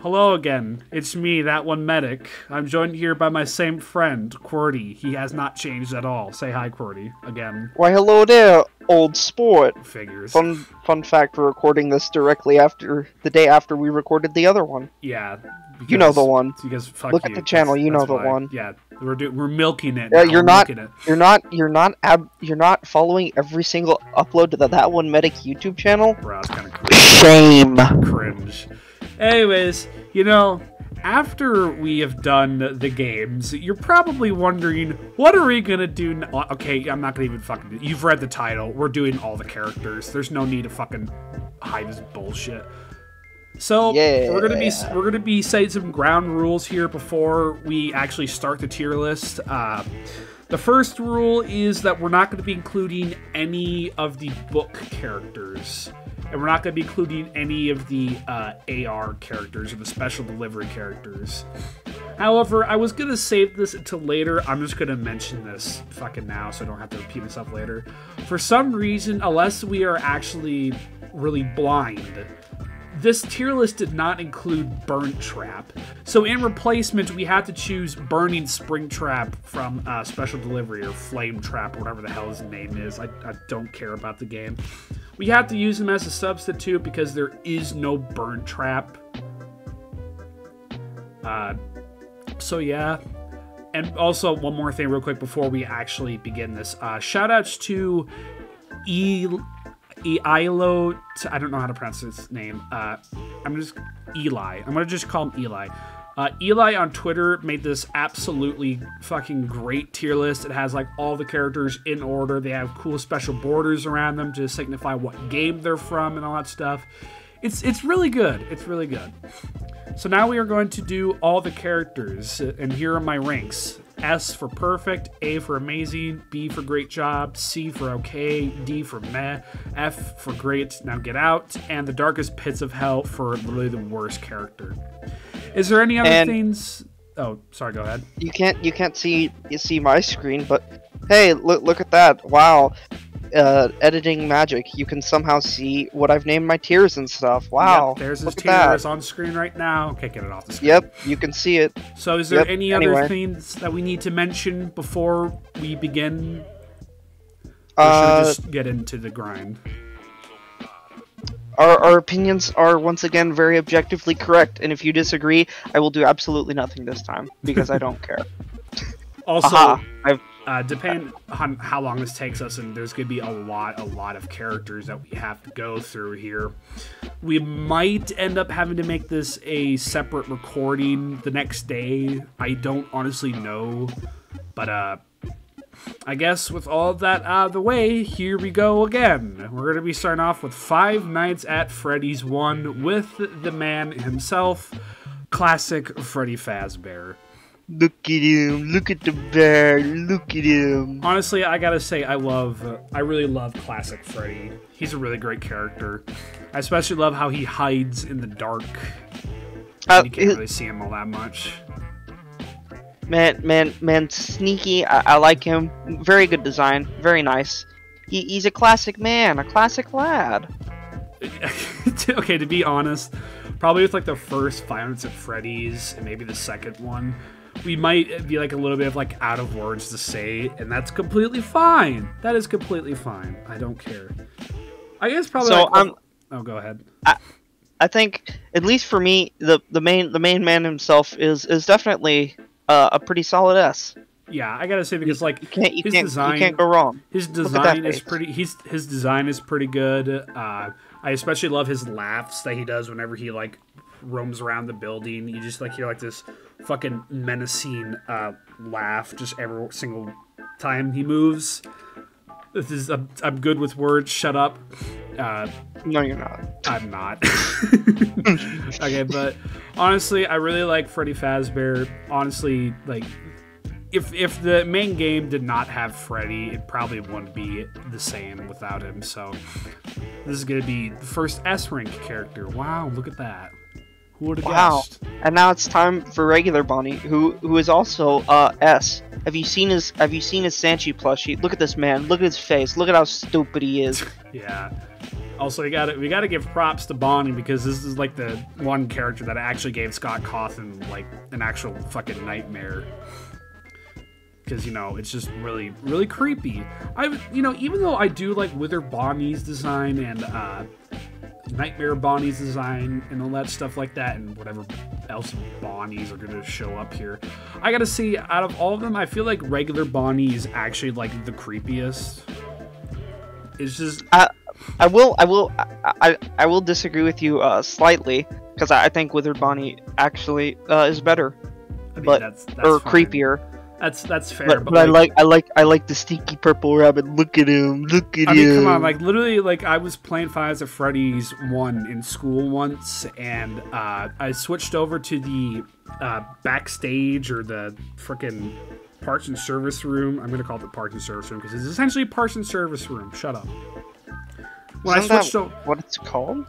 Hello again. It's me, that one medic. I'm joined here by my same friend, qwerty. He has not changed at all. Say hi, qwerty, again. Why, hello there, old sport. Figures. Fun fact, we're recording this directly after the day after we recorded the other one. Yeah. Because, you know the one. Because fuck Look you. at the channel. You know the one. Yeah, we're milking it. Yeah, now. You're not following every single upload to that one medic YouTube channel. Bro, it's kind of cringe. Shame. Cringe. Anyways, you know, after we have done the games, you're probably wondering, what are we gonna do now? Okay, I'm not gonna even fucking do it. You've read the title. We're doing all the characters. There's no need to fucking hide this bullshit. So yeah. we're gonna be setting some ground rules here before we actually start the tier list. The first rule is that we're not going to be including any of the book characters. And we're not going to be including any of the AR characters or the special delivery characters. However, I was going to save this until later. I'm just going to mention this fucking now so I don't have to repeat myself later. For some reason, unless we are actually really blind, this tier list did not include Burnt Trap. So in replacement, we had to choose Burning Springtrap from Special Delivery or Flame Trap or whatever the hell his name is. I don't care about the game. We have to use him as a substitute because there is no Burnt Trap. So yeah. And also, one more thing real quick before we actually begin this. Shoutouts to Elo, I don't know how to pronounce his name. Eli. I'm gonna just call him Eli. Eli on Twitter made this absolutely fucking great tier list. It has like all the characters in order. They have cool special borders around them to signify what game they're from and all that stuff. It's really good. It's really good. So now we are going to do all the characters, and here are my ranks. S for perfect, A for amazing, B for great job, C for okay, D for meh, F for great, now get out, and the darkest pits of hell for literally the worst character. Is there any other things? Oh, sorry, go ahead. You can't see my screen, but hey, look at that. Wow. Editing magic, you can somehow see what I've named my tiers and stuff. Wow. Yep, there's his tiers on screen right now. Okay, get it off the screen. Yep, you can see it. So is there any other things that we need to mention before we begin? Or should we just get into the grind? Our opinions are once again very objectively correct, and if you disagree, I will do absolutely nothing this time because I don't care. Also, depending on how long this takes us, and there's going to be a lot of characters that we have to go through here, we might end up having to make this a separate recording the next day. I don't honestly know, but I guess with all of that out of the way, here we go again. We're going to be starting off with Five Nights at Freddy's 1 with the man himself, classic Freddy Fazbear. Look at him, look at the bear, look at him. Honestly, I gotta say, I really love classic Freddy. He's a really great character. I especially love how he hides in the dark. You can't really see him all that much. Man, sneaky. I like him. Very good design, very nice. He's a classic man, a classic lad. Okay, to be honest, probably with like the first Five Nights at Freddy's and maybe the second one, we might be like a little bit of like out of words to say, and that's completely fine. That is completely fine. I don't care. I guess probably. So oh, go ahead. I think at least for me, the main man himself is definitely a pretty solid S. Yeah, I gotta say because like you can't go wrong. His design is pretty. His design is pretty good. I especially love his laughs that he does whenever he like roams around the building. You just like hear like this fucking menacing laugh just every single time he moves. This is I'm good with words. Shut up. No, you're not. I'm not. Okay, but honestly, I really like Freddy Fazbear. Honestly, like if the main game did not have Freddy, it probably wouldn't be the same without him. So this is gonna be the first S rank character. Wow, look at that. Who would have guessed? And now it's time for regular Bonnie, who is also S. Have you seen his Sanchi plushie? Look at this man. Look at his face. Look at how stupid he is. Yeah. Also, we gotta give props to Bonnie because this is like the one character that actually gave Scott Cawthon like an actual fucking nightmare. Because, you know, it's just really, really creepy. Even though I do like Wither Bonnie's design and Nightmare Bonnie's design and all that stuff like that, and whatever else Bonnies are gonna show up here, I gotta say, out of all of them, I feel like regular Bonnie is actually like the creepiest. It's just I will disagree with you slightly because I think Withered Bonnie actually is better, I mean, but that's or fine. creepier. That's fair, But I like the stinky purple rabbit. Look at him. Look at him. I mean, come on, like literally, like I was playing Five Nights at Freddy's 1 in school once, and I switched over to the backstage or the frickin' parts and service room. I'm gonna call it the parts and service room because it's essentially a parts and service room. Shut up. When Isn't I switched that what it's called?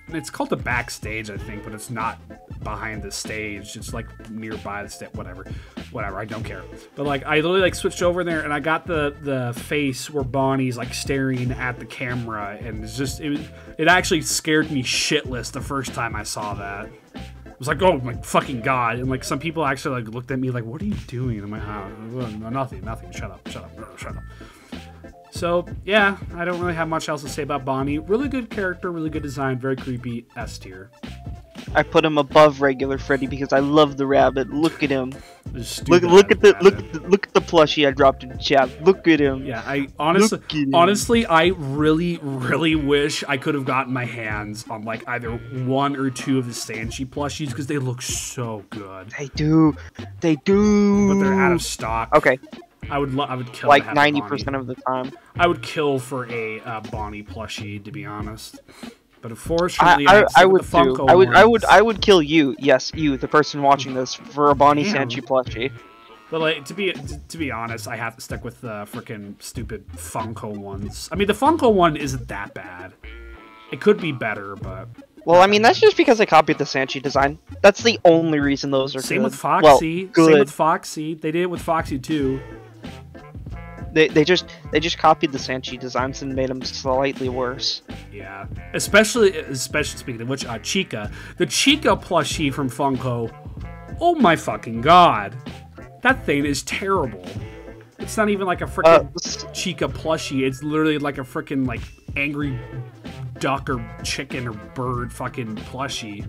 It's called the backstage, I think, but it's not behind the stage. It's like nearby the stage. Whatever, I don't care. But like, I literally like switched over there, and I got the face where Bonnie's like staring at the camera, and it's just it actually scared me shitless the first time I saw that. I was like, oh my fucking god! And like some people actually like looked at me like, what are you doing? I'm like, oh, nothing. Shut up. So, yeah, I don't really have much else to say about Bonnie. Really good character, really good design, very creepy, S tier. I put him above regular Freddy because I love the rabbit. Look at him. Look at the plushie I dropped in chat. Look at him. Yeah, I honestly, I really, really wish I could have gotten my hands on like either one or two of the Stanchi plushies because they look so good. They do. But they're out of stock. Okay. I would kill like 90% of the time. I would kill for a Bonnie plushie, to be honest. But unfortunately, I would too. I would kill you. Yes, you, the person watching this, for a Bonnie Sanchi plushie. But like to be honest, I have to stick with the freaking stupid Funko ones. I mean, the Funko one isn't that bad. It could be better, but. Well, I mean, that's just because I copied the Sanchi design. That's the only reason those are good. Same with Foxy. Well, good. Same with Foxy. They did it with Foxy too. They just copied the Sanchi designs and made them slightly worse. Yeah, especially speaking of which, Chica, the Chica plushie from Funko. Oh my fucking god, that thing is terrible. It's not even like a freaking Chica plushie. It's literally like a freaking like angry duck or chicken or bird fucking plushie.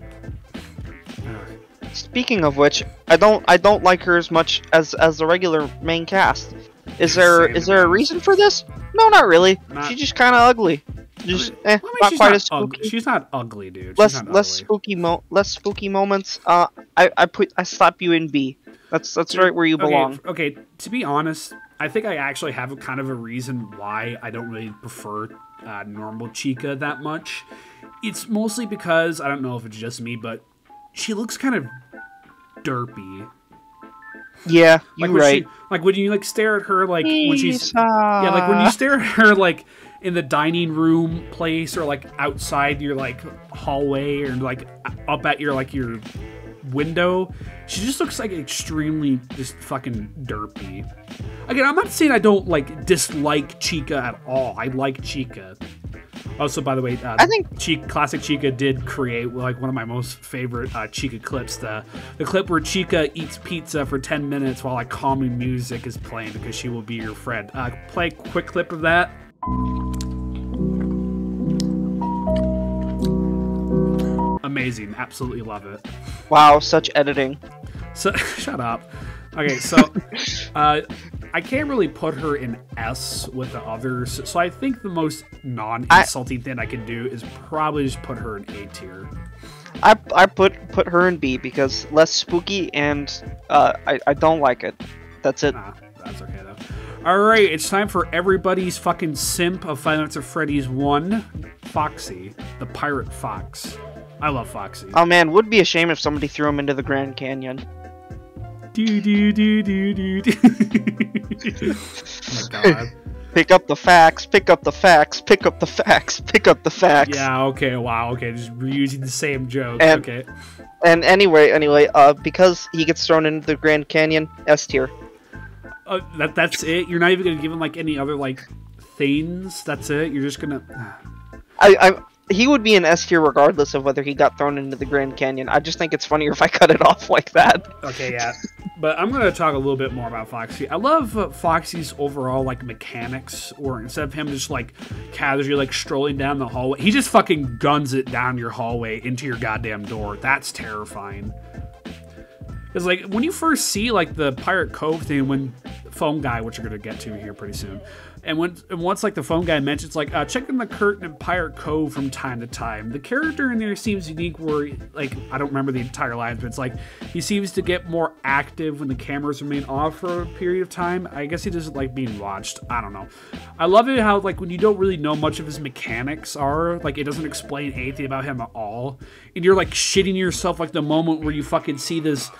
Speaking of which, I don't like her as much as the regular main cast. Is there a reason for this? No, not really. She's just kind of ugly. Just not quite as spooky. She's not ugly, dude. Less spooky moments. I slap you in B. That's right where you belong. Okay, to be honest, I think I actually have kind of a reason why I don't really prefer normal Chica that much. It's mostly because I don't know if it's just me, but she looks kind of derpy. Yeah, you're right. Like when you like stare at her, like when she's like when you stare at her, like in the dining room place or like outside your like hallway or like up at your window, she just looks like extremely just fucking derpy. Again, I'm not saying I don't like dislike Chica at all. I like Chica. Also, by the way, I think Classic Chica did create like one of my most favorite Chica clips. The clip where Chica eats pizza for 10 minutes while like calming music is playing because she will be your friend. Play a quick clip of that. Amazing, absolutely love it. Wow, such editing. So shut up. Okay, so I can't really put her in S with the others, so I think the most non-insulting thing I can do is probably just put her in A tier. I put her in B because less spooky and I don't like it. That's it. Nah, that's okay though. Alright, it's time for everybody's fucking simp of Five Nights at Freddy's 1, Foxy, the Pirate Fox. I love Foxy. Oh man, would be a shame if somebody threw him into the Grand Canyon. Do. Oh my god. Pick up the facts, pick up the facts, pick up the facts, pick up the facts. Yeah, okay, wow, okay, just reusing the same joke, okay. And anyway, because he gets thrown into the Grand Canyon, S tier. That's it? You're not even gonna give him, like, any other, like, things? That's it? You're just gonna... He would be an S tier regardless of whether he got thrown into the Grand Canyon. I just think it's funnier if I cut it off like that. Okay, yeah. But I'm going to talk a little bit more about Foxy. I love Foxy's overall, like, mechanics, or instead of him just, like, casually, like, strolling down the hallway, he just fucking guns it down your hallway into your goddamn door. That's terrifying. Because, like, when you first see, like, the Pirate Cove thing, when Foam Guy, which you're going to get to here pretty soon, and once, like, the Foam Guy mentions, like, checking the curtain in Pirate Cove from time to time, the character in there seems unique where, like, I don't remember the entire lines, but it's like, he seems to get more active when the cameras remain off for a period of time. I guess he doesn't like being watched. I don't know. I love it how, like, when you don't really know much of his mechanics are, like, it doesn't explain anything about him at all, and you're, like, shitting yourself, like, the moment where you fucking see this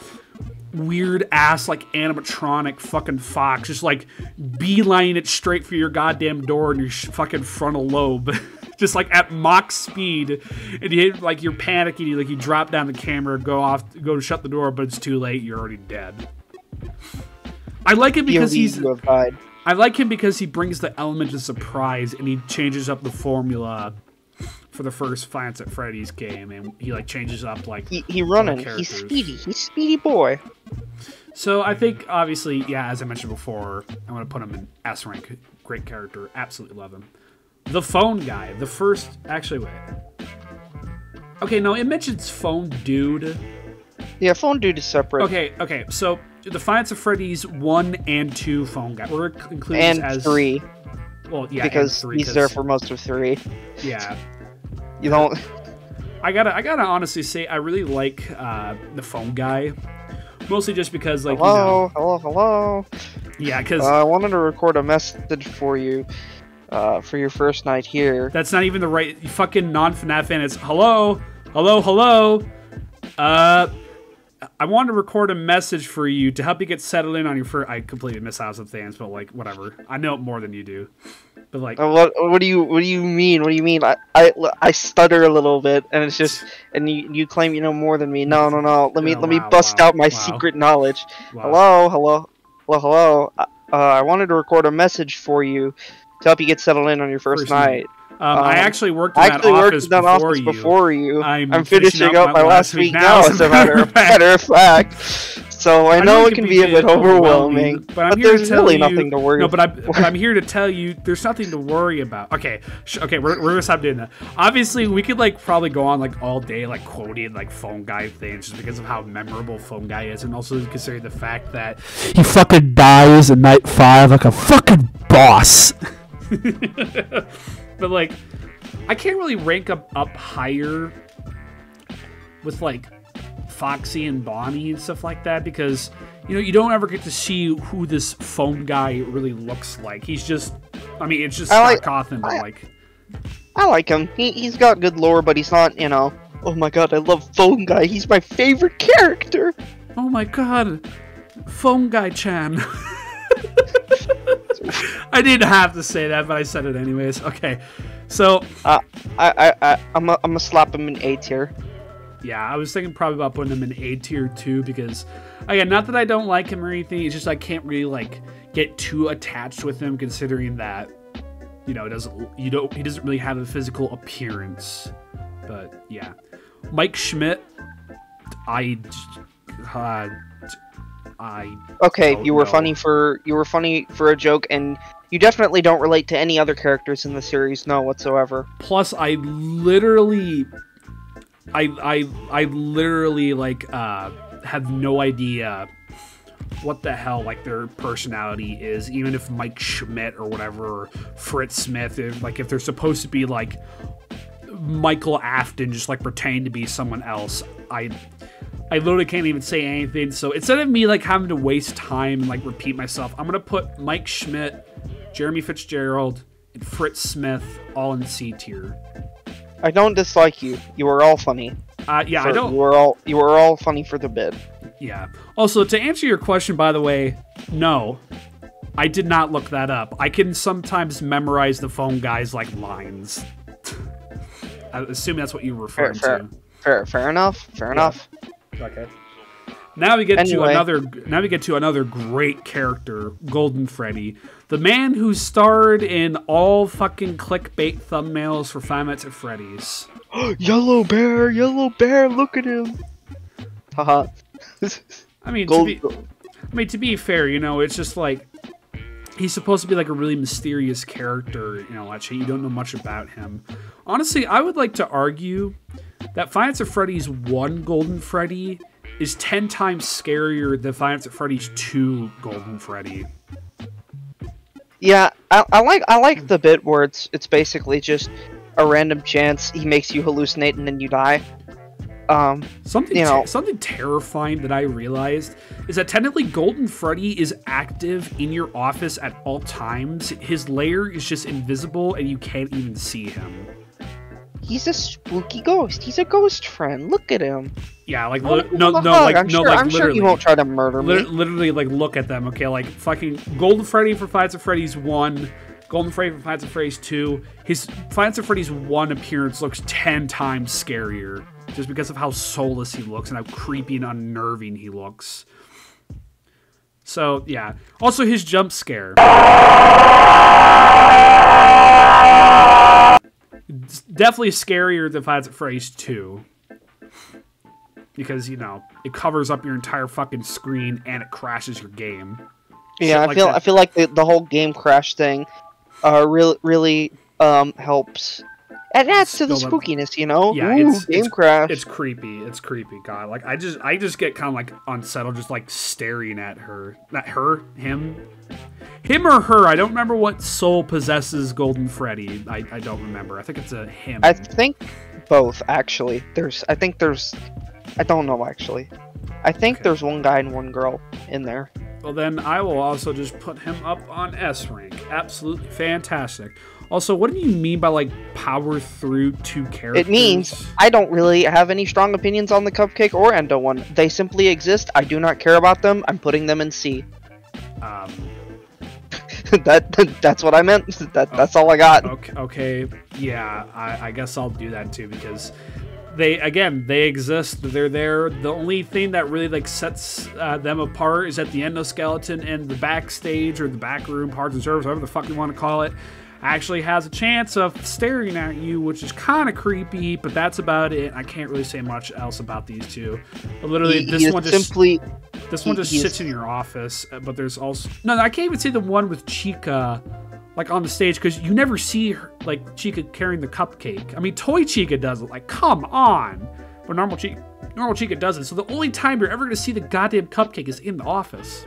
weird ass like animatronic fucking fox just like beelining it straight for your goddamn door in your fucking frontal lobe just like at Mach speed, and you hit, like, you're panicking, you drop down the camera, go to shut the door, but it's too late, you're already dead. I like him because I like him because he brings the element of surprise, and he changes up the formula for the first Five Nights at Freddy's game, and he like changes up like he running. He's speedy boy. So I think obviously, yeah, as I mentioned before, I'm gonna put him in S rank. Great character, absolutely love him. The Phone Guy, the first. Actually, wait. Okay, no, it mentions Phone Dude. Yeah, Phone Dude is separate. Okay. So the Five Nights at Freddy's 1 and 2 Phone Guy. We're including and as 3. Well, yeah, because and 3, he's there for most of 3. Yeah. You don't. I gotta honestly say I really like the Phone Guy, mostly just because like hello. Yeah, because I wanted to record a message for you for your first night here. That's not even the right fucking non-FNaF fan. It's hello. I wanted to record a message for you to help you get settled in on your first. I completely miss out some things, but like whatever. I know it more than you do. But like, what do you mean? What do you mean? I stutter a little bit, and it's just, and you claim you know more than me. No. Let me bust out my secret knowledge. Hello. I wanted to record a message for you to help you get settled in on your first night. I actually worked in that office before you. I'm finishing up my last week now, as a matter of fact. So I know it can be a bit overwhelming, but there's really nothing to worry about. But I'm here to tell you there's nothing to worry about. Okay, we're gonna stop doing that. Obviously, we could like probably go on like all day like quoting like Phone Guy things just because of how memorable Phone Guy is, and also considering the fact that he fucking dies in night 5 like a fucking boss. But like, I can't really rank up higher with like Foxy and Bonnie and stuff like that because, you know, you don't ever get to see who this Phone Guy really looks like. He's just, I mean, it's just Scott Cawthon, but like, I like him. He's got good lore, but he's not, you know. Oh my god, I love Phone Guy. He's my favorite character. Oh my god, Phone Guy-chan. I didn't have to say that, but I said it anyways. Okay, so I'm gonna slap him in A tier. Yeah, I was thinking probably about putting him in A tier too because, again, not that I don't like him or anything. It's just I can't really like get too attached with him, considering that, you know, he doesn't really have a physical appearance. But yeah, Mike Schmidt, okay, you were funny for a joke, and you definitely don't relate to any other characters in the series, no whatsoever. Plus, I literally like have no idea what the hell like their personality is, even if Mike Schmidt or whatever, or Fritz Smith, if they're supposed to be like Michael Afton, just like pretending to be someone else. I literally can't even say anything. So instead of me like having to waste time and like repeat myself, I'm gonna put Mike Schmidt, Jeremy Fitzgerald, and Fritz Smith all in C tier. I don't dislike you. You were all funny. Yeah, I don't. You were all funny for the bit. Yeah. Also, to answer your question, by the way, no, I did not look that up. I can sometimes memorize the Phone Guy's like lines. I assume that's what you were referring to. Fair enough. Okay. Now we get to another. Now we get to another great character, Golden Freddy, the man who starred in all fucking clickbait thumbnails for Five Nights at Freddy's. Yellow bear, look at him. Haha. I mean, to be fair, you know, it's just like he's supposed to be like a really mysterious character. You know, actually, you don't know much about him. Honestly, I would like to argue that Five Nights at Freddy's 1 Golden Freddy is 10 times scarier than Five Nights at Freddy's 2 Golden Freddy. Yeah, I like the bit where it's basically just a random chance he makes you hallucinate and then you die. Something terrifying that I realized is that technically Golden Freddy is active in your office at all times. His lair is just invisible and you can't even see him. He's a spooky ghost. He's a ghost friend. Look at him. Yeah, like I'm sure he won't try to murder me. Literally, like, look at them. Okay, like fucking Golden Freddy for Five Nights at Freddy's 1, Golden Freddy for Five Nights at Freddy's 2. His Five Nights at Freddy's 1 appearance looks 10 times scarier, just because of how soulless he looks and how creepy and unnerving he looks. So yeah. Also, his jump scare. It's definitely scarier than Five Nights at Freddy's 2. Because, you know, it covers up your entire fucking screen and it crashes your game. Yeah, I feel like the whole game crash thing really helps. It adds to the spookiness, you know? Yeah, game crash. It's creepy. It's creepy, God. Like, I just get kind of, like, unsettled just, like, staring at her. Not her, him. Him or her. I don't remember what soul possesses Golden Freddy. I don't remember. I think it's a him. I think both, actually. I don't know, actually. I think there's one guy and one girl in there. Well, then I will also just put him up on S rank. Absolutely fantastic. Also, what do you mean by, like, power through 2 characters? It means I don't really have any strong opinions on the Cupcake or Endo one. They simply exist. I do not care about them. I'm putting them in C. That's what I meant. That's all I got. Okay. Yeah, I guess I'll do that too, because they exist. They're there. The only thing that really, like, sets them apart is that the endoskeleton and the backstage or the back room, parts and service, whatever the fuck you want to call it, actually has a chance of staring at you, which is kind of creepy, but that's about it. I can't really say much else about these two. But literally, this one just sits in your office, but there's also... No, I can't even say the one with Chica, like, on the stage, because you never see her, like, Chica carrying the cupcake. I mean, Toy Chica does it, like, come on! But normal Chica doesn't, so the only time you're ever going to see the goddamn cupcake is in the office.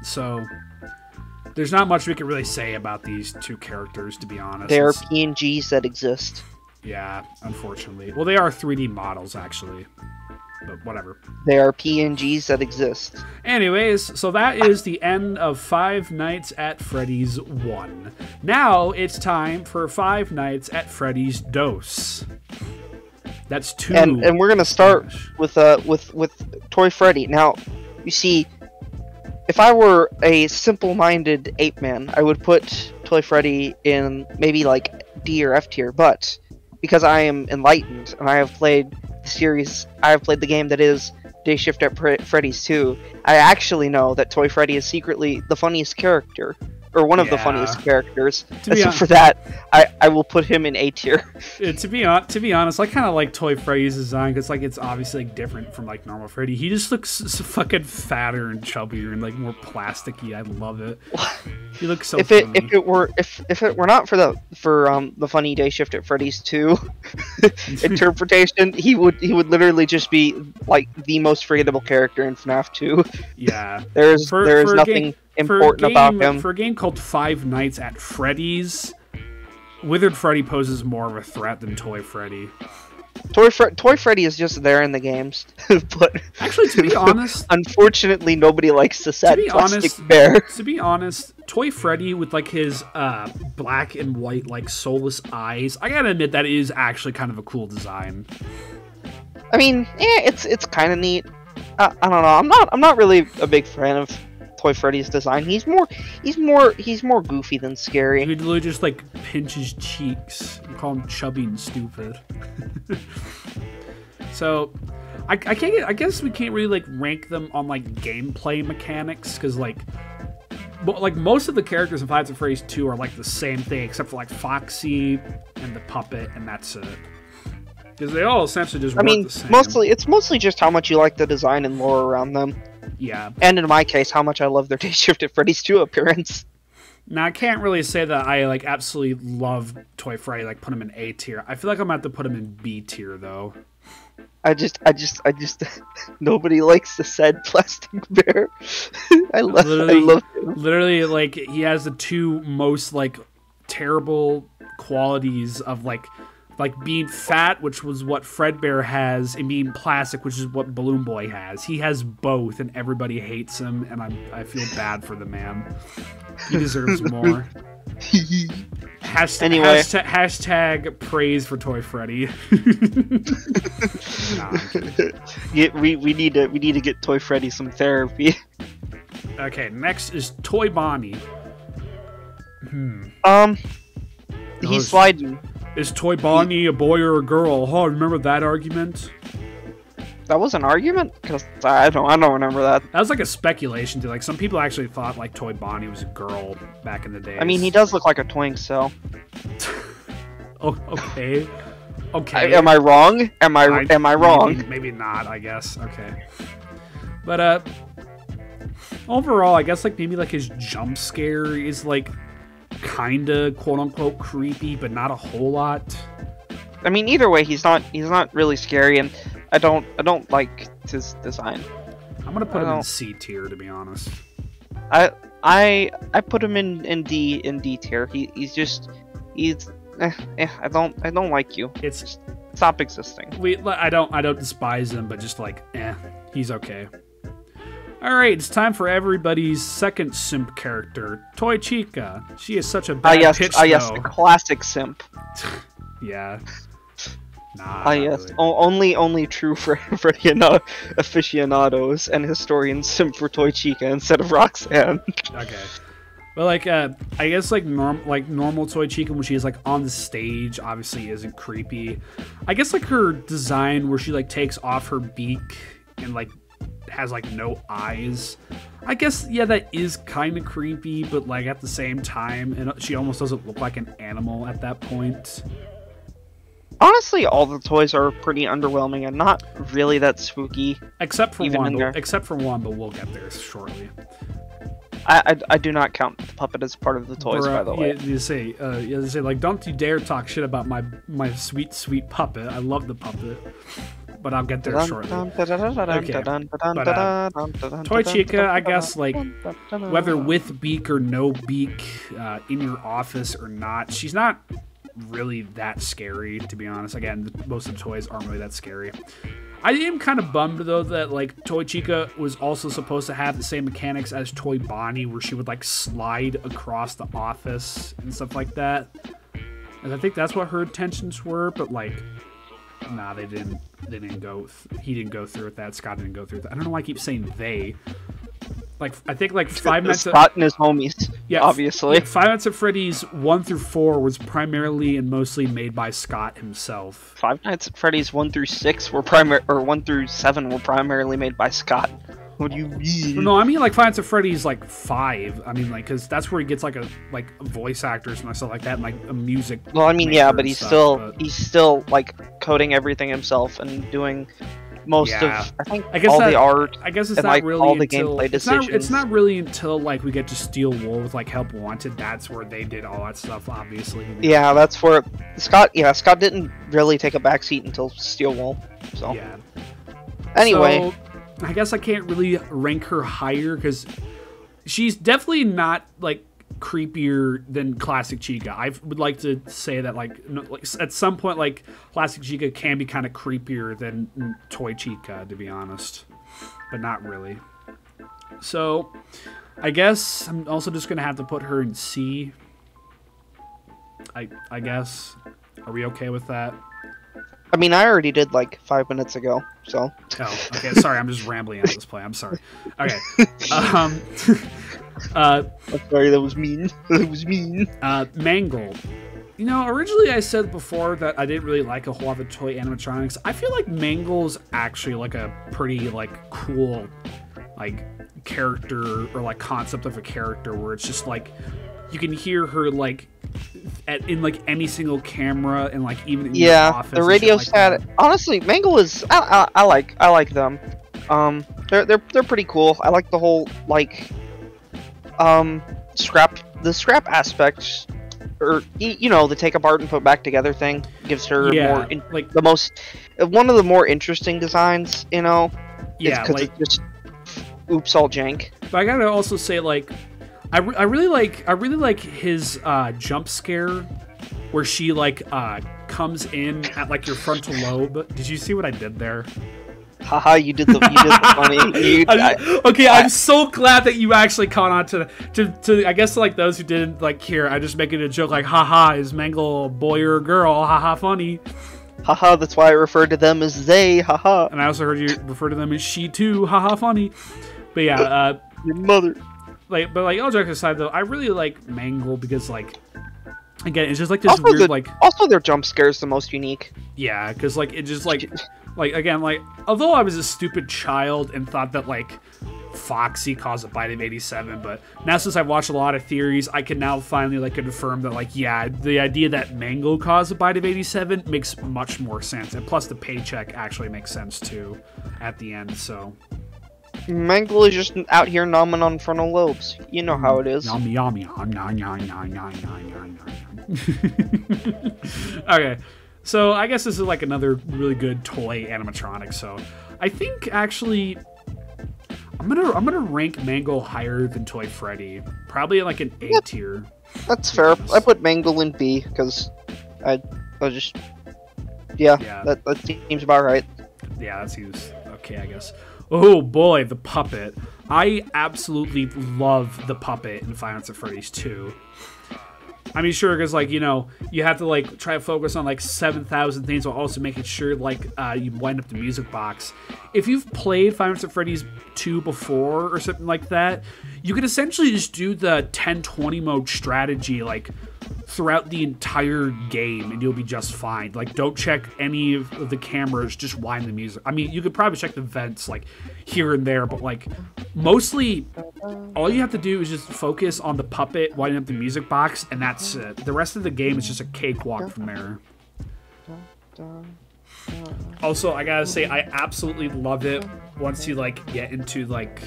So... there's not much we can really say about these two characters, to be honest. They are PNGs that exist. Yeah, unfortunately. Well, they are 3D models, actually. But whatever. They are PNGs that exist. Anyways, so that is the end of Five Nights at Freddy's 1. Now it's time for Five Nights at Freddy's Dose. That's 2. And we're gonna start with Toy Freddy. Now, you see, if I were a simple-minded ape man, I would put Toy Freddy in maybe like D or F tier, but because I am enlightened and I have played the series, I have played the game that is Day Shift at Freddy's 2, I actually know that Toy Freddy is secretly the funniest character, or one of the funniest characters. So for that, I will put him in A tier. To be honest, I kind of like Toy Freddy's design because, like, it's obviously, like, different from, like, normal Freddy. He just looks so fucking fatter and chubbier and, like, more plasticky. I love it. He looks so funny. If it were not for the funny Day Shift at Freddy's 2 interpretation, he would literally just be, like, the most forgettable character in FNaF 2. Yeah. There is nothing important about him. For a game called Five Nights at Freddy's, Withered Freddy poses more of a threat than Toy Freddy. Toy Freddy is just there in the games, but actually, to be honest, unfortunately, nobody likes the sad plastic bear. To be honest, Toy Freddy with, like, his black and white, like, soulless eyes, I gotta admit that is actually kind of a cool design. I mean, yeah, it's kind of neat. I don't know. I'm not really a big fan of Toy Freddy's design. He's more goofy than scary. He literally just, like, pinch his cheeks and call him chubby and stupid. So, I can't. I guess we can't really like rank them on like gameplay mechanics because like most of the characters in Five Nights at Freddy's 2 are like the same thing except for like Foxy and the puppet, and that's it. Because they all essentially just work the same. It's mostly just how much you like the design and lore around them. Yeah. And in my case, how much I love their Day Shift at Freddy's 2 appearance. Now, I can't really say that I, like, absolutely love Toy Freddy, like, put him in A tier. I feel like I'm going to have to put him in B tier, though. I just, nobody likes the sad plastic bear. I love him. Literally, like, he has the two most, like, terrible qualities of, like being fat, which was what Fredbear has, and being plastic, which is what Balloon Boy has. He has both, and everybody hates him, and I feel bad for the man. He deserves more. Hashtag praise for Toy Freddy. Nah, I'm kidding. Yeah, we need to get Toy Freddy some therapy. Okay, next is Toy Bonnie. He's sliding. Is Toy Bonnie a boy or a girl? Oh, remember that argument? That was an argument? Because I don't remember that. That was like a speculation, too. Like, some people actually thought, like, Toy Bonnie was a girl back in the day. I mean, he does look like a twink, so... Oh, okay. Okay. Am I wrong? Am I wrong? Maybe not, I guess. Okay. But, overall, I guess, like, maybe, like, his jump scare is, like, kinda, quote-unquote, creepy, but not a whole lot. I mean, either way, he's not really scary, and I don't like his design. I'm gonna put him in C tier, to be honest. I put him in D tier. He's I don't like you. It's stop existing. I don't despise him, but just like he's okay. All right, it's time for everybody's second simp character, Toy Chica. She is such a bad pitch, though. Yes, the classic simp. Yeah. Nah, yes. Really. Only true for aficionados and historians simp for Toy Chica instead of Roxanne. Okay. Well, like, I guess, like, normal Toy Chica when she's, like, on the stage obviously isn't creepy. I guess, like, her design where she, like, takes off her beak and, like, has, like, no eyes. I guess, yeah, that is kind of creepy, but, like, at the same time, and she almost doesn't look like an animal at that point. Honestly, all the toys are pretty underwhelming and not really that spooky. Except for one, but we'll get there shortly. I do not count the puppet as part of the toys, by the way. You say, like, don't you dare talk shit about my sweet, sweet puppet. I love the puppet. But I'll get there shortly. Okay. But, Toy Chica, I guess, like, whether with beak or no beak, in your office or not, she's not really that scary, to be honest. Again, most of the toys aren't really that scary. I am kind of bummed, though, that, like, Toy Chica was also supposed to have the same mechanics as Toy Bonnie, where she would, like, slide across the office and stuff like that. And I think that's what her intentions were, but, like, nah, he didn't go through with that. Scott didn't go through with that. I don't know why I keep saying they. Like, I think, like, Five Nights at... Scott and his homies, yeah, obviously. Five Nights at Freddy's 1 through 4 was primarily and mostly made by Scott himself. Five Nights at Freddy's 1 through 6 were 1 through 7 were primarily made by Scott. What do you mean? No, I mean, like, Five Nights at Freddy's, like, 5. I mean, like, because that's where he gets, like, voice actors and stuff like that, and, like, a music. Well, I mean, yeah, but he's still, like, coding everything himself and doing most of, I think, the art. I guess it's and, not like, really all the until, gameplay decisions. It's not really until, like, we get to Steel Wool with, like, Help Wanted. That's where they did all that stuff, obviously. Yeah, that's where Scott didn't really take a backseat until Steel Wool. So yeah. Anyway, so, I guess I can't really rank her higher because she's definitely not, like, creepier than Classic Chica. I would like to say that, like at some point, like, Classic Chica can be kind of creepier than Toy Chica, to be honest, but not really. So I guess I'm also just gonna have to put her in C. I guess. Are we okay with that? I mean, I already did, like, 5 minutes ago, so. Oh, okay. Sorry, I'm just rambling at this point. I'm sorry. Okay. I'm sorry, that was mean. That was mean. Mangle. You know, originally I said before that I didn't really like a whole lot of toy animatronics. I feel like Mangle's actually like a pretty like cool like character or like concept of a character where it's just like you can hear her like in like any single camera and like even in your office. The radio static. Like honestly, Mangle is I like them. They're pretty cool. I like the whole like scrap aspect. Or you know, the take apart and put back together thing gives her more like one of the more interesting designs. You know, because it's just oops all jank. But I gotta also say, like, I really like his jump scare where she like comes in at like your frontal lobe. Did you see what I did there? Haha, you did the funny. Okay, I'm so glad that you actually caught on to I guess like those who didn't like hear. I just making a joke like, haha, is Mangle a boy or a girl? Haha, funny. Haha, that's why I referred to them as they. Haha. And I also heard you refer to them as she too. Haha, funny. But yeah, your mother. But all jokes aside though, I really like Mangle because like. Again, it's just like this weird like. Also, their jump scare is the most unique. Yeah, because like it just like again like although I was a stupid child and thought that like Foxy caused a bite of 87, but now since I've watched a lot of theories, I can now finally like confirm that like yeah, the idea that Mangle caused a bite of 87 makes much more sense, and plus the paycheck actually makes sense too at the end. So. Mangle is just out here nomming on frontal lobes. You know how it is. Yummy, yummy. Okay, so I guess this is like another really good toy animatronic. So I think actually I'm gonna rank Mangle higher than Toy Freddy, probably like an A tier. That's fair. I put Mangle in B because I just that seems about right. Yeah, that seems okay, I guess. Oh boy, the puppet. I absolutely love the puppet in Five Nights at Freddy's 2. I mean, sure, because, like, you know, you have to, like, try to focus on, like, 7,000 things while also making sure, like, you wind up the music box. If you've played Five Nights at Freddy's 2 before or something like that, you could essentially just do the 10-20 mode strategy, like, throughout the entire game, and you'll be just fine. Like, don't check any of the cameras, just wind the music. I mean, you could probably check the vents, like, here and there, but, like, mostly, all you have to do is just focus on the puppet, winding up the music box, and that's it. The rest of the game is just a cakewalk from there. Also, I gotta say, I absolutely love it once you, like, get into, like,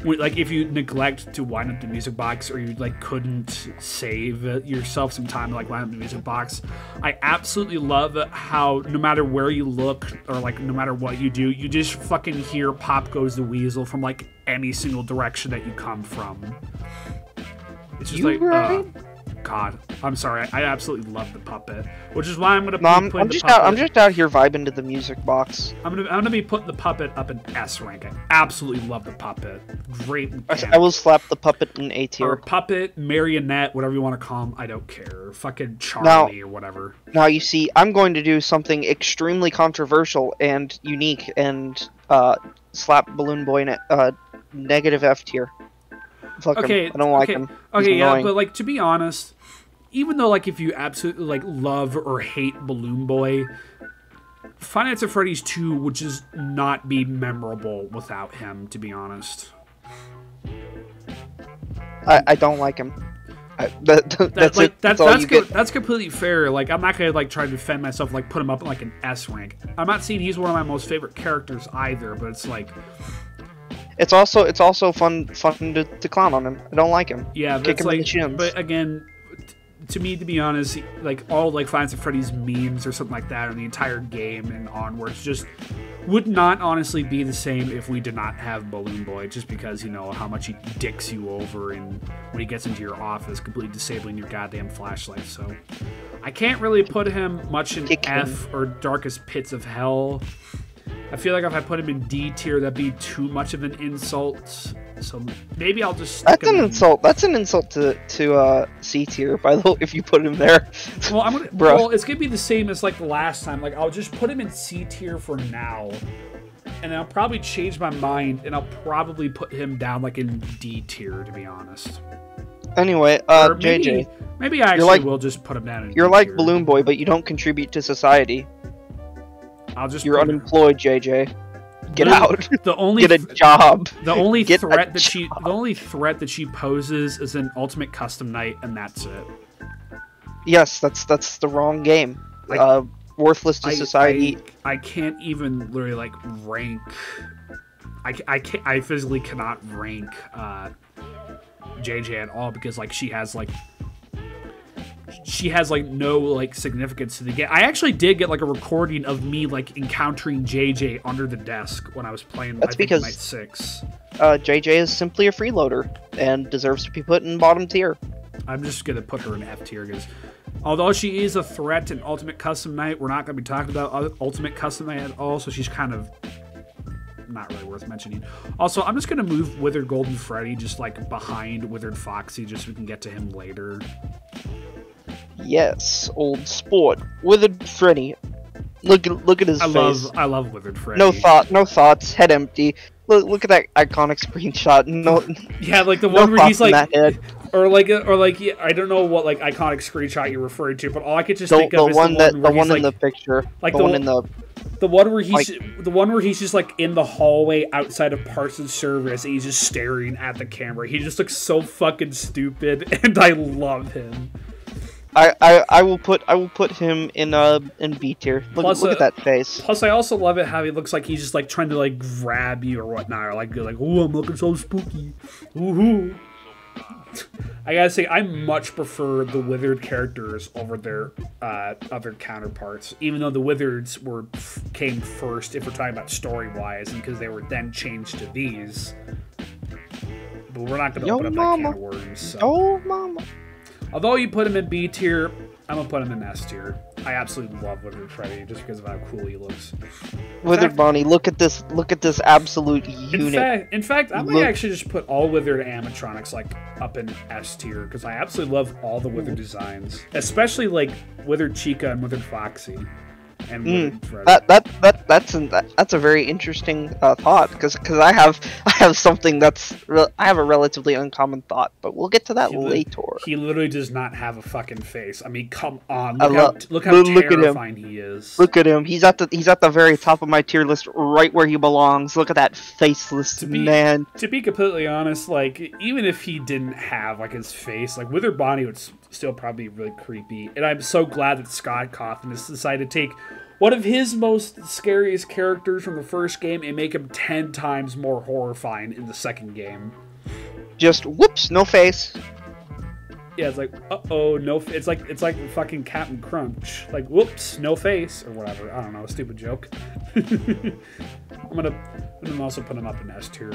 if you neglect to wind up the music box, or you like couldn't save yourself some time to like wind up the music box. I absolutely love how no matter where you look or like no matter what you do, you just fucking hear "Pop Goes the Weasel" from like any single direction that you come from. It's just God, I'm sorry. I absolutely love the puppet, which is why I'm gonna. I'm just out here vibing to the music box. I'm gonna be putting the puppet up in S rank. I absolutely love the puppet. Great. I will slap the puppet in A tier. Or puppet, marionette, whatever you want to call him. I don't care. Fucking Charlie or whatever. Now you see, I'm going to do something extremely controversial and unique, and slap Balloon Boy in negative F tier. Fuck him. I don't like him. Okay, yeah, but like to be honest, even though like if you absolutely like love or hate Balloon Boy, Five Nights at Freddy's 2 would just not be memorable without him, to be honest. I don't like him. That's completely fair. Like I'm not gonna like try to defend myself, like put him up in like an S rank. I'm not saying he's one of my most favorite characters either, but it's like. It's also fun to clown on him. I don't like him. Yeah, kick him in the shins. But again, to me, to be honest, like all like Five Nights at Freddy's memes or something like that, or the entire game and onwards, just would not honestly be the same if we did not have Balloon Boy. Just because you know how much he dicks you over, and when he gets into your office, completely disabling your goddamn flashlight. So I can't really put him much in F or Darkest Pits of Hell. I feel like if I put him in D tier, that'd be too much of an insult. So maybe I'll just. That's an insult. That's an insult to C tier. By the way, if you put him there. Well, I'm gonna. Well, it's gonna be the same as like the last time. Like I'll just put him in C tier for now, and then I'll probably change my mind, and I'll probably put him down like in D tier. To be honest. Anyway, Or JJ. Maybe I actually will just put him down in You're like tier. Balloon Boy, but you don't contribute to society. You're unemployed, JJ. Get out. Get a job. The only threat that she poses is an Ultimate Custom Night, and that's it. Yes, that's the wrong game. Like, worthless to society. I can't even literally like rank. I physically cannot rank JJ at all because like she has like no like significance to the game. I actually did get like a recording of me like encountering JJ under the desk when I was playing. That's because Night 6. JJ is simply a freeloader and deserves to be put in bottom tier. I'm just gonna put her in F tier because although she is a threat in Ultimate Custom Night, we're not gonna be talking about Ultimate Custom Night at all. So she's kind of not really worth mentioning. Also, I'm just gonna move Withered Golden Freddy just like behind Withered Foxy just so we can get to him later. Yes, old sport. Withered Freddy. Look at his face. I love Withered Freddy. No thoughts, head empty. Look at that iconic screenshot. No. Yeah, like the one where he's like, or like yeah, I don't know what like iconic screenshot you're referring to, but all I could just think of is the one in the picture, like the one in the. The one where he's just like in the hallway outside of Parsons Service and he's just staring at the camera. He just looks so fucking stupid, and I love him. I will put him in B tier. Look at that face. Plus, I also love it how he looks like he's just like trying to like grab you or whatnot, or like oh, I'm looking so spooky. Woohoo! I gotta say, I much prefer the Withered characters over their other counterparts, even though the Withereds came first if we're talking about story-wise, and because they were then changed to these. But we're not going to open up that can of worms. So. Oh, mama. Although you put him in B tier, I'm going to put him in S tier. I absolutely love Withered Freddy just because of how cool he looks. Withered Bonnie, look at this absolute unit. In fact, I might actually just put all Withered animatronics like up in S tier because I absolutely love all the Withered designs, especially like Withered Chica and Withered Foxy. And Withered Freddy. That's a very interesting thought because I have something I have a relatively uncommon thought, but we'll get to that later. He literally does not have a fucking face. I mean, come on, look how terrifying he is. Look at him. He's at the very top of my tier list, right where he belongs. Look at that faceless man. To be completely honest, like even if he didn't have like his face, like Withered Bonnie would still probably be really creepy. And I'm so glad that Scott Cawthon has decided to take one of his most scariest characters from the first game and make him 10 times more horrifying in the second game. Just whoops, no face. Yeah, it's like uh-oh, no. It's like fucking Captain Crunch. Like whoops, no face or whatever. I don't know, a stupid joke. I'm gonna also put him up in S tier.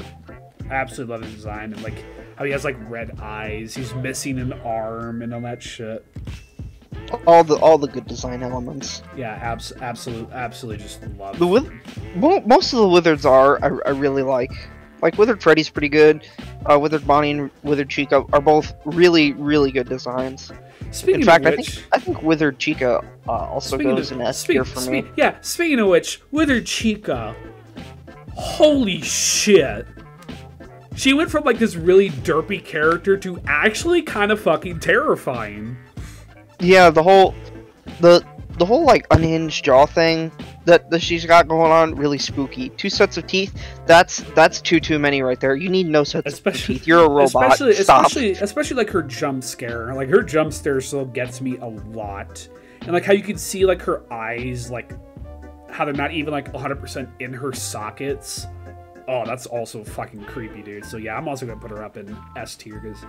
I absolutely love his design and like how he has like red eyes. He's missing an arm and all that shit. All the good design elements. Yeah, absolutely just love most of the Withereds I really like. Like Withered Freddy's pretty good. Withered Bonnie and Withered Chica are both really, really good designs. Speaking in fact, of which, I think Withered Chica also goes in S tier for me. Yeah, speaking of which, Withered Chica, holy shit. She went from like this really derpy character to actually kind of fucking terrifying. Yeah, the whole like unhinged jaw thing that she's got going on, really spooky. 2 sets of teeth, that's too many right there. You need no sets of teeth. You're a robot. Especially like her jump scare. Like her jump scare still gets me a lot. And like how you can see like her eyes, like how they're not even like 100% in her sockets. Oh, that's also fucking creepy, dude. So yeah, I'm also gonna put her up in S tier because,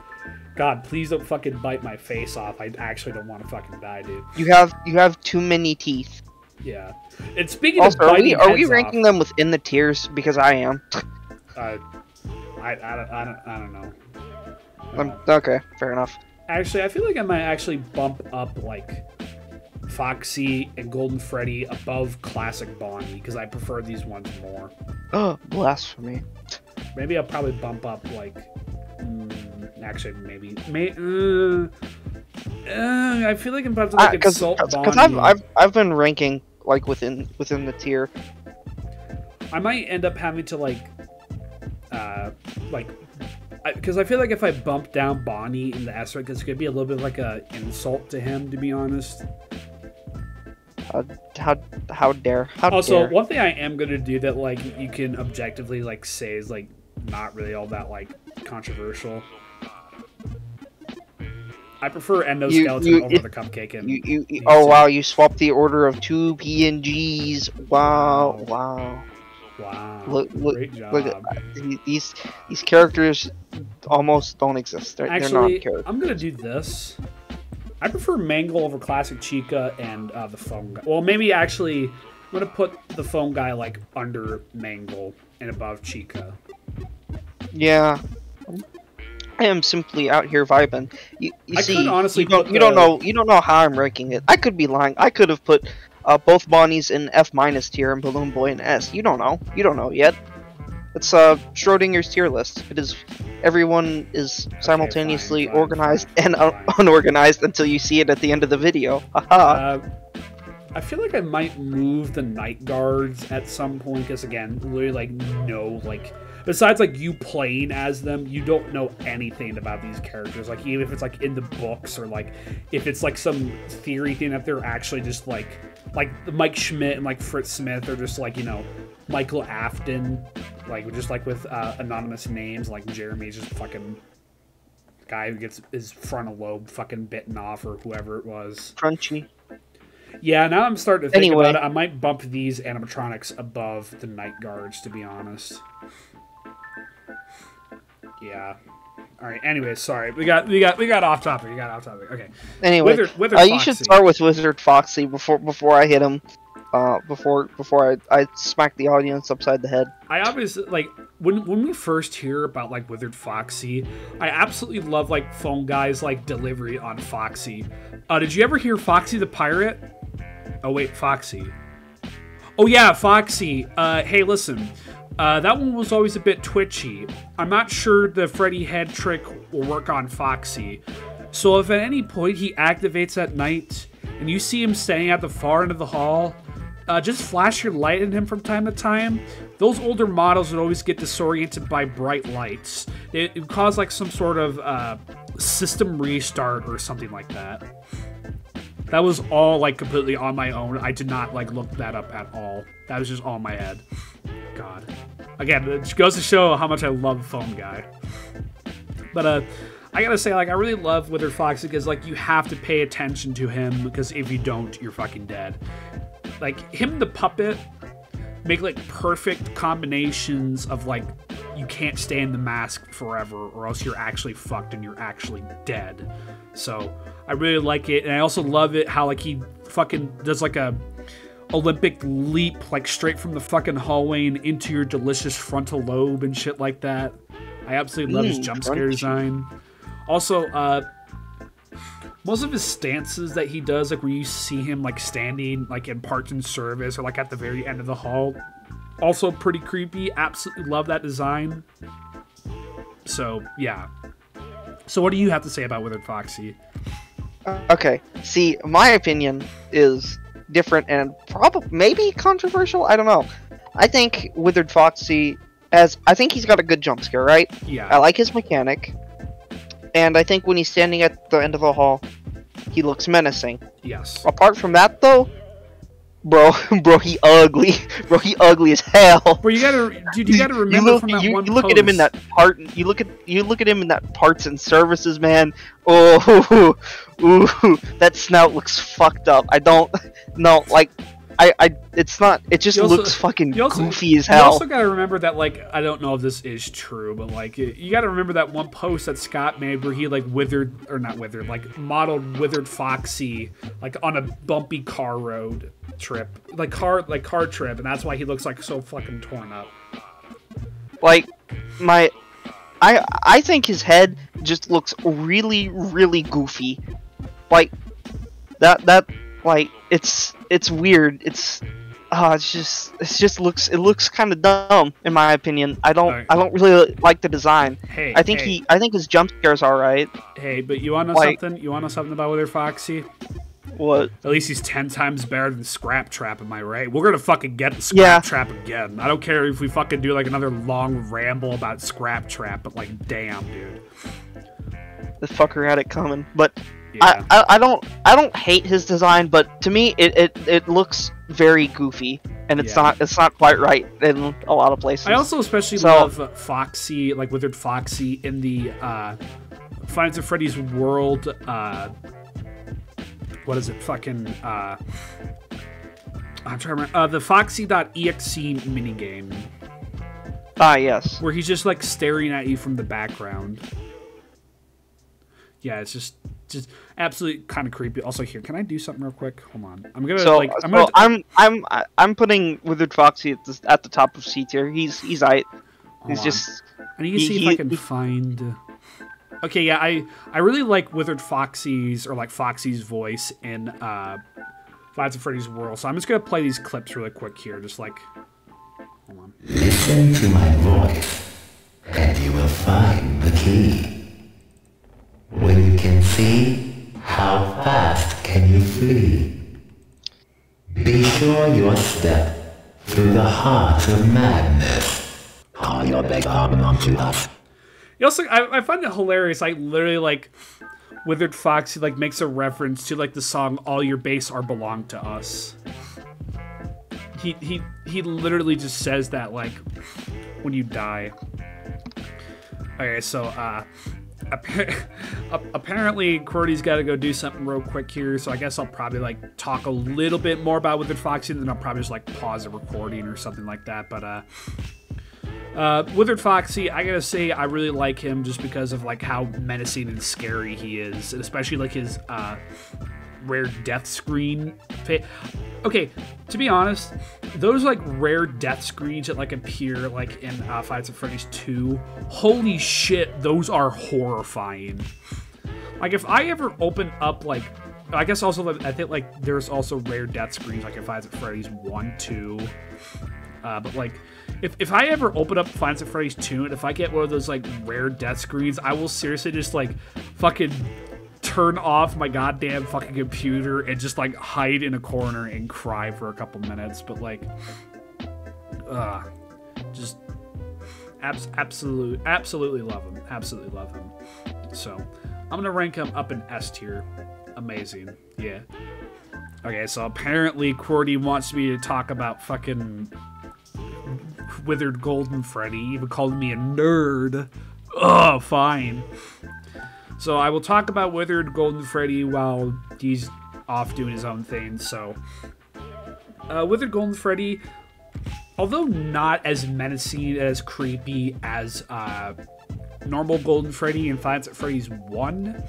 God, please don't fucking bite my face off. I actually don't want to fucking die, dude. You have too many teeth. Yeah. And speaking of biting are we ranking them within the tiers? Because I am. I don't know. Okay, fair enough. Actually, I feel like I might actually bump up like Foxy and Golden Freddy above Classic Bonnie because I prefer these ones more. Oh, blasphemy. Maybe I'll probably bump up like actually maybe I feel like I'm about to like insult Bonnie. Because I've been ranking like within the tier. I might end up having to like because I feel like if I bump down Bonnie in the S rank, it's gonna be a little bit like a insult to him, to be honest. How dare? Also, one thing I am gonna do that like you can objectively like say is like not really all that like controversial. I prefer endoskeleton over the cupcake. And oh wow! You swapped the order of 2 PNGs. Wow! Wow! Wow! Look! Great job. Look! These characters almost don't exist. They're not characters. I'm gonna do this. I prefer Mangle over Classic Chica and the foam guy. Well, maybe actually, I'm gonna put the foam guy like under Mangle and above Chica. Yeah. I am simply out here vibing. You see, honestly you don't know how I'm ranking it. I could be lying. I could have put both Bonnies in F- tier and Balloon Boy in S. You don't know. You don't know yet. It's Schrodinger's tier list. It is. Everyone is simultaneously fine, organized fine, and unorganized until you see it at the end of the video. Haha. I feel like I might move the Night Guards at some point because again, literally like no like. Besides, like, you playing as them, you don't know anything about these characters. Like, even if it's, like, in the books or, like, if it's, like, some theory thing that they're actually just, like Mike Schmidt and, like, Fritz Smith are just, like, you know, Michael Afton, like, just, like, with anonymous names. Like, Jeremy's just fucking guy who gets his frontal lobe fucking bitten off or whoever it was. Crunchy. Yeah, now I'm starting to think about it. I might bump these animatronics above the Night Guards, to be honest. Yeah. All right. Anyways, sorry. We got off topic. Okay. Anyway, Wizard you should start with Wizard Foxy before I hit him. Before I smack the audience upside the head. I obviously like when we first hear about like Wizard Foxy, I absolutely love like Phone Guy's like delivery on Foxy. Did you ever hear Foxy the Pirate? Oh wait, Foxy. Oh yeah, Foxy. Hey, listen. That one was always a bit twitchy. I'm not sure the Freddy head trick will work on Foxy. So if at any point he activates at night and you see him standing at the far end of the hall, just flash your light at him from time to time. Those older models would always get disoriented by bright lights. It would cause like some sort of system restart or something like that. That was all like completely on my own. I did not like look that up at all. That was just all in my head. God. Again, it goes to show how much I love Foam Guy. But I gotta say, like, I really love Wizard Foxy because like you have to pay attention to him because if you don't, you're fucking dead. Like him and the puppet make like perfect combinations of like you can't stay in the mask forever or else you're actually fucked and you're actually dead. So I really like it, and I also love it how like he fucking does like a Olympic leap like straight from the fucking hallway and into your delicious frontal lobe and shit like that. I absolutely love his jump scare design. Also, most of his stances that he does, like where you see him like standing like in parts in service or like at the very end of the hall, also pretty creepy. Absolutely love that design. So yeah. So what do you have to say about Wizard Foxy? Okay, see, my opinion is different and probably maybe controversial. I don't know. I think Wizard Foxy I think he's got a good jump scare, right? Yeah. I like his mechanic, and I think when he's standing at the end of a hall, he looks menacing. Yes. Apart from that, though, bro, he ugly. Bro, he ugly as hell. Bro, you gotta remember from that one you look post. at him in that part. You look at him in that parts and services, man. Oh, ooh, that snout looks fucked up. I don't know, like, it's not. It just looks fucking goofy as hell. You also gotta remember that, like, I don't know if this is true, but like, you gotta remember that one post that Scott made where he like modeled Withered Foxy like on a bumpy car road trip, like car trip, and that's why he looks like so fucking torn up. Like, I think his head just looks really, really goofy. Like that like it's weird. It looks kind of dumb in my opinion. I don't really like the design. I think his jump scare's all right. Hey, but you wanna know something? You wanna know something about Wither Foxy? What? At least he's 10 times better than Scraptrap, am I right? We're gonna fucking get the Scraptrap again. I don't care if we fucking do like another long ramble about Scraptrap, but like, damn, dude. The fucker had it coming. But yeah. I don't hate his design, but to me it looks very goofy, and it's not quite right in a lot of places. I also especially love Foxy, like Withered Foxy in the Five Nights at Freddy's World. What is it? Fucking I'm trying to remember the Foxy.exe minigame. Ah, yes. Where he's just like staring at you from the background. Yeah, it's just absolutely kind of creepy. Also, here, can I do something real quick? Hold on. I'm gonna I'm putting Withered Foxy at the top of C tier. He's aight. He's just. I need to see if I can find. Okay, yeah, I really like Withered Foxy's, or like Foxy's voice in Five Nights at Freddy's World. So I'm just gonna play these clips really quick here, just like. Hold on. Listen to my voice, and you will find the key. When you can see, how fast can you flee? Be sure your step through the heart of madness. Call your big arm onto us. You also, I find it hilarious. Like literally, like Withered Foxy like makes a reference to like the song "All Your Base Are Belong to Us." He literally just says that like when you die. Okay, so apparently qwerty's got to go do something real quick here, so I guess I'll probably like talk a little bit more about Withered Foxy, and then I'll probably just like pause the recording or something like that. But Withered Foxy, I gotta say I really like him just because of like how menacing and scary he is, and especially like his rare death screen. Okay, to be honest, those like rare death screens that like appear like in Five Nights at Freddy's 2, holy shit, those are horrifying. Like if I ever open up like, I guess also I think like there's also rare death screens like in Five Nights at Freddy's 1, 2, but like if I ever open up Five Nights at Freddy's 2 and if I get one of those like rare death screens, I will seriously just like fucking turn off my goddamn fucking computer and just like hide in a corner and cry for a couple minutes. But like just absolutely love him, absolutely love him. So I'm gonna rank him up in S tier. Amazing. Yeah. Okay, so apparently qwerty wants me to talk about fucking Withered Golden Freddy, even calling me a nerd. Ugh, fine. So I will talk about Withered Golden Freddy while he's off doing his own thing. So Withered Golden Freddy, although not as menacing, as creepy as normal Golden Freddy in Five Nights at Freddy's 1,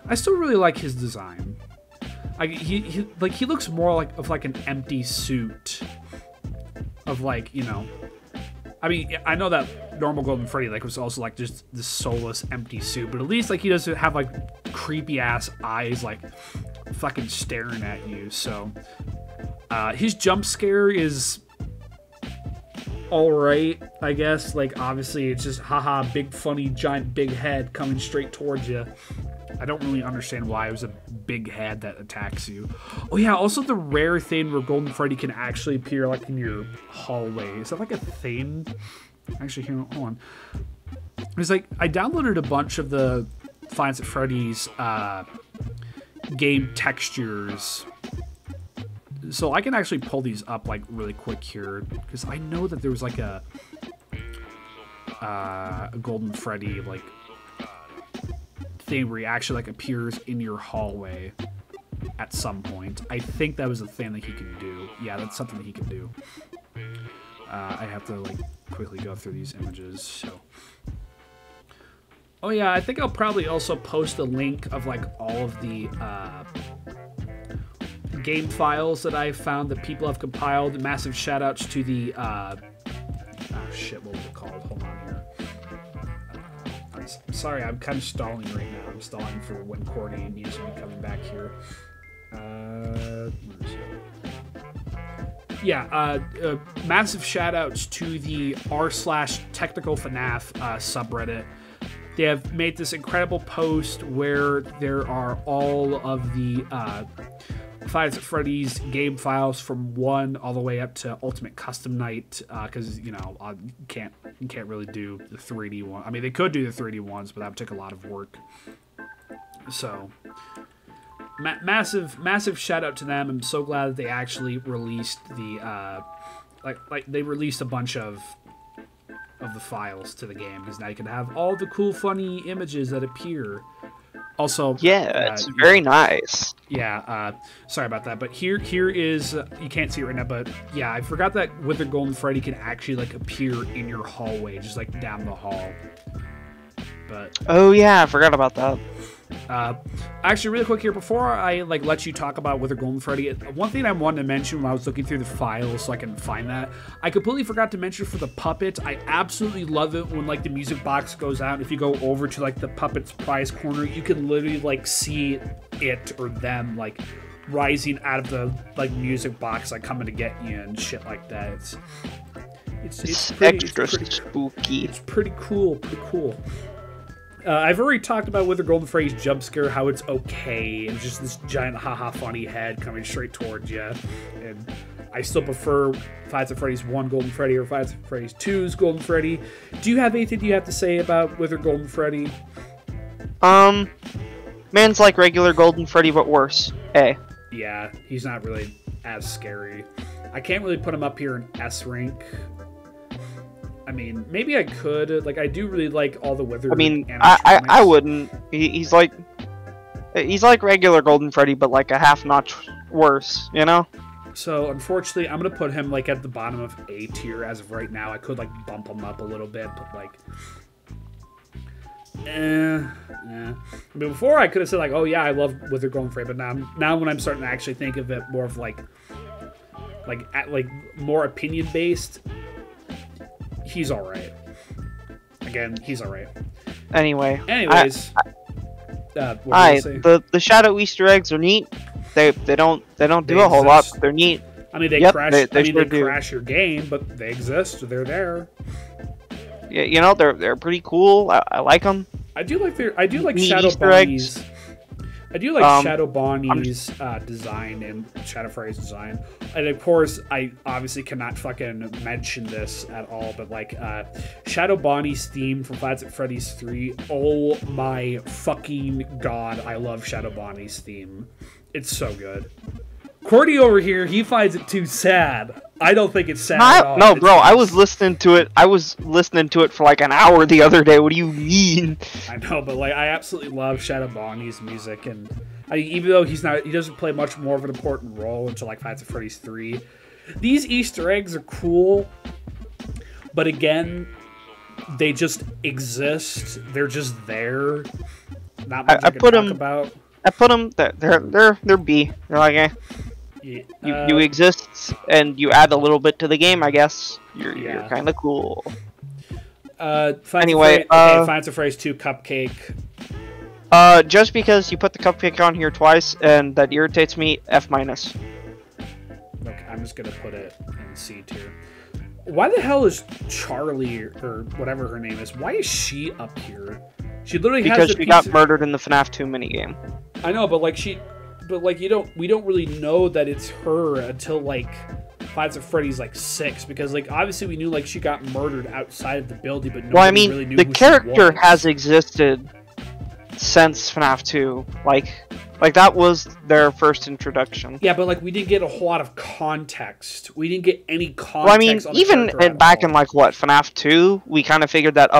I still really like his design. He looks more like an empty suit of like, you know, I mean, I know that normal Golden Freddy like was also like just this soulless empty suit, but at least like he doesn't have like creepy ass eyes like fucking staring at you. So his jump scare is all right, I guess. Like obviously it's just haha, big funny giant big head coming straight towards you. I don't really understand why it was a big head that attacks you. Oh yeah, also the rare thing where Golden Freddy can actually appear like in your hallway. Is that like a thing? Actually, here, hold on. It's like I downloaded a bunch of the Five Nights at Freddy's game textures, so I can actually pull these up like really quick here because I know that there was like a Golden Freddy like thing where he actually like appears in your hallway at some point. I think that was a thing that he can do. Yeah, that's something that he can do. I have to like quickly go through these images. So, oh yeah, I think I'll probably also post a link of like all of the game files that I found that people have compiled. Massive shout outs to the oh shit, what was it called? Hold on here. I'm sorry, I'm kind of stalling right now. I'm stalling for when qwerty needs to be coming back here. Yeah, massive shoutouts to the r/technicalFNaF subreddit. They have made this incredible post where there are all of the Five Nights at Freddy's game files from 1 all the way up to Ultimate Custom Night, because you know you can't really do the 3D one. I mean, they could do the 3D ones, but that would take a lot of work. So massive shout out to them. I'm so glad that they actually released the like they released a bunch of the files to the game, because now you can have all the cool funny images that appear. Also, yeah, it's very nice. Yeah, sorry about that, but here is you can't see it right now, but yeah, I forgot that Withered Golden Freddy can actually like appear in your hallway, just like down the hall. But oh yeah, I forgot about that. Actually, really quick here, before I like let you talk about Withered Golden Freddy, one thing I wanted to mention when I was looking through the files so I can find that, I completely forgot to mention for the puppet. I absolutely love it when like the music box goes out. If you go over to like the puppet's prize corner, you can literally like see it or them like rising out of the like music box, like coming to get you and shit like that. It's pretty spooky. It's pretty cool. I've already talked about Withered Golden Freddy's jump scare, how it's okay, and just this giant haha funny head coming straight towards you. And I still prefer Five Nights at Freddy's 1 Golden Freddy or Five Nights at Freddy's 2's Golden Freddy. Do you have anything you have to say about Withered Golden Freddy? Man's like regular Golden Freddy, but worse. Yeah, he's not really as scary. I can't really put him up here in S rank. I mean, maybe I could. Like, I do really like all the Withered. I mean, I wouldn't. He's like regular Golden Freddy, but like a half notch worse, you know? So, unfortunately, I'm gonna put him like at the bottom of A tier as of right now. I could like bump him up a little bit, but like, But before I could have said like, oh yeah, I love Withered Golden Freddy, but now when I'm starting to actually think of it more of like more opinion based. He's alright. Again, he's alright. Anyways, the shadow Easter eggs are neat. They don't do a whole lot, but they're neat. I mean, they crash your game, but they exist. They're there. Yeah, you know, they're pretty cool. I like them. I do like Shadow Bonnie's. I do like Shadow Bonnie's design and Shadow Freddy's design. And of course, I obviously cannot fucking mention this at all, but like Shadow Bonnie's theme from Five Nights at Freddy's 3. Oh my fucking god, I love Shadow Bonnie's theme. It's so good. Qwerty over here, he finds it too sad. I don't think it's sad at all. No, bro, I was listening to it. I was listening to it for like an hour the other day. What do you mean? I know, but like I absolutely love Shadow Bonnie's music, and even though he doesn't play much more of an important role until like Five Nights at Freddy's 3. These Easter eggs are cool, but again, they just exist. They're just there. Not much I can talk about. I put them. They're B. They're like, eh. Yeah, you exist, and you add a little bit to the game, I guess. You're kind of cool. Anyway, Five Nights at Freddy's 2 Cupcake. Just because you put the cupcake on here twice, and that irritates me, F-. Okay, I'm just gonna put it in C tier. Why the hell is Charlie, or whatever her name is, why is she up here? She literally because she got murdered in the FNaF 2 minigame. I know, but like we don't really know that it's her until like Five Nights at Freddy's like 6, because like obviously we knew like she got murdered outside of the building, but nobody really knew the who character she was. has existed since FNaF 2. Like that was their first introduction. Yeah, but like we didn't get a whole lot of context. We didn't get any context. Well, I mean, even back in like what FNaF 2, we kind of figured that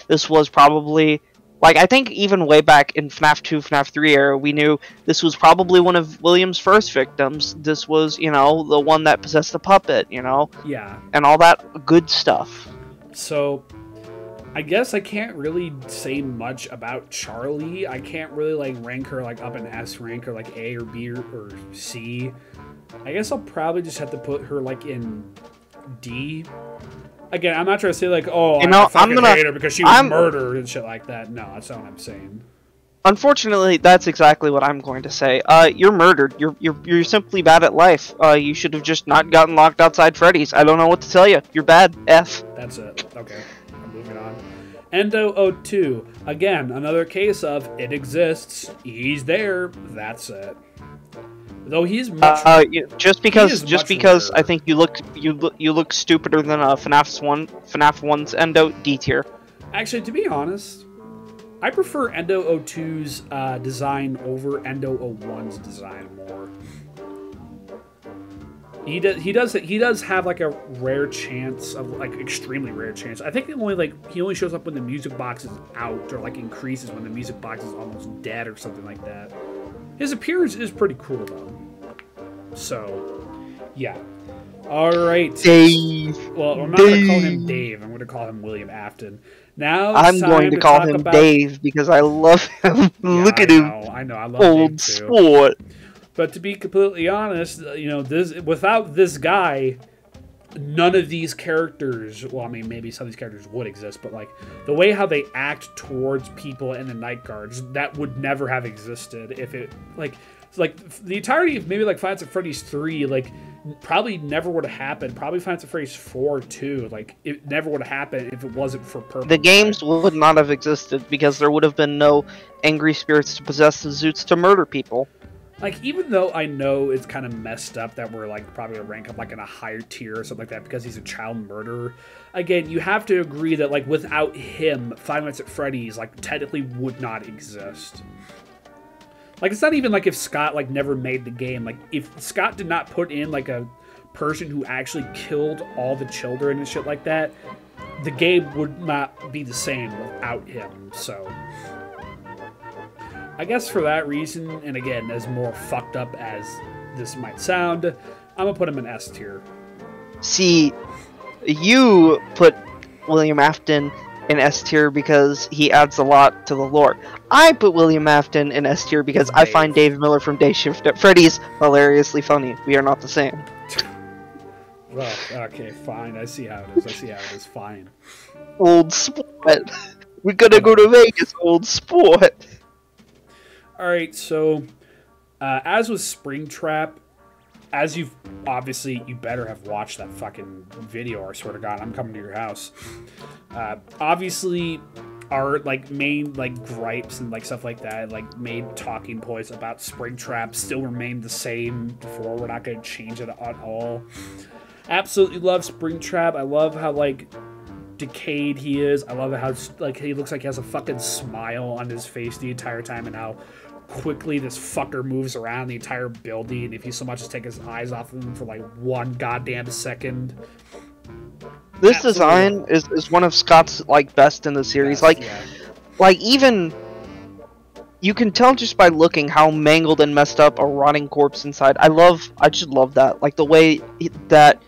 this was probably. Like, I think even way back in FNaF 2, FNaF 3 era, we knew this was probably one of William's first victims. This was, you know, the one that possessed the puppet, you know? Yeah. And all that good stuff. So, I guess I can't really say much about Charlie. I can't really, like, rank her, like, up in S rank or, like, A or B or C. I guess I'll probably just have to put her, like, in D. Again, I'm not trying to say like, oh, I'm gonna hate her because she was murdered and shit like that. No, that's not what I'm saying. Unfortunately, that's exactly what I'm going to say. You're murdered. You're simply bad at life. You should have just not gotten locked outside Freddy's. I don't know what to tell you. You're bad. F. That's it. Okay, I'm moving on. Endo02. Again, another case of it exists. He's there. That's it. Though he's much. Just because I think you look stupider than FNaF 1's Endo D tier. Actually, to be honest, I prefer Endo 02's design over Endo 01's design more. He does have like a rare chance of like extremely rare chance. I think he only shows up when the music box is out, or like increases when the music box is almost dead or something like that. His appearance is pretty cool though. So, yeah. All right. Dave. Well, I'm not going to call him Dave. I'm going to call him William Afton. Now I'm going to call him Dave because I love him. Look at him. I know. I love old sport. But to be completely honest, you know, without this guy, none of these characters, well, I mean, maybe some of these characters would exist, but like the way how they act towards people in the night guards, that would never have existed if it like the entirety of maybe like Five Nights at Freddy's 3, like probably never would have happened. Probably Five Nights at Freddy's 4 too. Like it never would have happened if it wasn't for purpose. The games would not have existed because there would have been no angry spirits to possess the Zoots to murder people. Like, even though I know it's kind of messed up that we're, like, probably going to rank him, like, in a higher tier or something like that because he's a child murderer, again, you have to agree that, like, without him, Five Nights at Freddy's, like, technically would not exist. Like, it's not even like if Scott, like, never made the game. Like, if Scott did not put in, like, a person who actually killed all the children and shit like that, the game would not be the same without him, so... I guess for that reason, and again, as more fucked up as this might sound, I'm gonna put him in S tier. See, you put William Afton in S tier because he adds a lot to the lore. I put William Afton in S tier because I find Dave Miller from Day Shift at Freddy's hilariously funny. We are not the same. Well, okay, fine. I see how it is. Fine. Old sport. We're gonna go to Vegas, old sport. Alright, so, as with Springtrap, as you better have watched that fucking video, I swear to God, I'm coming to your house. Obviously, our, like, main, like, gripes and, like, stuff like that, like, main talking points about Springtrap still remain the same before. We're not going to change it at all. Absolutely love Springtrap. I love how, like, decayed he is. I love how, like, he looks like he has a fucking smile on his face the entire time, and how quickly this fucker moves around the entire building if he so much as take his eyes off of him for like one goddamn second. This design is one of Scott's like best in the series. Like even you can tell just by looking how mangled and messed up a rotting corpse inside. I just love that. Like the way that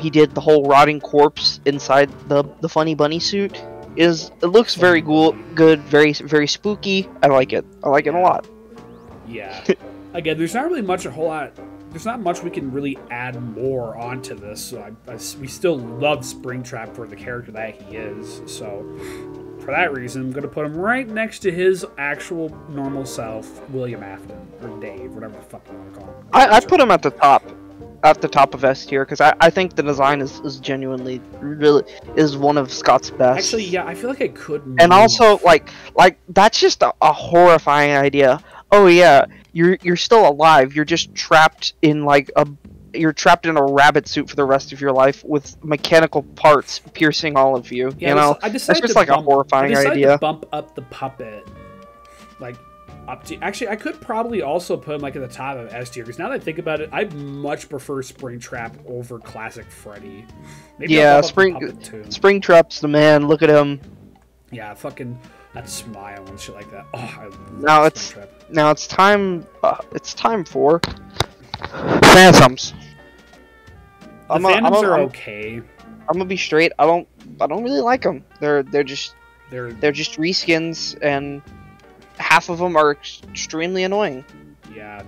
he did the whole rotting corpse inside the funny bunny suit. It looks very good, very spooky. I like it. I like it a lot. Yeah. Again, there's not really much there's not much we can really add more onto this. So we still love Springtrap for the character that he is. So for that reason, I'm gonna put him right next to his actual normal self, William Afton or Dave, whatever the fuck you want to call him. I put him at the top. At the top of S tier because I think the design is genuinely really is one of Scott's best. Actually, yeah, I feel like I could move. And also like that's just a horrifying idea. Oh yeah, you're still alive. You're just trapped in like you're trapped in a rabbit suit for the rest of your life with mechanical parts piercing all of you. Yeah, you know, that's just like a horrifying idea. To bump up the puppet, like. Actually, I could probably also put him like at the top of S tier because now that I think about it, I much prefer Springtrap over Classic Freddy. Maybe yeah, Springtrap's the man. Look at him. Yeah, fucking that smile and shit like that. Oh, I love Springtrap. Now it's time. It's time for Phantoms. The Phantoms are okay. I'm gonna be straight. I don't really like them. They're just reskins and. Half of them are extremely annoying. Yeah,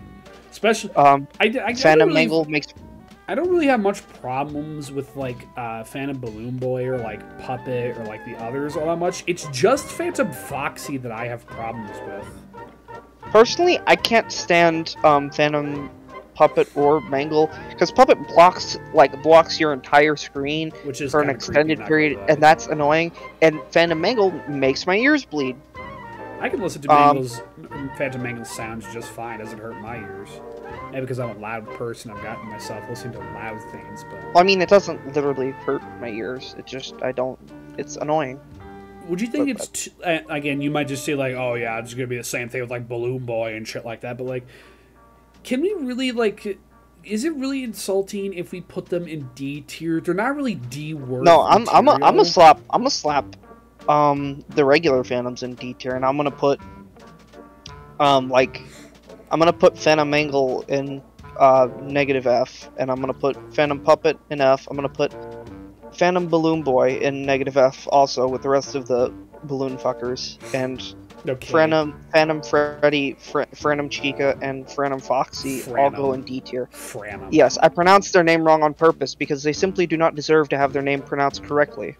especially Phantom Mangle makes. I don't really have much problems with like Phantom Balloon Boy or like Puppet or like the others all that much. It's just Phantom Foxy that I have problems with. Personally, I can't stand Phantom Puppet or Mangle because Puppet blocks your entire screen which is for an extended period, and that's annoying. And Phantom Mangle makes my ears bleed. I can listen to Phantom Mangle's sounds just fine. Doesn't hurt my ears. Maybe because I'm a loud person, I've gotten myself listening to loud things, but... Well, I mean, it doesn't literally hurt my ears. It just, it's annoying. Would you think it's... again, you might just say, like, oh, yeah, it's going to be the same thing with, like, Balloon Boy and shit like that, but, like, can we really, like... Is it really insulting if we put them in D tier? They're not really D worthy. No, I'm gonna slap the regular Phantoms in D tier, and I'm gonna put I'm gonna put Phantom Mangle in negative F, and I'm gonna put Phantom Puppet in F. I'm gonna put Phantom Balloon Boy in negative F also with the rest of the balloon fuckers, and Phantom Freddy, Phantom Chica, and Phantom Foxy all go in D tier. Yes, I pronounced their name wrong on purpose because they simply do not deserve to have their name pronounced correctly.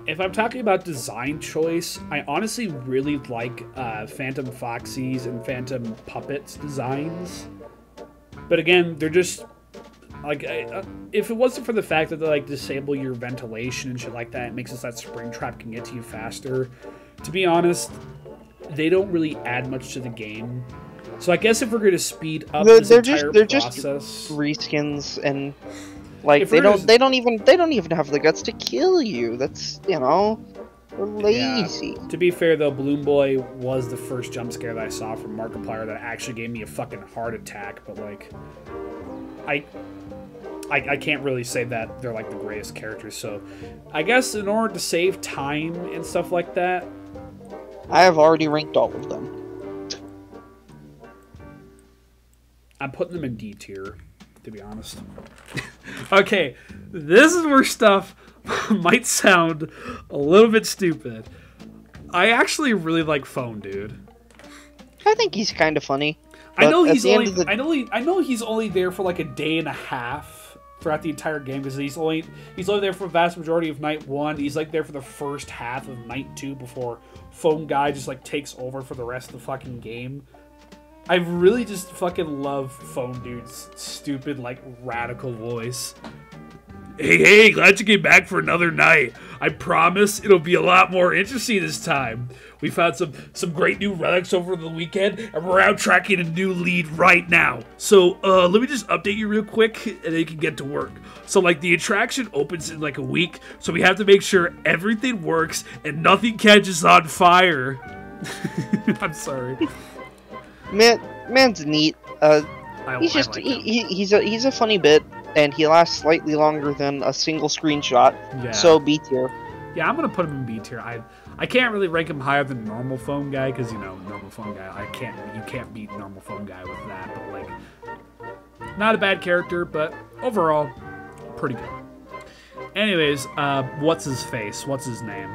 If I'm talking about design choice, I honestly really like Phantom Foxy's and Phantom Puppet's designs. But again, they're just... like, if it wasn't for the fact that they, like, disable your ventilation and shit like that, it makes it so that Scraptrap can get to you faster. To be honest, they don't really add much to the game. So I guess if we're going to speed up this entire process... They're just reskins, and, like, they don't even have the guts to kill you. That's, you know, they're lazy. Yeah. To be fair, though, Balloon Boy was the first jump scare that I saw from Markiplier that actually gave me a fucking heart attack, but, like... I can't really say that they're, like, the greatest characters, so... I guess in order to save time and stuff like that... I have already ranked all of them. I'm putting them in D tier, to be honest. Okay, this is where stuff might sound a little bit stupid. I actually really like Phone Dude. I think he's kind of funny. I know he's only there for like a day and a half throughout the entire game because he's only there for the vast majority of night 1. He's like there for the first half of night 2 before Phone Guy just like takes over for the rest of the fucking game. I really just fucking love Phone Dude's stupid like radical voice. Hey, glad you came back for another night. I promise it'll be a lot more interesting this time. We found some great new relics over the weekend, and we're out tracking a new lead right now. So, let me just update you real quick, and then you can get to work. So, like, the attraction opens in, like, a week, so we have to make sure everything works and nothing catches on fire. I'm sorry. Man's neat. He's a funny bit. And he lasts slightly longer than a single screenshot. Yeah. So B tier. Yeah, I'm gonna put him in B tier. I can't really rank him higher than Normal Phone Guy because, you know, Normal Phone Guy. You can't beat Normal Phone Guy with that. But like, not a bad character, but overall, pretty good. Anyways, what's his face? What's his name?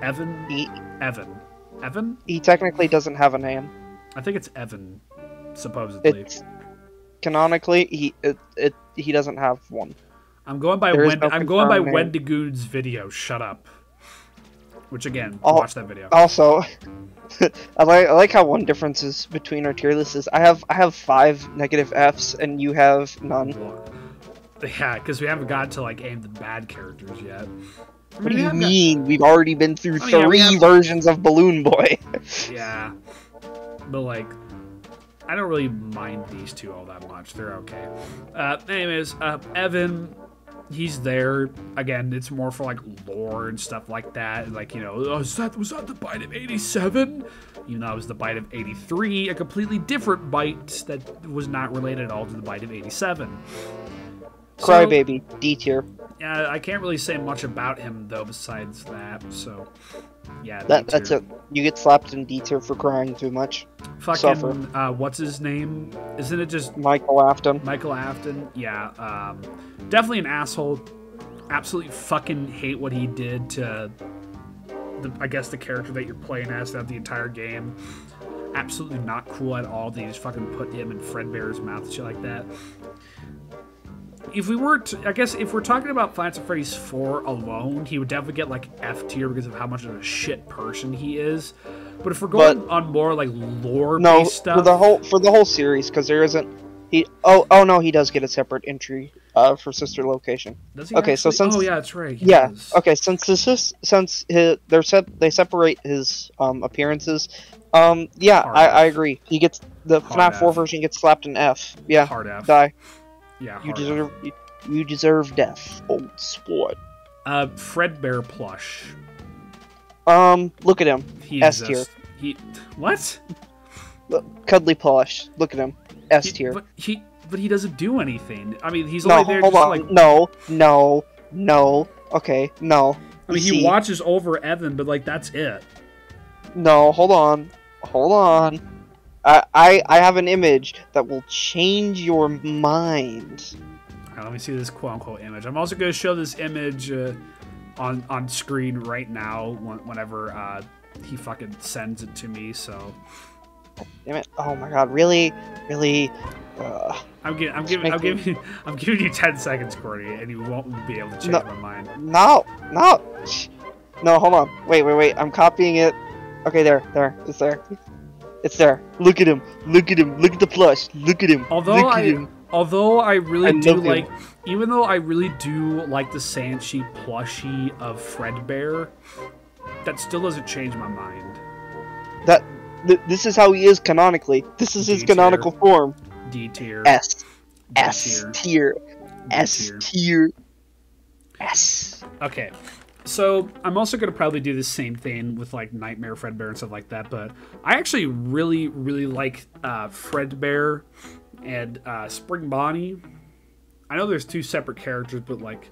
Evan? He technically doesn't have a name. I think it's Evan, supposedly. Canonically, he doesn't have one. I'm going by Wendigoon's video. Shut up. Which again, watch that video. Also, I like how one difference is between our tier lists is I have 5 negative Fs and you have none. Yeah, because we haven't gotten to like aim the bad characters yet. What do you mean? We've already been through 3 versions of Balloon Boy. Yeah, but like. I don't really mind these two all that much. They're okay. Anyways, Evan, he's there. Again, it's more for, like, lore and stuff like that. Like, you know, was that the bite of 87? Even though it was the bite of 83, a completely different bite that was not related at all to the bite of 87. Crybaby, D tier. Yeah, I can't really say much about him, though, besides that, so... Yeah, that's it. You get slapped in D tier for crying too much. Fucking, what's his name? Isn't it just... Michael Afton. Michael Afton, yeah. Definitely an asshole. Absolutely fucking hate what he did to, I guess, the character that you're playing as throughout the entire game. Absolutely not cool at all. They just fucking put him in Fredbear's mouth and shit like that. If we were to, I guess, if we're talking about Five Nights at Freddy's 4 alone, he would definitely get, like, F tier because of how much of a shit person he is. But if we're going on more, like, lore-based stuff... for the whole series, because there isn't... Oh, no, he does get a separate entry for Sister Location. Does he actually? So since... Oh, yeah, that's right. Yeah, okay, since they separate his appearances, yeah, I agree. He gets The Hard FNaF F. 4 version gets slapped an F. Yeah. Hard F. Die. Yeah. You hard deserve. F. You deserve death, old sport. Fredbear plush. Look at him. He's S tier. What? Look, cuddly plush. Look at him. S tier. But he doesn't do anything. I mean, he's No, only there hold just on. like. No. Okay, no. I mean, he watches over Evan, but like that's it. No, hold on. I have an image that will change your mind. Right, let me see this quote-unquote image. I'm also going to show this image on screen right now whenever he fucking sends it to me. So. Damn it! Oh my God! Really? I'm giving you 10 seconds, Cordy, and you won't be able to change my mind. No. Hold on. Wait. I'm copying it. Okay, there. It's there. Look at him. Look at the plush. Look at him. Although I really do like, even though I really do like the Sanchi plushie of Fredbear, that still doesn't change my mind. This is how he is canonically. This is his canonical form. D tier. S tier. Okay. So, I'm also going to probably do the same thing with, like, Nightmare Fredbear and stuff like that, but I actually really, really like Fredbear and Spring Bonnie. I know there's two separate characters, but, like,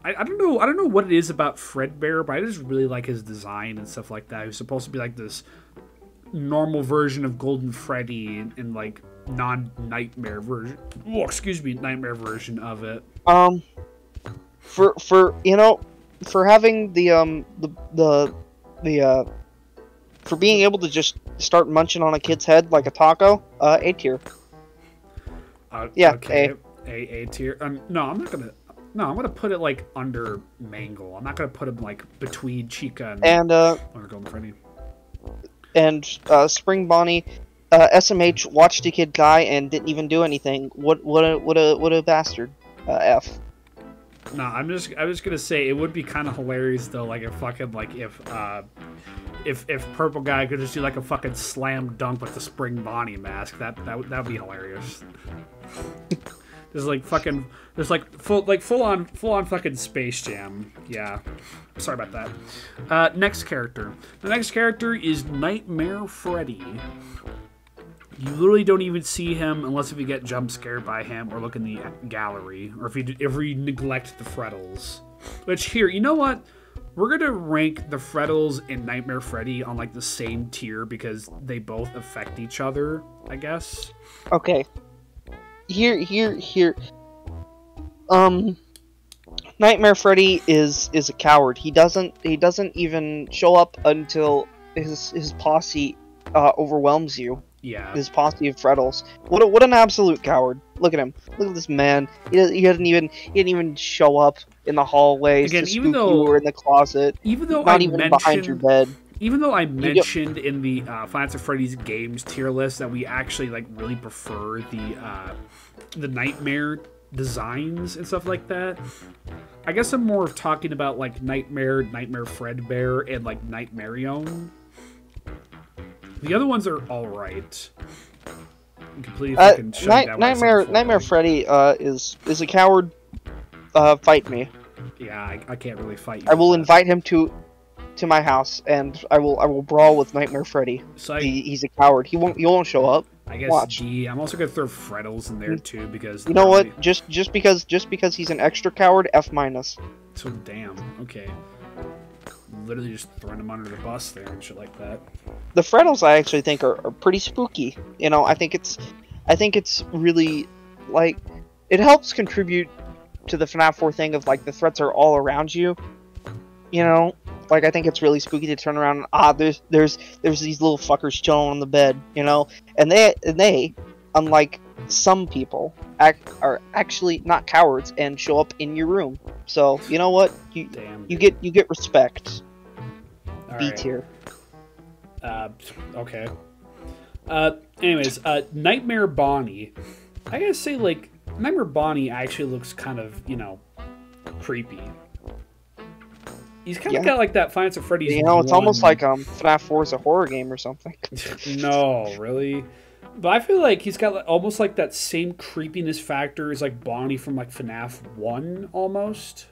I don't know what it is about Fredbear, but I just really like his design and stuff like that. He's supposed to be, like, this normal version of Golden Freddy and like, non-Nightmare version. Oh, excuse me, Nightmare version of it. For having for being able to just start munching on a kid's head like a taco, A tier. Yeah, okay. A tier. No, I'm not gonna. No, I'm gonna put it like under Mangle. I'm not gonna put him like between Chica and Golden Freddy. And Spring Bonnie, SMH watched a kid die and didn't even do anything. What a bastard. F. No, I'm just gonna say it would be kind of hilarious though, like if fucking like if Purple Guy could just do like a fucking slam dunk with the Spring Bonnie mask, that would be hilarious. There's like full on fucking Space Jam. Yeah, sorry about that. Next character. The next character is Nightmare Freddy. You literally don't even see him unless if you get jump scared by him or look in the gallery, or if you neglect the Freddles. Which here, you know what? We're gonna rank the Freddles and Nightmare Freddy on like the same tier because they both affect each other, I guess. Okay. Here. Nightmare Freddy is a coward. He doesn't even show up until his posse overwhelms you. Yeah. His posse of Freddles. What an absolute coward. Look at him. Look at this man. He didn't even show up in the hallways. Again, even though you were in the closet. Even though not even behind your bed. Even though I mentioned in the FNaF Freddy's games tier list that we actually like really prefer the Nightmare designs and stuff like that, I guess I'm more of talking about like Nightmare Fredbear, and like Nightmarion. The other ones are all right. Completely fucking shut down Nightmare Freddy is a coward. Fight me. Yeah, I can't really fight you. I will invite him to my house, and I will brawl with Nightmare Freddy. So he's a coward. He won't show up. I guess Watch. D. I'm also gonna throw Freddles in there too because you know what? Just because he's an extra coward, F minus. So damn. Okay. Literally just throwing him under the bus there and shit like that. The Freddles I actually think are pretty spooky. You know, I think it's really like it helps contribute to the FNaF 4 thing of like the threats are all around you. You know, like I think it's really spooky to turn around and there's these little fuckers chilling on the bed, you know, and they unlike some people are actually not cowards and show up in your room. So you know what, you get respect. All B right. tier. Okay. Anyways, Nightmare Bonnie. I gotta say, like, Nightmare Bonnie actually looks kind of, you know, creepy. He's kind of got like that Five Nights at Freddy's. You know, it's almost like FNaF 4 is a horror game or something. No, really. But I feel like he's got almost like that same creepiness factor as like Bonnie from like FNaF 1 almost.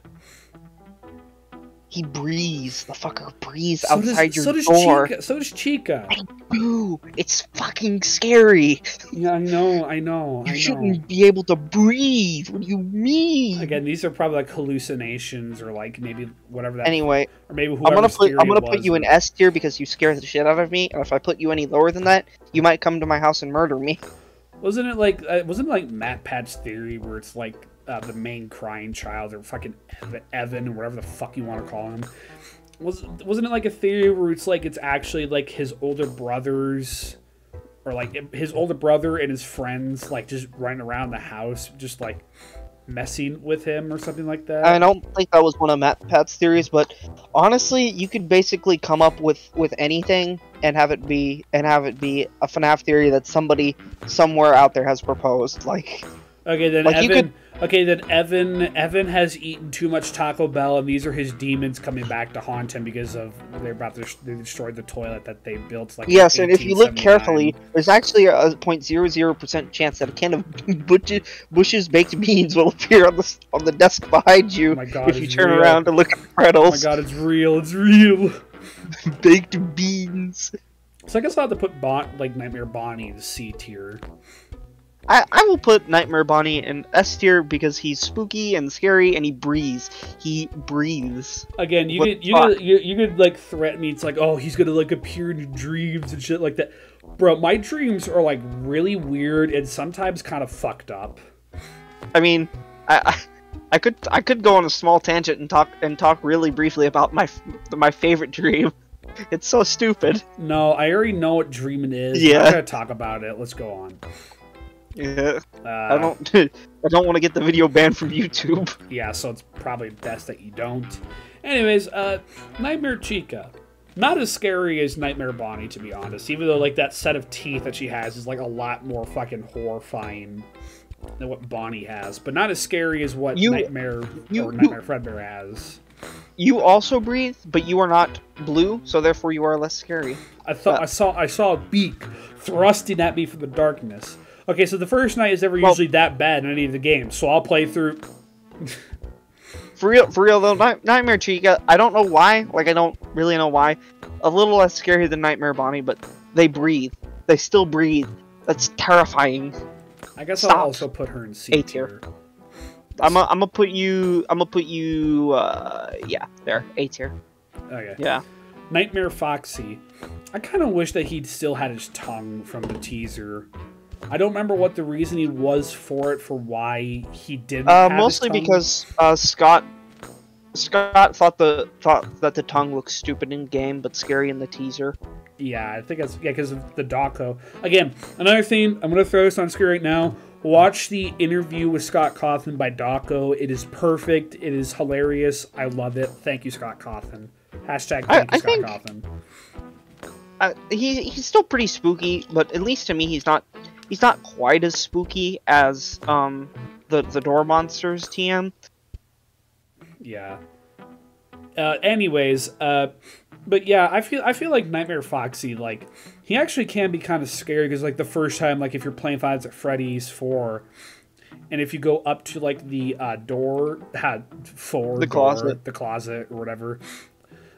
He breathes. The fucker breathes outside your door. So does Chica. I do. It's fucking scary. Yeah, I know. You shouldn't be able to breathe. What do you mean? Again, these are probably like hallucinations or like maybe whatever that. Anyway, or maybe I'm gonna put you in S tier because you scare the shit out of me. And if I put you any lower than that, you might come to my house and murder me. Wasn't it like Matt Pat's theory where it's like the main crying child or fucking Evan or whatever the fuck you want to call him? Wasn't it like a theory where it's like it's actually like his older brothers or like his older brother and his friends like just running around the house just like messing with him or something like that? I don't think that was one of Matt Pat's theories, but honestly, you could basically come up with anything and have it be a FNaF theory that somebody somewhere out there has proposed. Like, okay, then like Evan has eaten too much Taco Bell, and these are his demons coming back to haunt him because of they destroyed the toilet that they built. Like yes, and if you look carefully, there's actually a 0.00% chance that a can of Bush's baked beans will appear on the desk behind you if you turn around to look at the Prettles. Oh my god, it's real! It's real. Baked beans. So I guess I'll have to put Nightmare Bonnie in C tier. I will put Nightmare Bonnie in S tier because he's spooky and scary and he breathes. He breathes. Again, you could like threaten me. It's like, oh, he's gonna like appear in your dreams and shit like that. Bro, my dreams are like really weird and sometimes kind of fucked up. I mean, I could go on a small tangent and talk really briefly about my favorite dream. It's so stupid. No, I already know what dream it is. Yeah. I'm not gonna talk about it. Let's go on. Yeah. I don't want to get the video banned from YouTube. Yeah, so it's probably best that you don't. Anyways, Nightmare Chica. Not as scary as Nightmare Bonnie, to be honest. Even though like that set of teeth that she has is like a lot more fucking horrifying than what Bonnie has, but not as scary as what Nightmare Fredbear has. You also breathe, but you are not blue, so therefore you are less scary. I saw a beak thrusting at me from the darkness. Okay, so the first night is never usually that bad in any of the games, so I'll play through. For real though, Nightmare Chica, I don't know why. Like, I don't really know why. A little less scary than Nightmare Bonnie, but they breathe. They still breathe. That's terrifying. I guess I'll also put her in C tier. I'm gonna put you. Yeah, there, A tier. Okay. Yeah. Nightmare Foxy. I kind of wish that he'd still had his tongue from the teaser. I don't remember what the reasoning was for why he didn't. Mostly because Scott thought that the tongue looked stupid in game but scary in the teaser. Yeah, I think that's because of the doco. Again, another thing, I'm gonna throw this on screen right now. Watch the interview with Scott Cawthon by Doco. It is perfect. It is hilarious. I love it. Thank you, Scott Cawthon. Hashtag thank you, Scott Cawthon. He's still pretty spooky, but at least to me, he's not quite as spooky as the Door Monsters TM. Yeah. Anyways, but yeah, I feel like Nightmare Foxy, like, he actually can be kind of scary because, like, the first time, like, if you're playing Five Nights at Freddy's 4, and if you go up to, like, the door, the closet or whatever,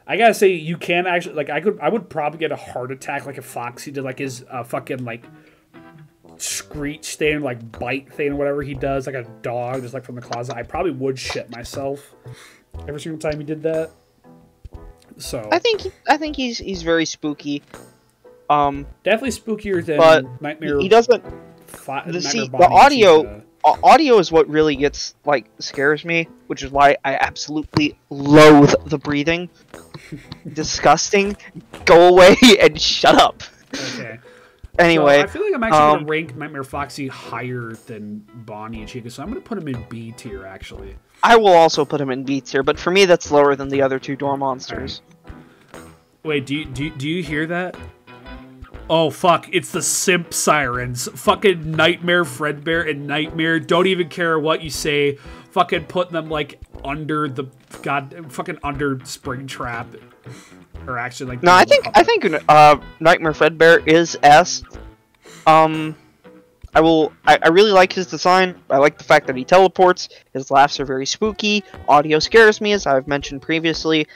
I gotta say, you can actually, like, I would probably get a heart attack, like, if Foxy did, like, his fucking, like, screech thing, like, bite thing, whatever he does, like a dog, just, like, from the closet. I probably would shit myself every single time he did that. So I think he's very spooky. Definitely spookier than Nightmare. He doesn't. The audio is what really scares me, which is why I absolutely loathe the breathing. Disgusting. Go away and shut up. Okay. Anyway, so I feel like I'm actually gonna rank Nightmare Foxy higher than Bonnie and Chica, so I'm gonna put him in B tier actually. I will also put him in B tier, but for me that's lower than the other two Door Monsters. Wait, do you hear that? Oh fuck, it's the simp sirens. Fucking Nightmare Fredbear and Nightmare don't even care what you say. Fucking putting them like under the fucking under Springtrap. Or actually like no, I think Nightmare Fredbear is S. I really like his design. I like the fact that he teleports. His laughs are very spooky. Audio scares me, as I've mentioned previously.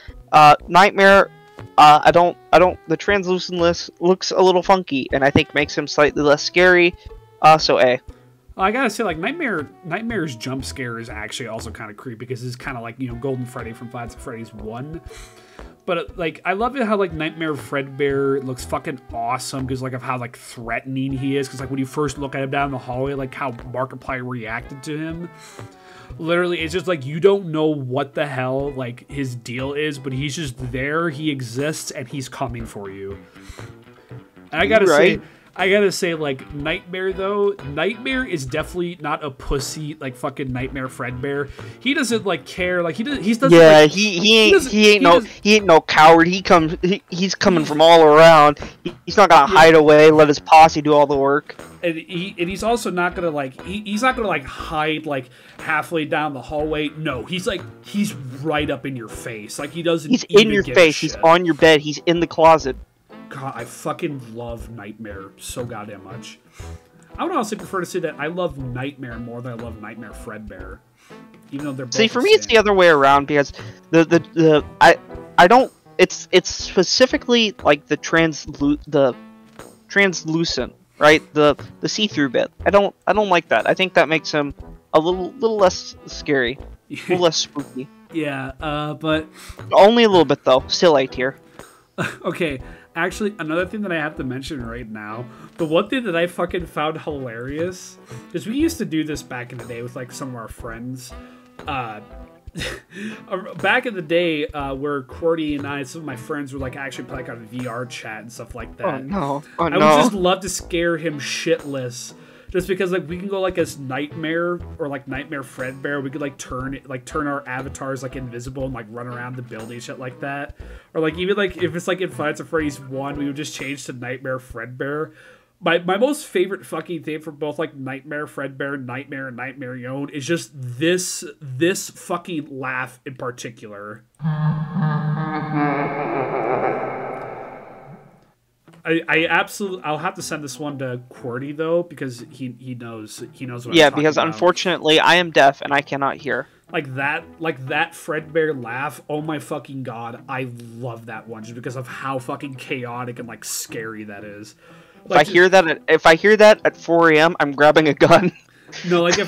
Nightmare, the translucent looks a little funky, and I think makes him slightly less scary. So A. I gotta say, like, Nightmare's jump scare is actually also kind of creepy, because it's kind of like, you know, Golden Freddy from Five Nights at Freddy's 1. But, like, I love it how, like, Nightmare Fredbear looks fucking awesome because, like, of how, like, threatening he is. Because, like, when you first look at him down the hallway, like, how Markiplier reacted to him. Literally, it's just, like, you don't know what the hell, like, his deal is, but he's just there, he exists, and he's coming for you. And I gotta say, like, Nightmare, though, Nightmare is definitely not a pussy, like, fucking Nightmare Fredbear. He doesn't, like, care, like, he doesn't, yeah, like, he ain't no coward. He's coming from all around. He's not gonna hide away, let his posse do all the work. And he's also not gonna, like, he's not gonna, like, hide, like, halfway down the hallway. No, he's right up in your face. Like, he doesn't He's in your face, he's on your bed, he's in the closet. God, I fucking love Nightmare so goddamn much. I would honestly prefer to say that I love Nightmare more than I love Nightmare Fredbear. Even though they're both See, for me it's the other way around, because I don't, it's specifically like the translucent, right? The see-through bit. I don't like that. I think that makes him a little less scary. A little less spooky. Yeah, but only a little bit though. Still A tier. Okay, actually, another thing that I have to mention right now, the one thing that I fucking found hilarious, because we used to do this back in the day with, like, some of our friends. Back in the day, where qwerty and I, some of my friends would, like, actually play, like, on VR chat and stuff like that. Oh, no. Oh, no. I would just love to scare him shitless. Just because, like, we can go, like, as Nightmare or, like, Nightmare Fredbear. We could, like, turn our avatars, like, invisible and, like, run around the building, shit like that. Or, like, even, like, if it's, like, in Five Nights at Freddy's 1, we would just change to Nightmare Fredbear. My most favorite fucking thing for both, like, Nightmare Fredbear, Nightmare, and Nightmare Yone is just this fucking laugh in particular. I'll have to send this one to qwerty though, because he knows what I'm talking about. Because unfortunately I am deaf and I cannot hear. Like that Fredbear laugh, oh my fucking god, I love that one just because of how fucking chaotic and, like, scary that is. Like, if I hear that at 4 AM, I'm grabbing a gun. No, like,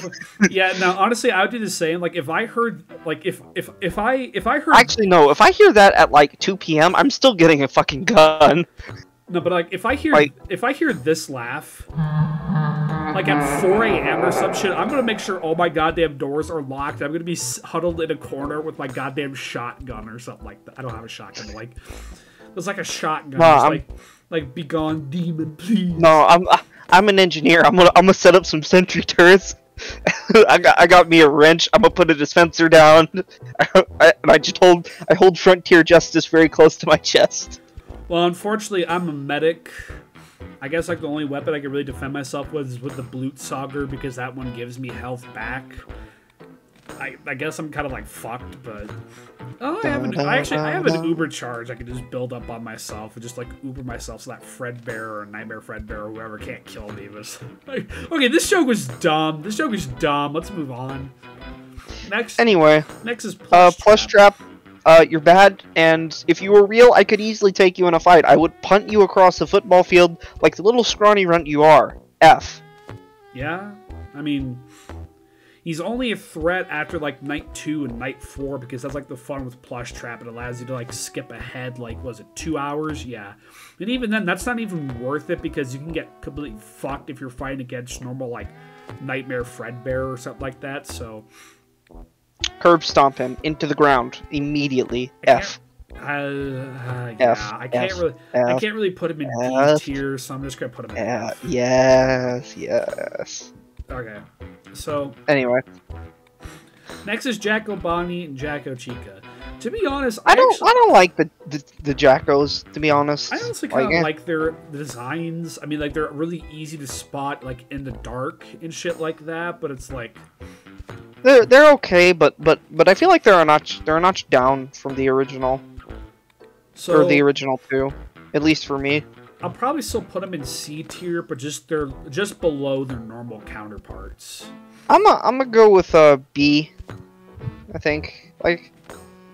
honestly, I would do the same. Like, if I heard, like, if I heard, actually no, if I hear that at, like, 2 PM, I'm still getting a fucking gun. No, but, like, if I hear this laugh, like, at 4 AM or some shit, I'm gonna make sure all my goddamn doors are locked. I'm gonna be huddled in a corner with my goddamn shotgun or something like that. I don't have a shotgun, but, like, it's like a shotgun. No, like, be gone, demon, please. No, I'm an engineer. I'm gonna set up some sentry turrets. I got me a wrench. I'm gonna put a dispenser down. I hold Frontier Justice very close to my chest. Well, unfortunately, I'm a medic. I guess, like, the only weapon I can really defend myself with is with the Blutsauger, because that one gives me health back. I guess I'm kind of, like, fucked, but... Oh, I have an Uber charge I can just build up on myself and just, like, Uber myself so that Fredbear or Nightmare Fredbear or whoever can't kill me. But, like, okay, this joke was dumb. Let's move on. Next is Plushtrap. You're bad, and if you were real, I could easily take you in a fight. I would punt you across the football field like the little scrawny runt you are. F. Yeah? I mean... He's only a threat after, like, night 2 and night 4, because that's, like, the fun with Plushtrap. It allows you to, like, skip ahead, like, was it 2 hours? Yeah. And even then, that's not even worth it, because you can get completely fucked if you're fighting against normal, like, Nightmare Fredbear or something like that, so... Curb stomp him into the ground immediately. F. I can't really put him in B tier, so I'm just gonna put him in F. Yes. Okay. So anyway, next is Jacko Bonnie and Jacko Chica. To be honest, I don't like the Jackos. To be honest, I honestly kind of like their designs. I mean, like, they're really easy to spot, like, in the dark and shit like that. But it's like they're okay, but I feel like they're a notch down from the original. Or the original 2, at least for me. I'll probably still put them in C tier, but they're just below their normal counterparts. I'm gonna go with B. I think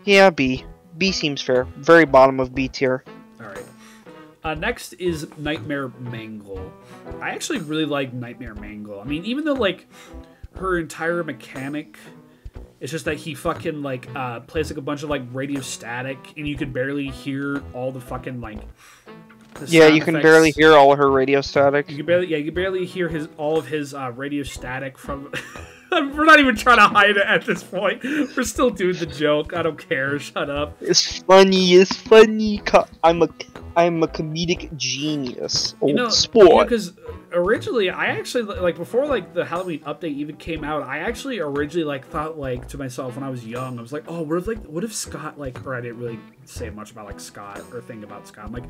yeah, B. B seems fair. Very bottom of B tier. All right. Next is Nightmare Mangle. I actually really like Nightmare Mangle. I mean, even though like her entire mechanic, it's just that he fucking like plays like a bunch of like radio static, and you can barely hear all the fucking like. Yeah, you can barely hear all of her radio static. You can barely hear all of his radio static from. We're not even trying to hide it at this point. We're still doing the joke. I don't care. Shut up. It's funny. It's funny. I'm a comedic genius. Old sport. Because originally, I actually like before like the Halloween update even came out. I actually originally like thought like to myself when I was young, I was like, oh, what if Scott like, or I didn't really say much about like Scott or think about Scott. I'm like,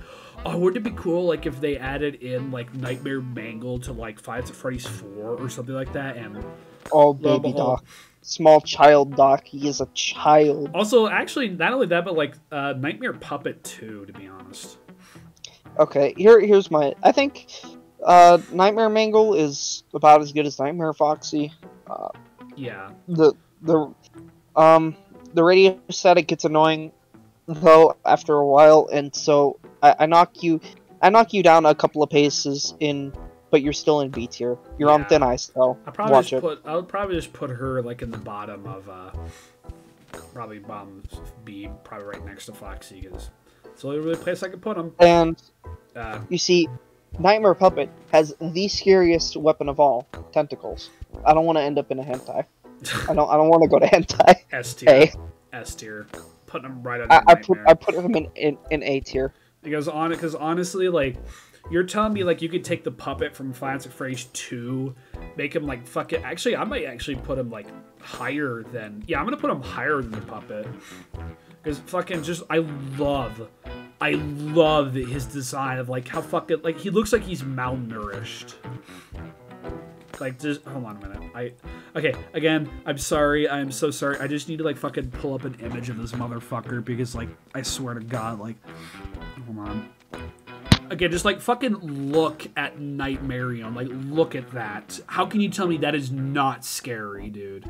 oh, wouldn't it be cool like if they added in like Nightmare Mangle to like Five Nights at Freddy's 4 or something like that? And oh, baby Doc. Small child Doc. He is a child. Also, actually, not only that, but like Nightmare Puppet 2, to be honest. Okay, here's my. I think Nightmare Mangle is about as good as Nightmare Foxy. Yeah. The radio static gets annoying though after a while, and so I knock you down a couple of paces in, but you're still in B tier. You're on thin ice though. I would probably just put her like in the bottom of probably bottom B, probably right next to Foxy, because it's the only really place I could put him. And you see, Nightmare Puppet has the scariest weapon of all: tentacles. I don't want to end up in a hentai. I don't want to go to hentai. S tier. S tier. Putting him right under I put him in A tier. Because honestly, like, you're telling me like you could take the puppet from Five Nights at Freddy's 2, make him like fucking. Actually, I might actually put him like higher than. Yeah, I'm gonna put him higher than the puppet. Because fucking just I love his design of like how fucking like he looks like he's malnourished. Like, just hold on a minute. Okay, again, I'm sorry. I'm so sorry. I just need to like fucking pull up an image of this motherfucker because like I swear to God, like, hold on. Again, just like fucking look at Nightmarion. Like, look at that. How can you tell me that is not scary, dude?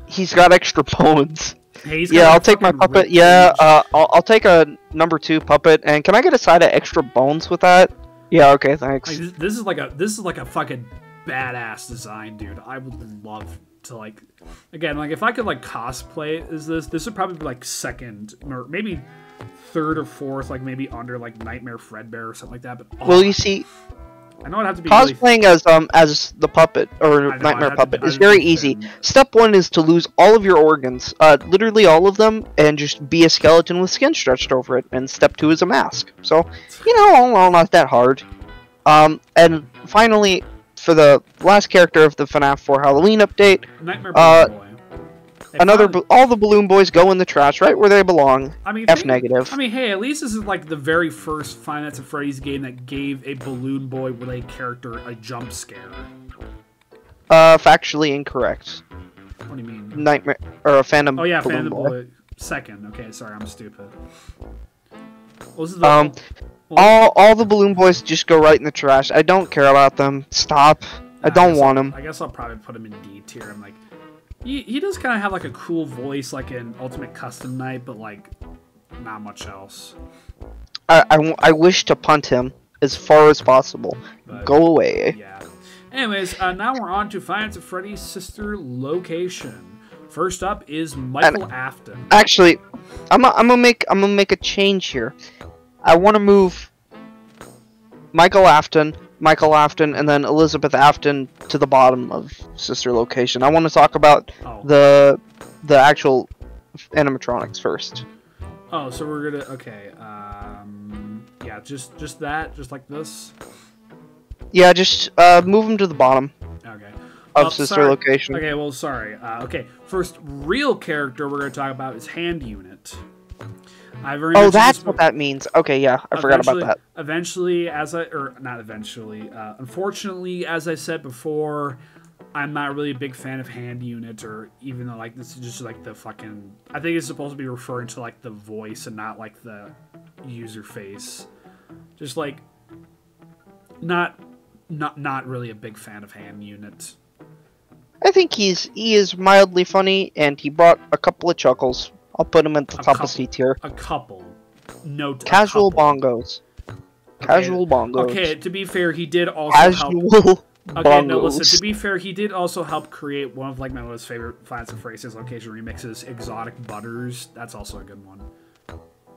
He's got extra bones. Hey, yeah, I'll take my puppet. Yeah, I'll take a number 2 puppet. And can I get a side of extra bones with that? Yeah. Okay. Thanks. Like, this is like a fucking badass design, dude. I would love to like. Again, like if I could like cosplay as this would probably be like second or maybe third or fourth, like maybe under like Nightmare Fredbear or something like that. But well, you see, I know it have to be cosplaying really... as the puppet or Nightmare Puppet is very easy. Step 1 is to lose all of your organs, literally all of them, and just be a skeleton with skin stretched over it. And step 2 is a mask. So well, not that hard. And finally, for the last character of the FNaF 4 Halloween update, Nightmare Balloon Boy. All the balloon boys go in the trash, right where they belong. I mean, F negative. I mean, hey, at least this is like the very first Five Nights at Freddy's game that gave a balloon boy related character a jump scare. Factually incorrect. What do you mean? Nightmare or a Phantom. Oh yeah, Balloon Phantom Boy. Second. Okay, sorry, I'm stupid. Well, this is all the balloon boys just go right in the trash. I don't care about them. Stop. I don't want them. I guess I'll probably put him in D tier. I'm like, he does kind of have like a cool voice, like in Ultimate Custom Night, but like not much else. I wish to punt him as far as possible. But, go away. Yeah. Anyways, now we're on to Five Nights at Freddy's sister location. First up is Michael Afton. Actually, I'm gonna make a change here. I want to move Michael Afton, and then Elizabeth Afton to the bottom of sister location. I want to talk about the actual animatronics first. Oh, so we're gonna yeah, just that, just like this. Yeah, just move them to the bottom. Okay. Of sister location. Okay, well, sorry. Okay, first real character we're gonna talk about is Hand Unit. That's what that means. Okay, yeah, I forgot about that. Unfortunately, as I said before, I'm not really a big fan of Hand Unit, or even though like this is just like the fucking. I think it's supposed to be referring to like the voice and not like the user face. Just like Not really a big fan of hand units. I think he is mildly funny, and he brought a couple of chuckles. I'll put him at the top of C tier. A couple. Note. Casual bongos. Casual bongos. Okay, to be fair, he did also help. Okay, no, listen, to be fair, he did also help create one of like my most favorite FNaF Phrases location remixes, Exotic Butters. That's also a good one.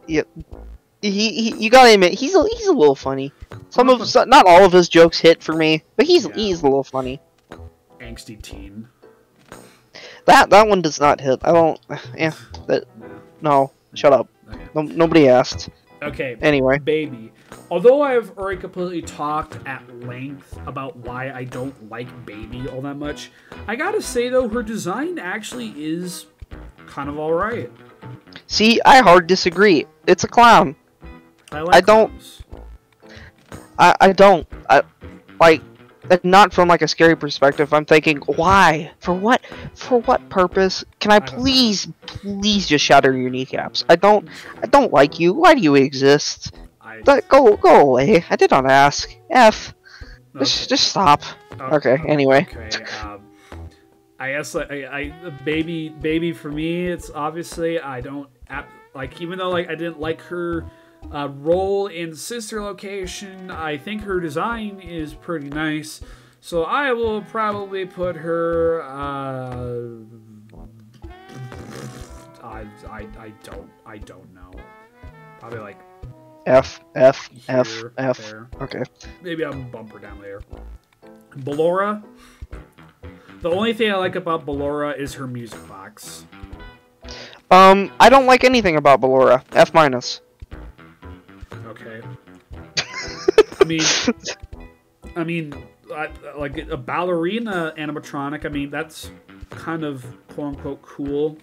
Yep. You gotta admit, he's a little funny. Not all of his jokes hit for me, but he's a little funny. Angsty teen. That one does not hit. I don't. No. Shut up. Okay. Nobody asked. Okay. Anyway. Baby. Although I've already completely talked at length about why I don't like Baby all that much, I gotta say though, her design actually is kind of alright. See, I hard disagree. It's a clown. I don't. Like, not from like a scary perspective. I'm thinking, why? For what? For what purpose? Can I please just shatter your kneecaps? I don't like you. Why do you exist? Go away. I did not ask. F. Okay. Just stop. Okay. Anyway. Okay. I guess baby for me, it's obviously I don't like, even though like I didn't like her role in sister location, I think her design is pretty nice, so I will probably put her I don't know, probably like F. There. Okay, maybe I'll bump her down there. Ballora, the only thing I like about Ballora is her music box. I don't like anything about Ballora. F minus. Okay. I mean, like a ballerina animatronic. I mean, that's kind of quote unquote cool.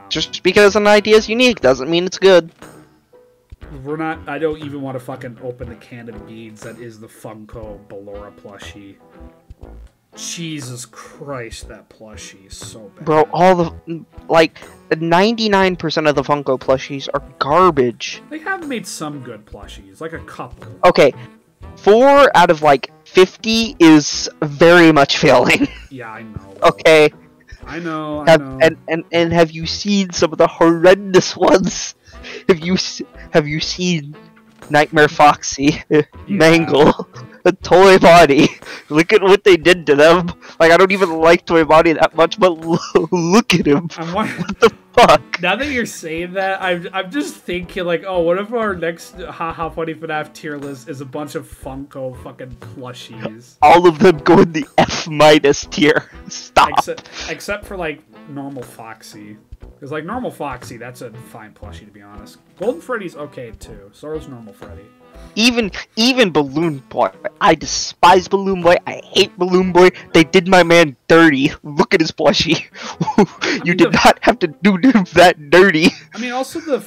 Just because an idea is unique doesn't mean it's good. We're not. I don't even want to fucking open the can of beans that is the Funko Ballora plushie. Jesus Christ, that plushie is so bad. Bro, all the, like, 99% of the Funko plushies are garbage. They have made some good plushies, like a couple. Okay, 4 out of, like, 50 is very much failing. Yeah, I know. Okay. I know. And have you seen some of the horrendous ones? Have you seen Nightmare Foxy, Mangle, a Toy Body? Look at what they did to them. Like, I don't even like Toy Body that much, but look at him. What the fuck? Now that you're saying that, I'm just thinking, like, oh, what if our next Haha Funny FNaF tier list is a bunch of Funko fucking plushies? All of them go in the F minus tier. Stop. Except for, like, normal Foxy. Because, like, normal Foxy, that's a fine plushie, to be honest. Golden Freddy's okay, too. So is normal Freddy. Even Balloon Boy. I despise Balloon Boy. I hate Balloon Boy. They did my man dirty. Look at his plushie. You did not have to do him that dirty. I mean, also the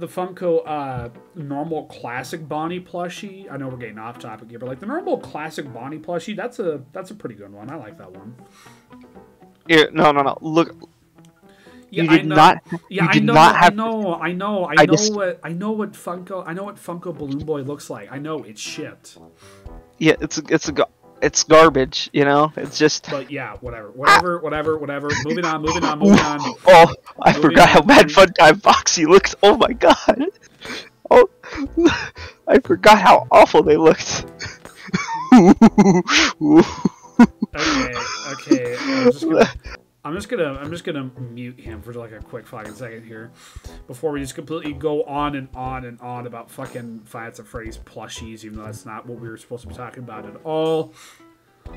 Funko normal classic Bonnie plushie. I know we're getting off topic here, but like the normal classic Bonnie plushie, that's a pretty good one. I like that one. Yeah, no. Look. Yeah, you did not. Yeah, I know what Funko Balloon Boy looks like. I know it's shit. Yeah, it's garbage. You know, it's just. But yeah, whatever. Moving on. Oh, I forgot how bad Funtime Foxy looks. Oh my god. Oh, I forgot how awful they looked. Okay. I'm just gonna mute him for like a quick fucking second here, before we just completely go on and on about fucking FNaF Freddy's plushies, even though that's not what we were supposed to be talking about at all.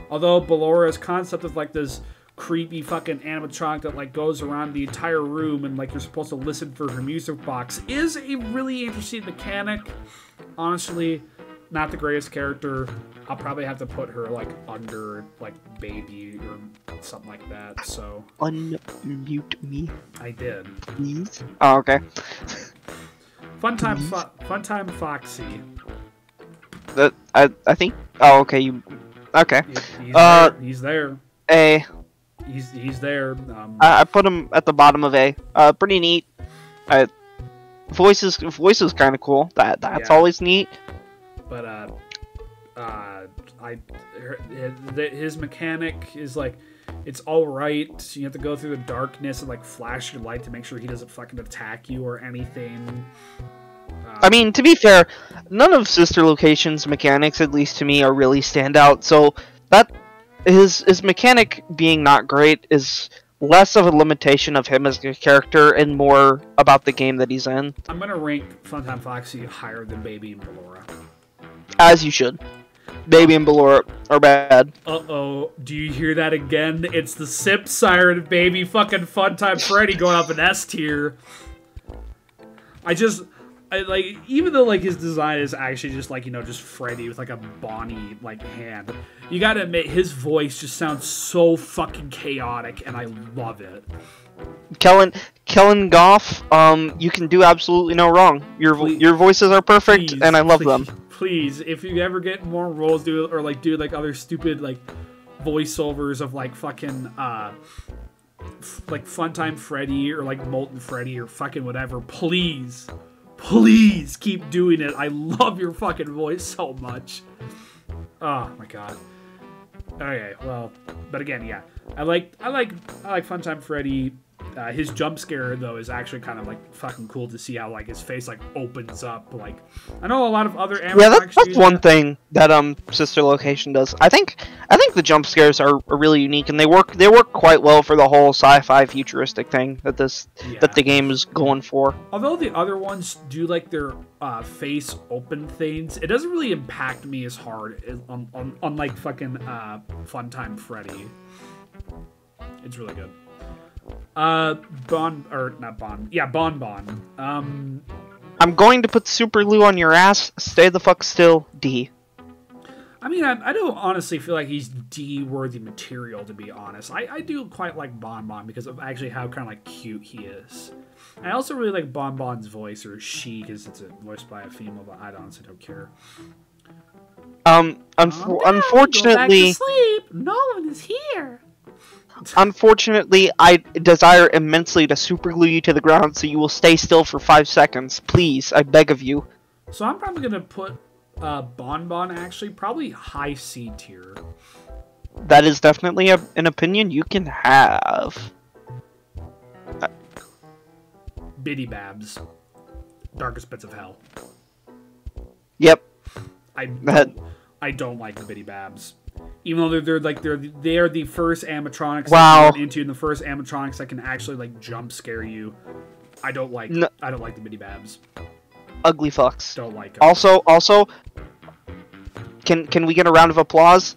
Although Ballora's concept of like this creepy fucking animatronic that like goes around the entire room and like you're supposed to listen for her music box is a really interesting mechanic. Honestly, not the greatest character. I'll probably have to put her like under like Baby or something like that. So unmute me. I did. Please. Oh, okay. Funtime Foxy. That I think. Oh, okay. You. Okay. He's there. A. He's there. I put him at the bottom of A. Pretty neat. Voice is kind of cool. That's always neat. But His mechanic is like, it's all right. You have to go through the darkness and like flash your light to make sure he doesn't fucking attack you or anything. I mean, to be fair, none of Sister Location's mechanics, at least to me, are really standout. So that his mechanic being not great is less of a limitation of him as a character and more about the game that he's in. I'm gonna rank Funtime Foxy higher than Baby and Ballora. As you should. Baby and Ballora are bad. Uh-oh. Do you hear that again? It's the sip siren of Baby fucking Funtime Freddy going up in S tier. Like, even though, like, his design is actually just, like, you know, just Freddy with, like, a Bonnie, like, hand, you gotta admit, his voice just sounds so fucking chaotic, and I love it. Kellen Goff, you can do absolutely no wrong. Your voices are perfect, and I love them. Please, if you ever get more roles, do other stupid, like, voiceovers of, like, fucking, like, Funtime Freddy, or, like, Molten Freddy, or fucking whatever, please keep doing it. I love your fucking voice so much. Oh my god. Okay, well, but again, yeah, I like Funtime Freddy. His jump scare though is actually kind of like fucking cool to see how like his face like opens up. Like, I know a lot of other animatronics that's one thing that Sister Location does. I think the jump scares are really unique, and they work quite well for the whole sci-fi futuristic thing that the game is going for. Although the other ones do like their face open things, it doesn't really impact me as hard on like fucking Funtime Freddy. It's really good. Bon. I'm going to put Super Lou on your ass. Stay the fuck still, D. I mean, I don't honestly feel like he's D-worthy material, to be honest. I do quite like Bon Bon because of actually how kind of like cute he is. I also really like Bon Bon's voice, or she, because it's voiced by a female, but I honestly don't care. Unfortunately, go back to sleep. No one is here. Unfortunately, I desire immensely to super glue you to the ground, so you will stay still for 5 seconds. Please, I beg of you. So I'm probably gonna put Bon Bon actually probably high C tier. That is definitely an opinion you can have. Biddy Babs, Darkest Bits of Hell. Yep. I don't like the Biddy Babs. Even though they're the first animatronics that you run into, and the first animatronics that can actually like jump scare you. I don't like the Biddy Babs. Ugly fucks. Don't like them. Also, can we get a round of applause?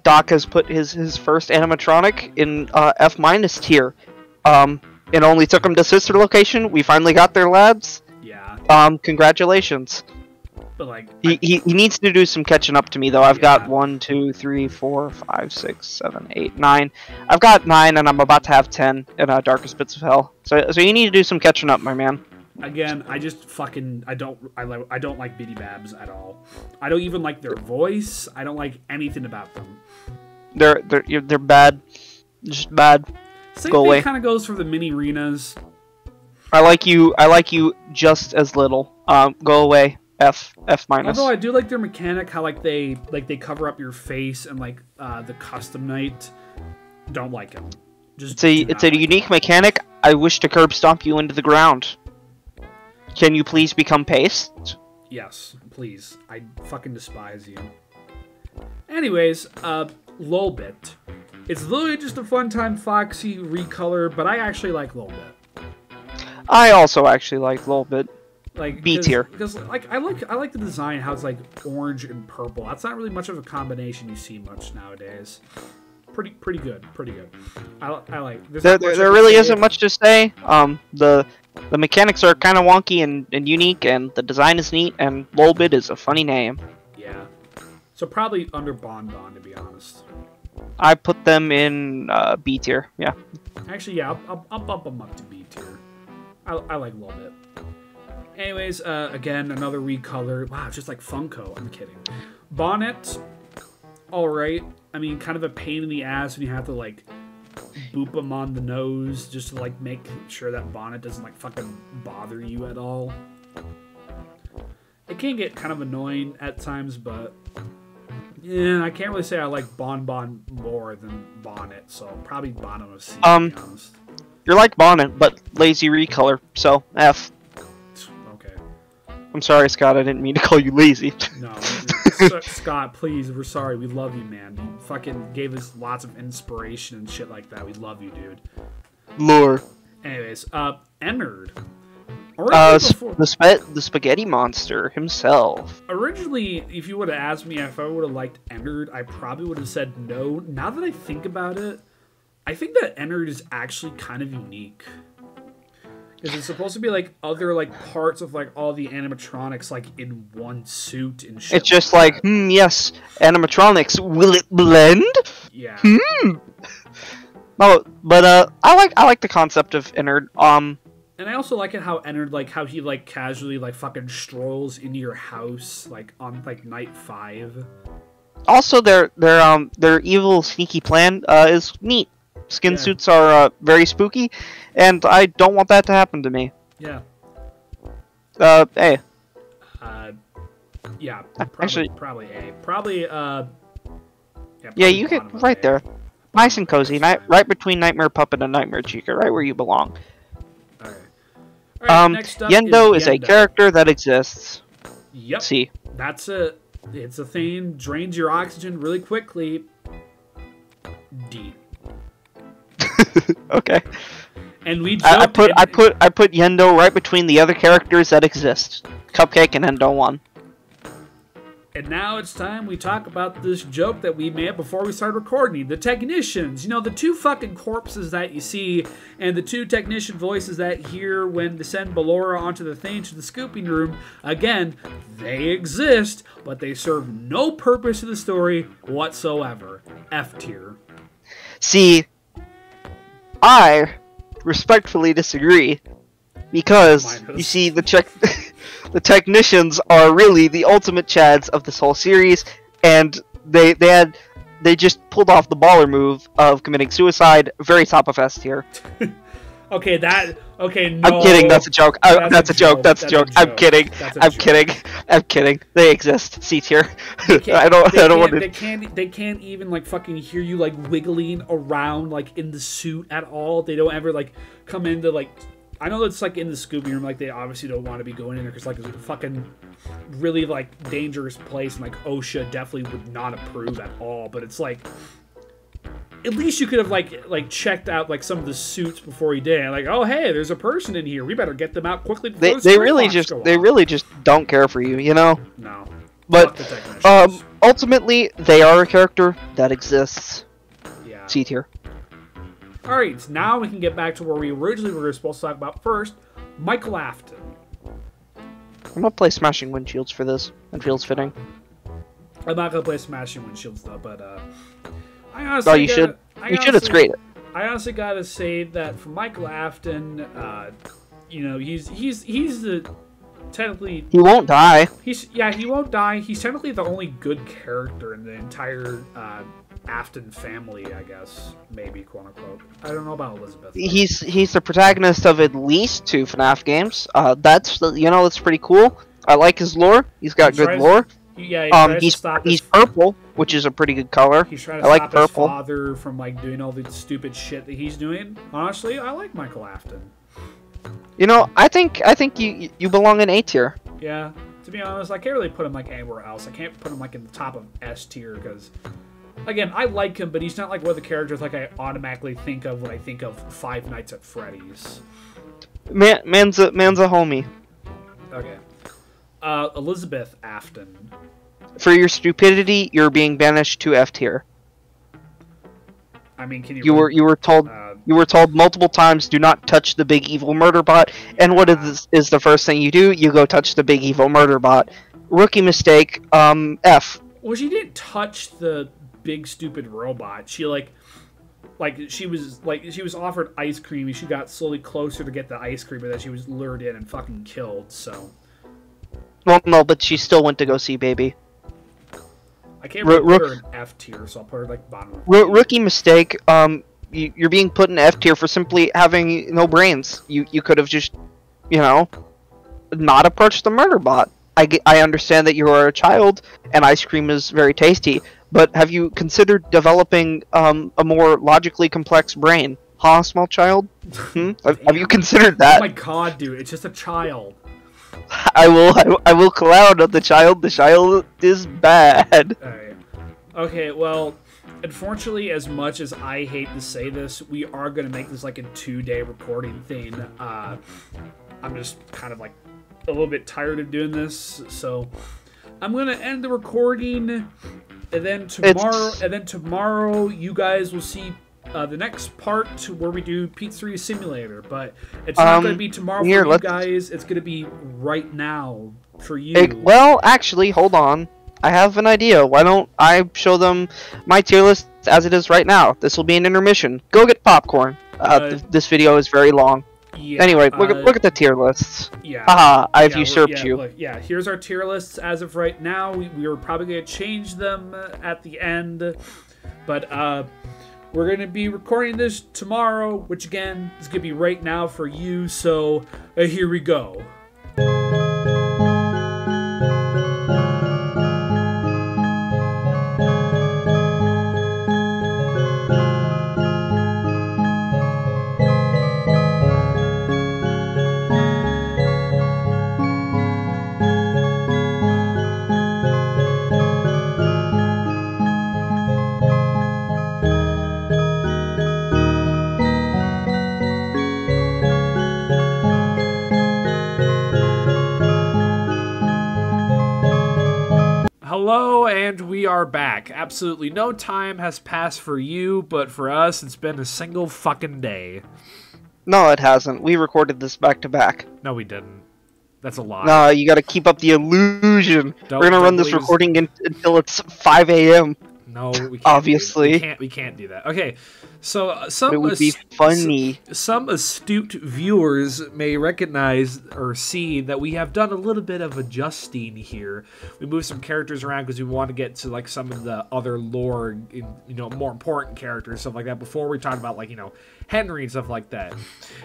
Doc has put his first animatronic in F- tier. It only took him to Sister Location. We finally got there, lads. Yeah. Congratulations. But like, he needs to do some catching up to me though. I've got 1, 2, 3, 4, 5, 6, 7, 8, 9. I've got 9, and I'm about to have 10 in Darkest Bits of Hell. So you need to do some catching up, my man. Again, I just fucking I don't like Biddy Babs at all. I don't even like their voice. I don't like anything about them. They're bad, just bad. Same Go thing away. Kind of goes for the mini arenas. I like you just as little. Go away. F-. Although I do like their mechanic, how like they cover up your face, and like the custom night. Don't like him. Just it's a unique mechanic. I wish to curb stomp you into the ground. Can you please become paste? Yes, please. I fucking despise you. Anyways, Lolbit. It's literally just a Funtime Foxy recolor, but I actually like Lolbit. I also actually like Lolbit. Like B tier. Because like I like the design, how it's like orange and purple. That's not really much of a combination you see much nowadays. Pretty good. I like. There really isn't much to say. The mechanics are kind of wonky and unique, and the design is neat, and Lolbit is a funny name. Yeah. So probably under Bon Bon, to be honest. I put them in B tier. Yeah. Actually, yeah, I'll bump them up to B tier. I like Lolbit. Anyways, again, another recolor. Wow, just like Funko. I'm kidding. Bonnet, alright. I mean, kind of a pain in the ass when you have to, like, boop them on the nose just to, like, make sure that Bonnet doesn't, like, fucking bother you at all. It can get kind of annoying at times, but Yeah, I can't really say I like Bon more than Bonnet, so probably bottom of C, to be honest. You're like Bonnet, but lazy recolor, so F. Okay. I'm sorry, Scott, I didn't mean to call you lazy. No, Scott, please, we're sorry. We love you, man. You fucking gave us lots of inspiration and shit like that. We love you, dude. Lore. Anyways, Ennard. The spaghetti monster himself. Originally, if you would have asked me if I would have liked Ennard, I probably would have said no. Now that I think about it, I think that Ennard is actually kind of unique. Because it's supposed to be like other like parts of like all the animatronics like in one suit and shit. It's just like yes, animatronics. Will it blend? Yeah. No, but I like the concept of Ennard. And I also like it how Ennard, like, how he, like, casually, like, fucking strolls into your house, like, on, like, night 5. Also, their evil, sneaky plan is neat. Skin suits are very spooky, and I don't want that to happen to me. Yeah. A. Yeah, actually, probably A. Probably, yeah, you get right there. Nice and cozy, right between Nightmare Puppet and Nightmare Chica, right where you belong. Right, next up Yendo is a character that exists. Yep. C. That's it. It's a thing. Drains your oxygen really quickly. D. Okay. And we I put Yendo right between the other characters that exist. Cupcake and Endo 1. And now it's time we talk about this joke that we made before we started recording. The technicians. You know, the two fucking corpses that you see and the two technician voices that hear when they send Ballora onto the thing to the scooping room. Again, they exist, but they serve no purpose to the story whatsoever. F tier. See, I respectfully disagree. Because, you see, the technicians are really the ultimate chads of this whole series, and they just pulled off the baller move of committing suicide, very top of S tier. Okay, no. I'm kidding, that's a joke. That's a joke. I'm kidding. I'm kidding. They exist. C tier. I don't want to. They can't even like fucking hear you like wiggling around like in the suit at all. They don't ever like come into like. I know it's like in the scooping room, like they obviously don't want to be going in there because like it's a fucking really like dangerous place, and like OSHA definitely would not approve at all. But it's like at least you could have like checked out like some of the suits before you did. Like, oh hey, there's a person in here. We better get them out quickly. They really just don't care for you, you know. No. But ultimately, they are a character that exists. Yeah. C tier. Alright, now we can get back to where we originally were supposed to talk about first, Michael Afton. I'm gonna play Smashing Windshields for this. It feels fitting. I'm not gonna play Smashing Windshields though, but I honestly you should. It's great. I honestly gotta say that for Michael Afton, you know, he's the technically he won't die. He won't die. He's technically the only good character in the entire Afton family, I guess, maybe, quote unquote. I don't know about Elizabeth. He's the protagonist of at least 2 FNaF games. That's pretty cool. I like his lore. He's got good lore. He's purple, which is a pretty good color. He's trying to stop his father from like doing all the stupid shit that he's doing. Honestly, I like Michael Afton. You know, I think you belong in A tier. Yeah, to be honest, I can't really put him like anywhere else. I can't put him like in the top of S tier because. Again, I like him, but he's not like one of the characters like I automatically think of when I think of Five Nights at Freddy's. Man's a homie. Okay. Elizabeth Afton. For your stupidity, you're being banished to F tier. I mean, can you? You were told multiple times, do not touch the big evil murder bot. And what is the first thing you do? You go touch the big evil murder bot. Rookie mistake. F. Well, she didn't touch the big stupid robot. She she was offered ice cream and she got slowly closer to get the ice cream, but then she was lured in and fucking killed. So well, no, but she still went to go see baby. I can't really put her in F tier, so I'll put her like bottom. Rookie mistake. You're being put in F tier for simply having no brains. You could have just, not approached the murder bot. I understand that you are a child, and ice cream is very tasty. But have you considered developing a more logically complex brain? Huh, small child? Have you considered that? Oh my god, dude! It's just a child. I will call out on the child. The child is bad. Alright. Okay, well, unfortunately, as much as I hate to say this, we are going to make this like a 2-day recording thing. I'm just kind of like a little bit tired of doing this, so I'm going to end the recording, and then tomorrow you guys will see the next part where we do Pizzeria Simulator, but it's not going to be tomorrow for you guys. It's going to be right now for you. Well, actually, hold on. I have an idea. Why don't I show them my tier list as it is right now? This will be an intermission. Go get popcorn. This video is very long. Yeah, anyway, look at the tier lists. Yeah. Haha, I've usurped you. Look, yeah, here's our tier lists as of right now. We are probably going to change them at the end, but we're going to be recording this tomorrow, which again is going to be right now for you. So here we go. Hello, and we are back. Absolutely no time has passed for you, but for us, it's been a single fucking day. No, it hasn't. We recorded this back to back. No, we didn't. That's a lie. No, you gotta keep up the illusion. We're gonna run this recording until it's 5 a.m. No, we can't. Obviously. We can't do that. Okay, so some it would be funny. Some astute viewers may recognize or see that we have done a little bit of adjusting here. We moved some characters around because we want to get to like some of the other lore, more important characters, stuff like that. Before we talk about like Henry and stuff like that.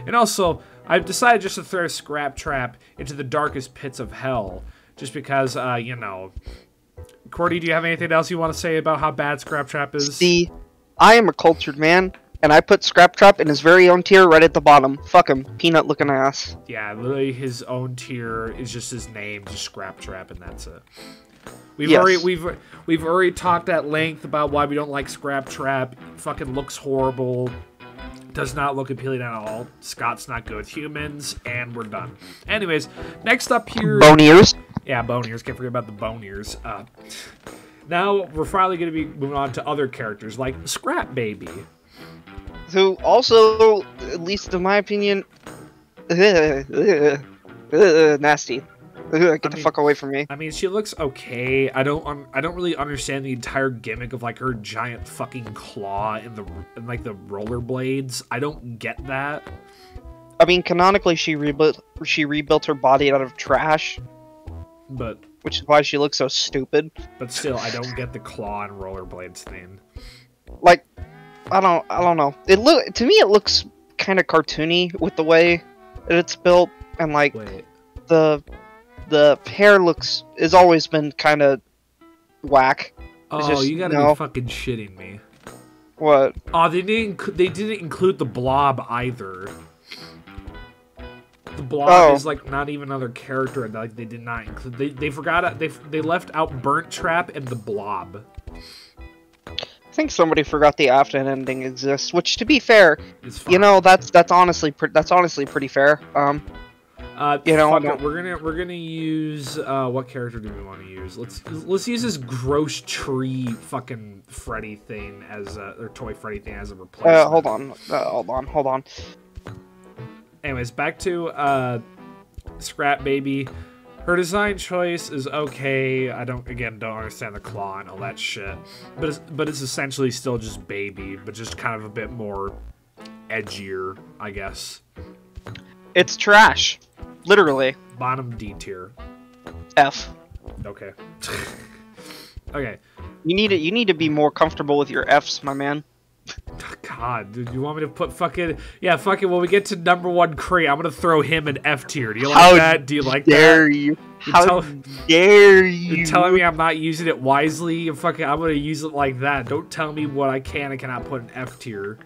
And also, I've decided just to throw Scraptrap into the darkest pits of hell, just because Qwerty, do you have anything else you want to say about how bad Scraptrap is? See, I am a cultured man, and I put Scraptrap in his very own tier right at the bottom. Fuck him, peanut-looking ass. Yeah, literally his own tier is just his name, just Scraptrap, and that's it. We've already talked at length about why we don't like Scraptrap. Fucking looks horrible. Does not look appealing at all. Scott's not good with humans, and we're done. Anyways, next up here... Bone ears? Yeah, bone ears. Can't forget about the bone ears. Now, we're finally going to be moving on to other characters, like Scrap Baby. Who also, at least in my opinion... nasty. Get the fuck away from me. I mean, she looks okay. I don't really understand the entire gimmick of like her giant fucking claw and like the rollerblades. I don't get that. I mean, canonically, she rebuilt her body out of trash, which is why she looks so stupid. But still, I don't get the claw and rollerblades thing. Like, I don't know. To me, it looks kind of cartoony with the way that it's built, and like the hair has always been kind of whack. Oh, you gotta be fucking shitting me. What? Oh, they didn't include the blob either. The blob is like not even another character. Like they did not include. They forgot. They left out Burnt Trap and the blob. I think somebody forgot the after ending exists. Which, to be fair, that's honestly pretty fair. We're gonna use what character do we want to use? Let's use this gross tree fucking Freddy thing as or toy Freddy thing as a replacement. Hold on. Anyways, back to Scrap Baby. Her design choice is okay. I don't understand the claw and all that shit, but it's essentially still just Baby, but just kind of a bit more edgier, I guess. It's trash. Literally. Bottom D tier. F. Okay. Okay. You need to be more comfortable with your Fs, my man. God God, dude, you want me to put fucking... Yeah, fucking, when we get to #1 crate, I'm gonna throw him in F tier. Do you like that? Do you like that? Dare you? How dare you? You're telling me I'm not using it wisely? And fucking, I'm gonna use it like that. Don't tell me what I can and cannot put in F tier.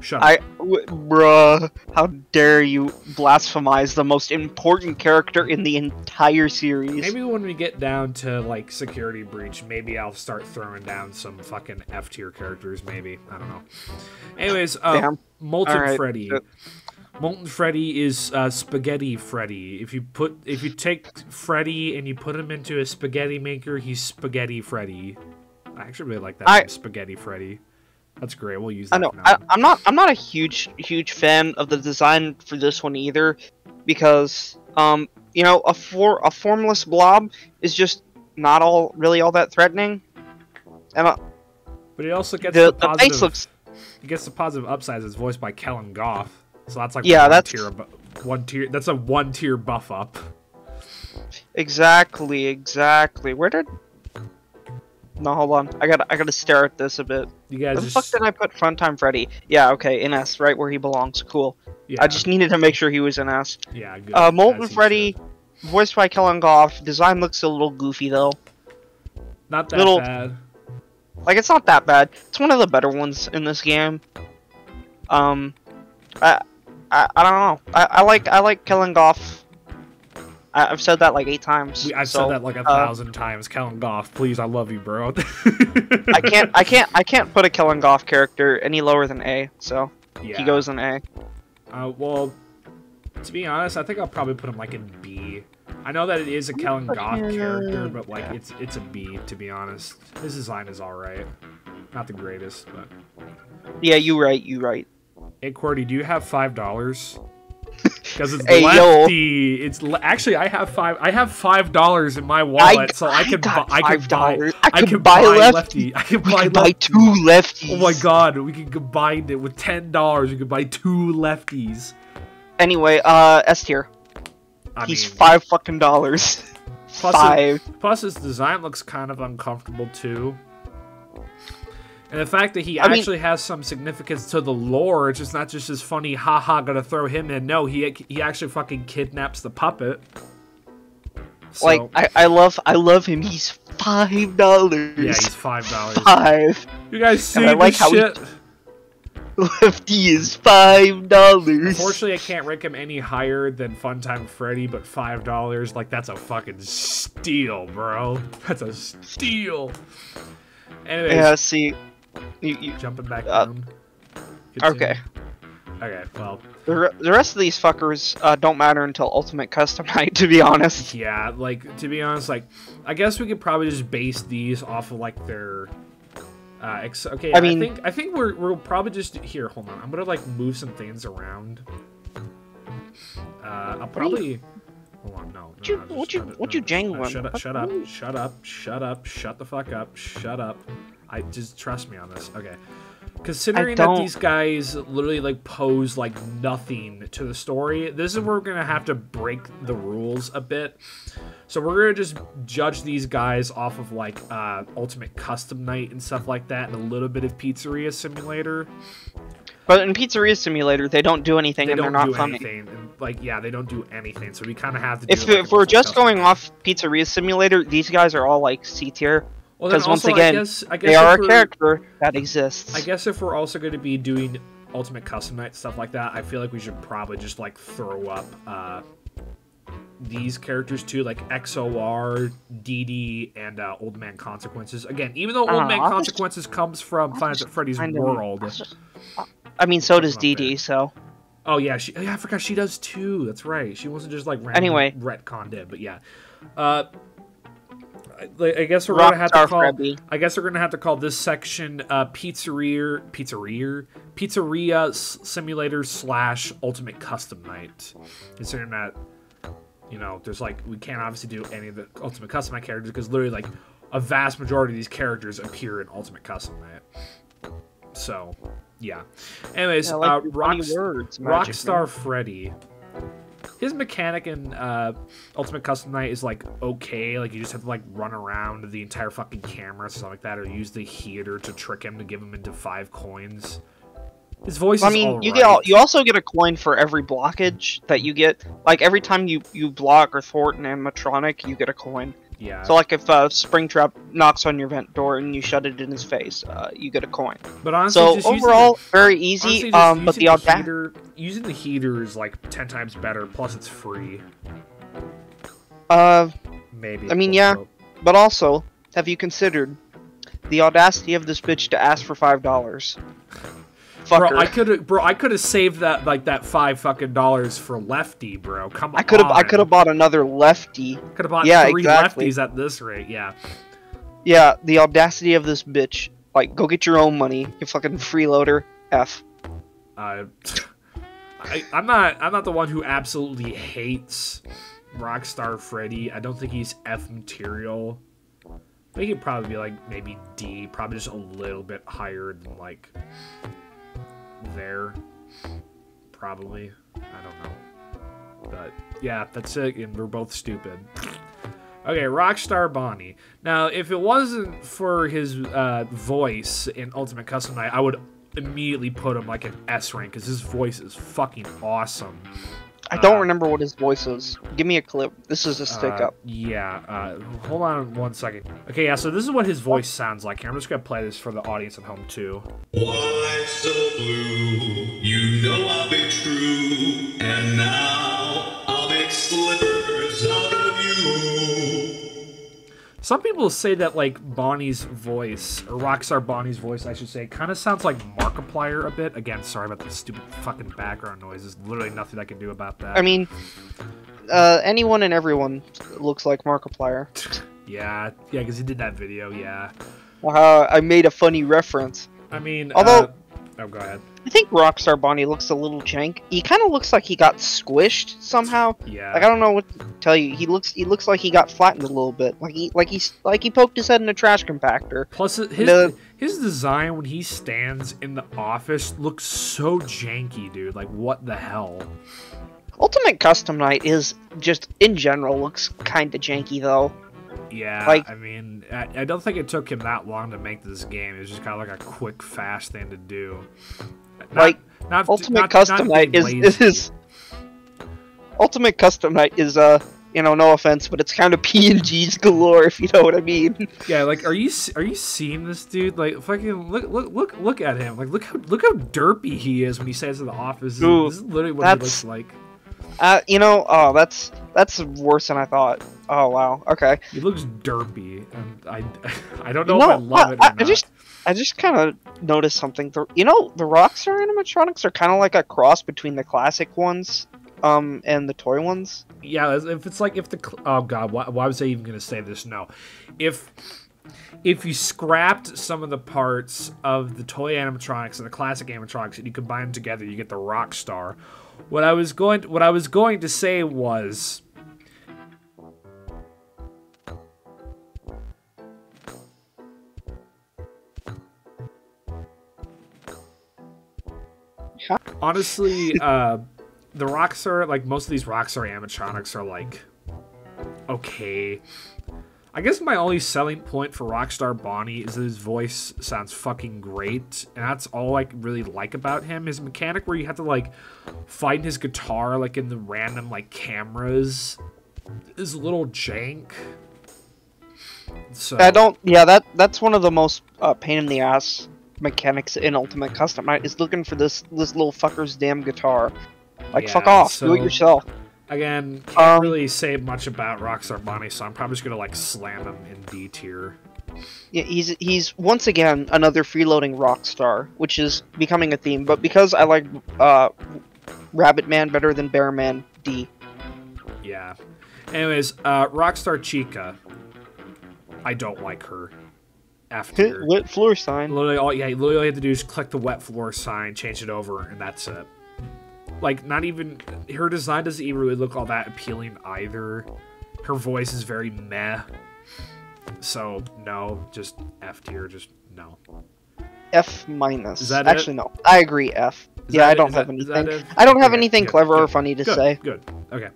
Shut up. Bruh, how dare you blasphemize the most important character in the entire series? Maybe when we get down to, like, Security Breach, maybe I'll start throwing down some fucking F tier characters, maybe. I don't know. Anyways, Molten Freddy. Molten Freddy is Spaghetti Freddy. If you take Freddy and you put him into a spaghetti maker, he's Spaghetti Freddy. I actually really like that name, Spaghetti Freddy. That's great. We'll use that. I know. I'm not a huge fan of the design for this one either, because you know, a formless blob is just not really all that threatening. And but it also gets the positive. face looks. It gets the positive upsides. It's voiced by Kellen Goff, so that's like one tier. That's a 1 tier buff up. Exactly. Where did? No, hold on. I gotta stare at this a bit. You guys Where the fuck did I put Funtime Freddy? Yeah, okay, in S, right where he belongs. Cool. Yeah. I just needed to make sure he was in S. Yeah, good. Molten Freddy, voiced by Kellen Goff. Design looks a little goofy though. Not that bad. Like, it's not that bad. It's one of the better ones in this game. I don't know. I like Kellen Goff. I've said that like 8 times. I've said that like 1,000 times. Kellen Goff, please, I love you, bro. I can't put a Kellen Goff character any lower than A, so yeah. He goes in A. Well, to be honest, I think I'll probably put him like in B. I know that it is a Kellen Goff character, but like it's a B, to be honest. His design is alright. Not the greatest, but yeah, you right. Hey qwerty, do you have $5? Because it's hey, lefty. It's actually I have $5 in my wallet, so I can buy lefty. I can buy 2 lefties. Oh my god, we can combine it with $10. We can buy 2 lefties. Anyway, S tier. He's $5 fucking. Plus his design looks kind of uncomfortable too. And the fact that he actually has some significance to the lore, it's just not just his funny, haha, gonna throw him in. No, he actually fucking kidnaps the puppet. So, like, I love him. He's $5. Yeah, he's $5. 5. You guys see this shit? Lefty is $5. Unfortunately, I can't rank him any higher than Funtime Freddy, but $5, like, that's a fucking steal, bro. That's a steal. Anyways. Yeah, see. You jumping back down. Okay. Okay, well. The rest of these fuckers don't matter until Ultimate Custom Night, to be honest. Yeah, like, to be honest, like, I guess we could probably just base these off of, like, their... okay, I think we'll probably just... Here, hold on. I'm gonna, like, move some things around. I'll probably... Hold on, no. What you jangling? Shut the fuck up. Shut up. Just trust me on this. Okay. Considering that these guys literally, like, pose, like, nothing to the story, this is where we're gonna have to break the rules a bit. So we're gonna just judge these guys off of, like, Ultimate Custom Night and stuff like that, and a little bit of Pizzeria Simulator. But in Pizzeria Simulator, they don't do anything, and they're not funny. And, like, yeah, they don't do anything, so we kind of have to do If we're just going off Pizzeria Simulator, these guys are all, like, C tier. Well, because once again, I guess they are a character that exists. I guess if we're also going to be doing Ultimate Custom Night stuff like that, I feel like we should probably just, like, throw up these characters too, like XOR, DD, and Old Man Consequences. Again, even though Old Man Consequences comes from Final Fantasy Freddy's World. I mean, so does DD, so... Oh, yeah, I forgot she does too. That's right. She wasn't just, like, randomly retconned it, but yeah. I guess we're gonna have to call. I guess we're gonna have to call this section Pizzeria Simulator / Ultimate Custom Night. Considering that, you know, there's like we can't obviously do any of the Ultimate Custom Night characters because literally like a vast majority of these characters appear in Ultimate Custom Night. So yeah. Anyways, like Rockstar Freddy. His mechanic in Ultimate Custom Night is, like, okay. Like, you just have to, like, run around the entire fucking camera or something like that, or use the heater to trick him to give him into 5 coins. His voice I is mean, all you right. you also get a coin for every blockage that you get. Like every time you block or thwart an animatronic, you get a coin. Yeah. So like if Springtrap knocks on your vent door and you shut it in his face, you get a coin. But honestly, so just very easy. But the heater, using the heater is like 10 times better. Plus, it's free. Maybe. I mean, yeah. But also, have you considered the audacity of this bitch to ask for $5? Fucker. Bro, I could have saved that that $5 for Lefty, bro. Come on. I could have bought another Lefty. Could have bought 3 exactly. Lefties at this rate. Yeah. Yeah, the audacity of this bitch. Like, go get your own money, you fucking freeloader. F. I'm not the one who absolutely hates Rockstar Freddy. I don't think he's F material. I think he'd probably be like maybe D, probably just a little bit higher than like there. Probably. I don't know. But yeah, that's it, and we're both stupid. Okay, Rockstar Bonnie. Now, if it wasn't for his voice in Ultimate Custom Night, I would immediately put him like an S rank, because his voice is fucking awesome. I don't remember what his voice is. Give me a clip. This is a stick-up. Yeah, hold on 1 second. Okay, yeah, so this is what his voice sounds like here. I'm just going to play this for the audience at home, too. Why so blue? You know I'll be true, and now I'll make slippers out of you. Some people say that, like, Bonnie's voice, or Rockstar Bonnie's voice, I should say, kind of sounds like Markiplier a bit. Again, sorry about the stupid fucking background noise. There's literally nothing I can do about that. I mean, anyone and everyone looks like Markiplier. Yeah, because he did that video, yeah. I made a funny reference. I mean, although... oh, go ahead. I think Rockstar Bonnie looks a little jank. He kind of looks like he got squished somehow. Yeah. Like, I don't know what to tell you. He looks like he got flattened a little bit. Like he poked his head in a trash compactor. Plus, his design when he stands in the office looks so janky, dude. Like, what the hell? Ultimate Custom Night is just, in general, looks kind of janky, though. Yeah, like, I mean, I don't think it took him that long to make this game. It was just kind of like a quick, fast thing to do. Ultimate Custom Night is Ultimate Custom Night is you know, no offense, but it's kind of PNGs galore, if you know what I mean. Yeah, like, are you seeing this dude? Like, fucking look at him. Like, look how derpy he is when he stays in the office. This is literally what he looks like. You know, oh, that's worse than I thought. Oh wow, okay. He looks derpy, and I don't know if I love it or not. I just kind of noticed something. You know, the Rockstar animatronics are kind of like a cross between the classic ones, and the toy ones. Yeah, if it's like oh god, why was I even gonna say this? No, if you scrapped some of the parts of the toy animatronics and the classic animatronics and you combine them together, you get the Rockstar. What I was going to say was, honestly, the Rockstar, like most of these Rockstar animatronics are like okay. I guess my only selling point for Rockstar Bonnie is that his voice sounds fucking great, and that's all I really like about him. His mechanic where you have to like find his guitar like in the random like cameras is a little jank. So that's one of the most pain in the ass mechanics in Ultimate Custom Night is looking for this little fucker's damn guitar. Like, yeah, fuck off, do it yourself. Again, can't really say much about Rockstar Bonnie, so I'm probably just gonna like slam him in D tier. Yeah, he's once again another freeloading Rockstar, which is becoming a theme. But because I like Rabbit Man better than Bear Man, D. Yeah. Anyways, Rockstar Chica. I don't like her. F tier. Wet floor sign. Literally all you have to do is click the wet floor sign, change it over, and that's it. Like, not even... Her design doesn't even really look all that appealing either. Her voice is very meh. So, no. Just F tier. Just no. F minus. Is that Actually, it? No. I agree, F. I don't have anything. I don't have anything clever or funny to say. Good. Okay.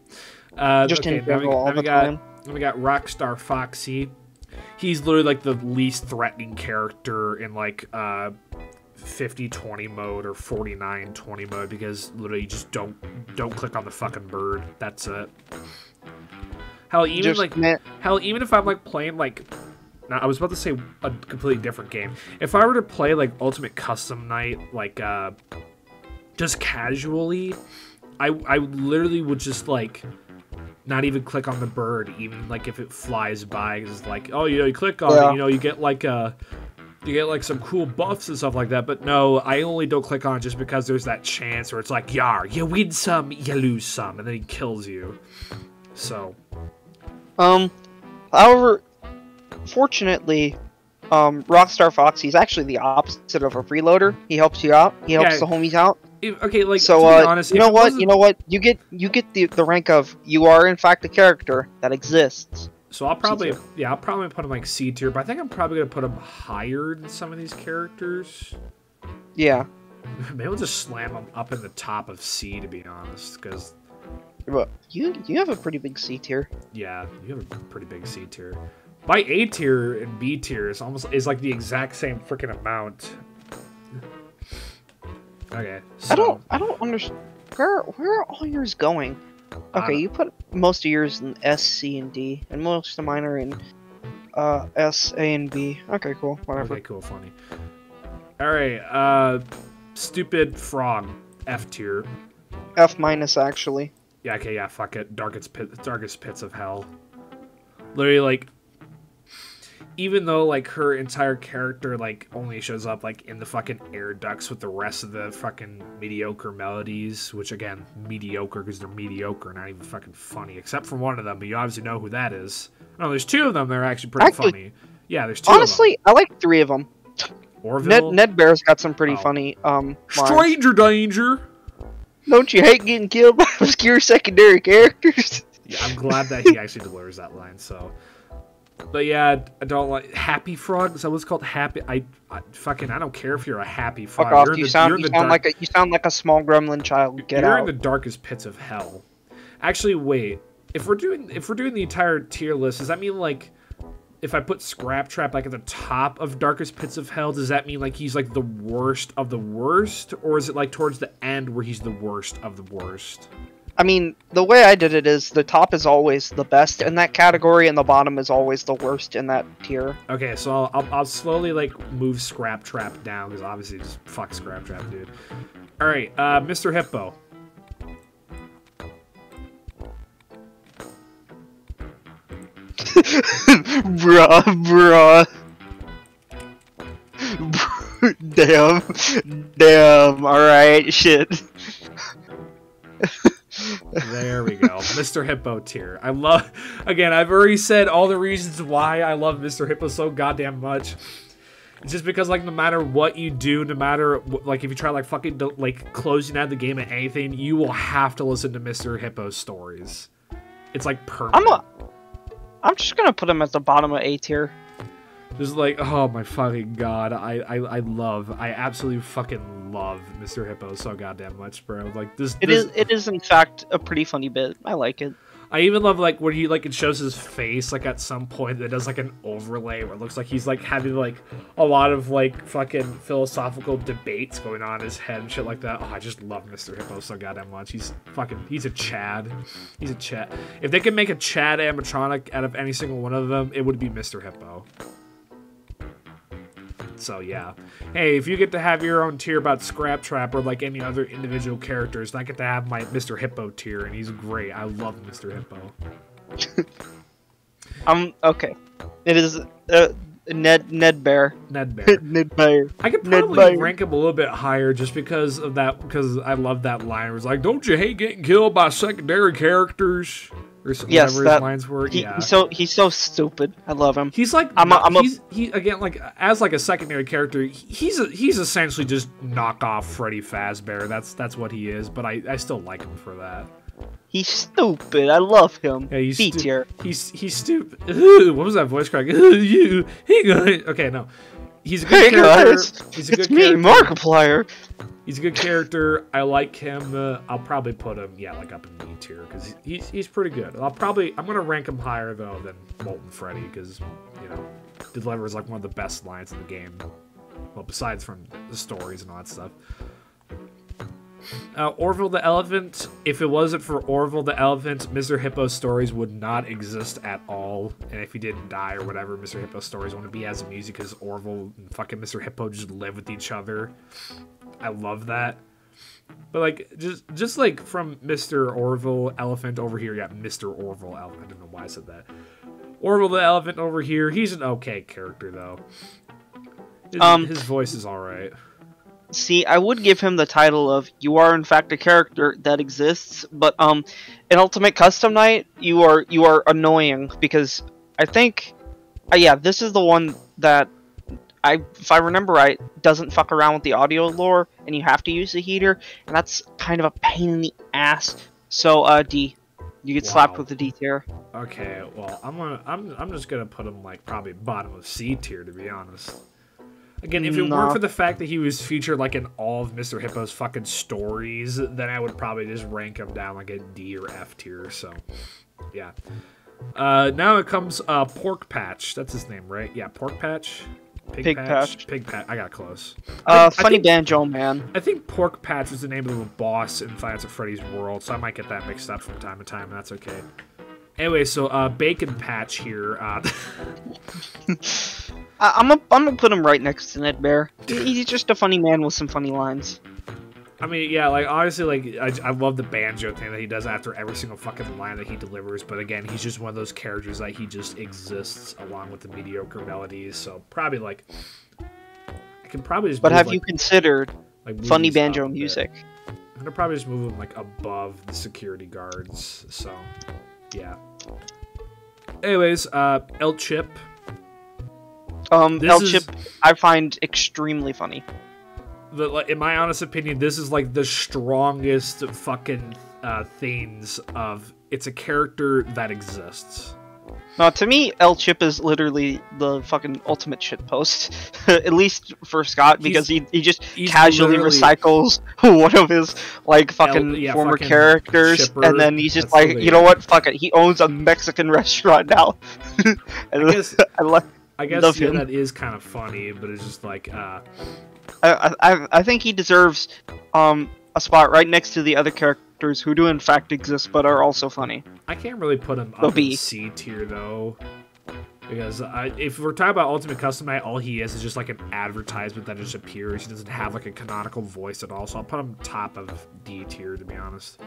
Just in general all the time. Then we got Rockstar Foxy. He's literally, like, the least threatening character in, like, 50-20 mode or 49-20 mode because literally you just don't click on the fucking bird. That's it. Hell, even if I'm like playing like, now I was about to say a completely different game. If I were to play like Ultimate Custom Night, like just casually, I literally would just like not even click on the bird, even like if it flies by, because it's like, oh, you know, you click on it, you know, you get like some cool buffs and stuff like that. But no, I only don't click on it just because there's that chance where it's like, yar, you win some, you lose some, and then he kills you. So, however, fortunately, Rockstar Foxy's actually the opposite of a freeloader. He helps you out. He helps the homies out. Okay, like, so, to be honest, you know what? You get the rank of you are in fact a character that exists. So I'll probably put him like C tier, but I think I'm probably gonna put him higher than some of these characters. Yeah. Maybe we'll just slam him up in the top of C, to be honest, because. But you have a pretty big C tier. Yeah, you have a pretty big C tier. My A tier and B tier is like the exact same freaking amount. Okay. So, I don't understand. Where are all yours going? Okay, you put most of yours in S, C, and D, and most of mine are in S, A, and B. Okay, cool. Whatever. Okay, cool. Funny. Alright, stupid frog. F tier. F minus, actually. Yeah, okay, yeah, fuck it. Darkest pits of hell. Literally, like, even though, like, her entire character, like, only shows up, like, in the fucking air ducts with the rest of the fucking mediocre melodies, which, again, mediocre because they're mediocre, not even fucking funny, except for one of them, but you obviously know who that is. No, there's two of them that are actually pretty funny. Yeah, there's two honestly, of them. I like three of them. Orville? Ned Bear's got some pretty funny, Stranger lines. Danger! Don't you hate getting killed by obscure secondary characters? Yeah, I'm glad that he actually delivers that line, so... But yeah, I don't like Happy Frog. Is that what's called Happy? I don't care if you're a happy frog. Fuck off. You sound like a small gremlin child. Get out. You're in the darkest pits of hell. Actually, wait. If we're doing the entire tier list, does that mean like if I put Scraptrap like at the top of darkest pits of hell, does that mean like he's like the worst of the worst, or is it like towards the end where he's the worst of the worst? I mean, the way I did it is the top is always the best in that category, and the bottom is always the worst in that tier. Okay, so I'll slowly like move Scraptrap down because obviously just fuck Scraptrap, dude. All right, Mr. Hippo. bruh. Damn. All right, shit. There we go. Mr. Hippo tier. I love... Again, I've already said all the reasons why I love Mr. Hippo so goddamn much. It's just because, like, no matter what you do, no matter, like, if you try, like, fucking, like, closing out the game at anything, you will have to listen to Mr. Hippo's stories. It's, like, permanent. I'm just gonna put him at the bottom of A tier. Just like, oh my fucking god, I absolutely fucking love Mr. Hippo so goddamn much, bro. Like this, it is in fact a pretty funny bit. I like it. I even love like when he like it shows his face like at some point that does like an overlay where it looks like he's like having like a lot of like fucking philosophical debates going on in his head and shit like that. Oh, I just love Mr. Hippo so goddamn much. He's a Chad. He's a Chad. If they could make a Chad animatronic out of any single one of them, it would be Mr. Hippo. So yeah, hey, if you get to have your own tier about Scraptrap or like any other individual characters, I get to have my Mr. Hippo tier, and he's great. I love Mr. Hippo. Okay. It is Ned Bear. Ned Bear. Ned Bear. I could probably rank him a little bit higher just because of that. Because I love that line. It was like, "Don't you hate getting killed by secondary characters?" Or yes, whatever his lines were. Yeah. He's so stupid. I love him. He's like he again like as like a secondary character. He's essentially just knockoff Freddy Fazbear. That's what he is. But I still like him for that. He's stupid. I love him. Yeah, he's tier. He's stupid. Ooh, what was that voice crack? You. Hey guys. Okay, no. He's a good character. Guys. He's a good character. Markiplier. He's a good character. I like him. I'll probably put him, yeah, like up in B tier because he's pretty good. I'm gonna rank him higher though than Molten Freddy because you know, delivers like one of the best lines in the game. Well, besides from the stories and all that stuff. Orville the Elephant. If it wasn't for Orville the Elephant, Mr. Hippo's stories would not exist at all. And if he didn't die or whatever, Mr. Hippo's stories wouldn't be as amusing because Orville and fucking Mr. Hippo just live with each other. I love that. But like, just like from Mr. Orville Elephant over here, yeah, Mr. Orville Elephant. I don't know why I said that. Orville the Elephant over here, he's an okay character though. His voice is alright. See, I would give him the title of "You are in fact a character that exists," but in Ultimate Custom Night, you are annoying because I think, yeah, this is the one that if I remember right, doesn't fuck around with the audio lore, and you have to use the heater, and that's kind of a pain in the ass. So, D, you get slapped with the D tier. Okay, well, I'm just gonna put him like probably bottom of C tier to be honest. Again, if it weren't for the fact that he was featured like in all of Mr. Hippo's fucking stories, then I would probably just rank him down like a D or F tier. So, yeah. Now it comes Pork Patch. That's his name, right? Yeah, Pork Patch. Pig Patch. Pig Patch. I got close. Funny Banjo Man. I think Pork Patch was the name of the boss in FNaF Freddy's World, so I might get that mixed up from time to time. That's okay. Anyway, so Bacon Patch here. I'm gonna put him right next to Ned Bear. He's just a funny man with some funny lines. I mean, yeah, like, honestly, like, I love the banjo thing that he does after every single fucking line that he delivers, but again, he's just one of those characters that he just exists along with the mediocre melodies, so probably, like, I can probably just But have you considered funny banjo music? I'm gonna probably just move him, like, above the security guards, so, yeah. Anyways, El Chip. El Chip, I find extremely funny. In my honest opinion, this is like the strongest fucking things of it's a character that exists. No, to me, El Chip is literally the fucking ultimate shitpost. At least for Scott, because he just casually recycles one of his like fucking former characters, Chipper, and then he's just like, you know what, fuck it, he owns a Mexican restaurant now. I guess yeah, that is kind of funny, but it's just like I think he deserves a spot right next to the other characters who do in fact exist but are also funny. I can't really put him up in C tier though, because if we're talking about Ultimate Custom Night, all he is just like an advertisement that just appears. He doesn't have like a canonical voice at all, so I'll put him top of D tier to be honest.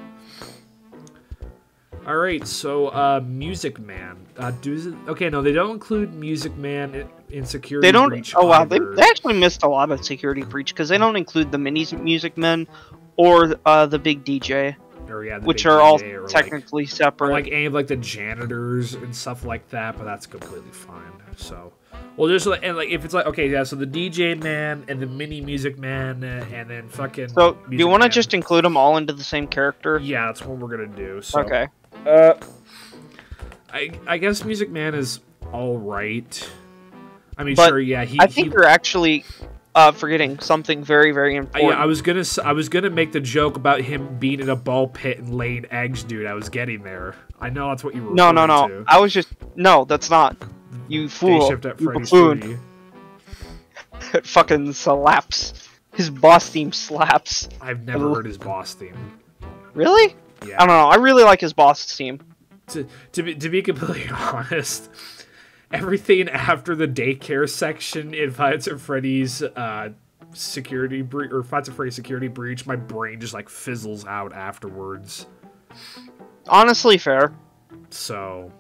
Alright, so, Music Man. Okay, no, they don't include Music Man in Security Breach. Oh, wow, they actually missed a lot of Security Breach, because they don't include the mini Music Men or the Big DJ, which are all technically separate. Or like any of like the janitors and stuff like that, but that's completely fine, so... Well, just and like if it's like okay, yeah. So the DJ Man and the Mini Music Man, and then fucking. So do you want to just include them all into the same character? Yeah, that's what we're gonna do. So, okay. I guess Music Man is all right. I mean, but sure, yeah. I think you're actually forgetting something very, very important. Yeah, I was gonna make the joke about him being in a ball pit and laying eggs, dude. I was getting there. I know that's what you were. No. To. I was just that's not. You fool! You buffoon! It fucking slaps. His boss theme slaps. I've never heard his boss theme. Really? Yeah. I don't know. I really like his boss theme. To be completely honest, everything after the daycare section in FNaF Freddy's security breach or FNaF Freddy's security breach, my brain just like fizzles out afterwards. Honestly, fair. So.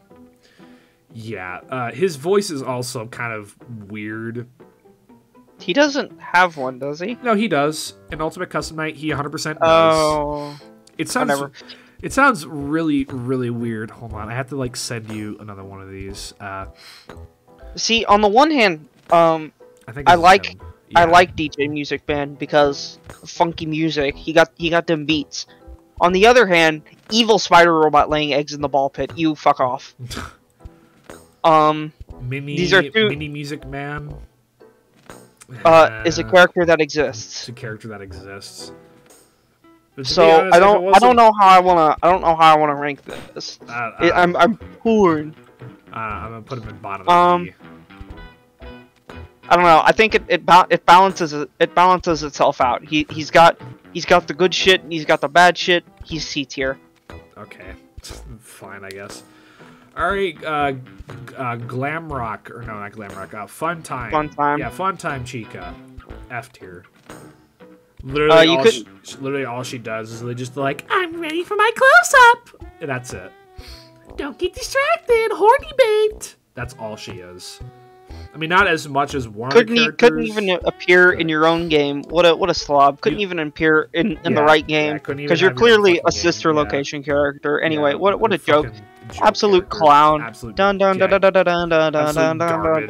Yeah, his voice is also kind of weird. He doesn't have one, does he? No, he does. In Ultimate Custom Night, he 100% does. Oh, it sounds really, really weird. Hold on, I have to like send you another one of these. See, on the one hand, I like DJ Music Man because funky music. He got them beats. On the other hand, evil spider robot laying eggs in the ball pit. You fuck off. Mini Music Man is a character that exists. It's a character that exists. So honest, I don't know how I wanna rank this. I'm torn. I'm gonna put him in bottom of D. I don't know. I think it balances itself out. He's got the good shit and he's got the bad shit. He's C tier. Okay, fine, I guess. All right, Glamrock, or no, not Glamrock. Funtime. Funtime. Yeah, Funtime Chica, F tier. Literally, all she does is just like, I'm ready for my close-up, and that's it. Don't get distracted, horny bait. That's all she is. I mean, not as much as one of the characters. Couldn't even appear in your own game. What a slob. Couldn't even appear in the right game. Because you're clearly a sister location character. Anyway, what a joke. Absolute clown. Absolute dun dun dun dun dun dun dun dun dun.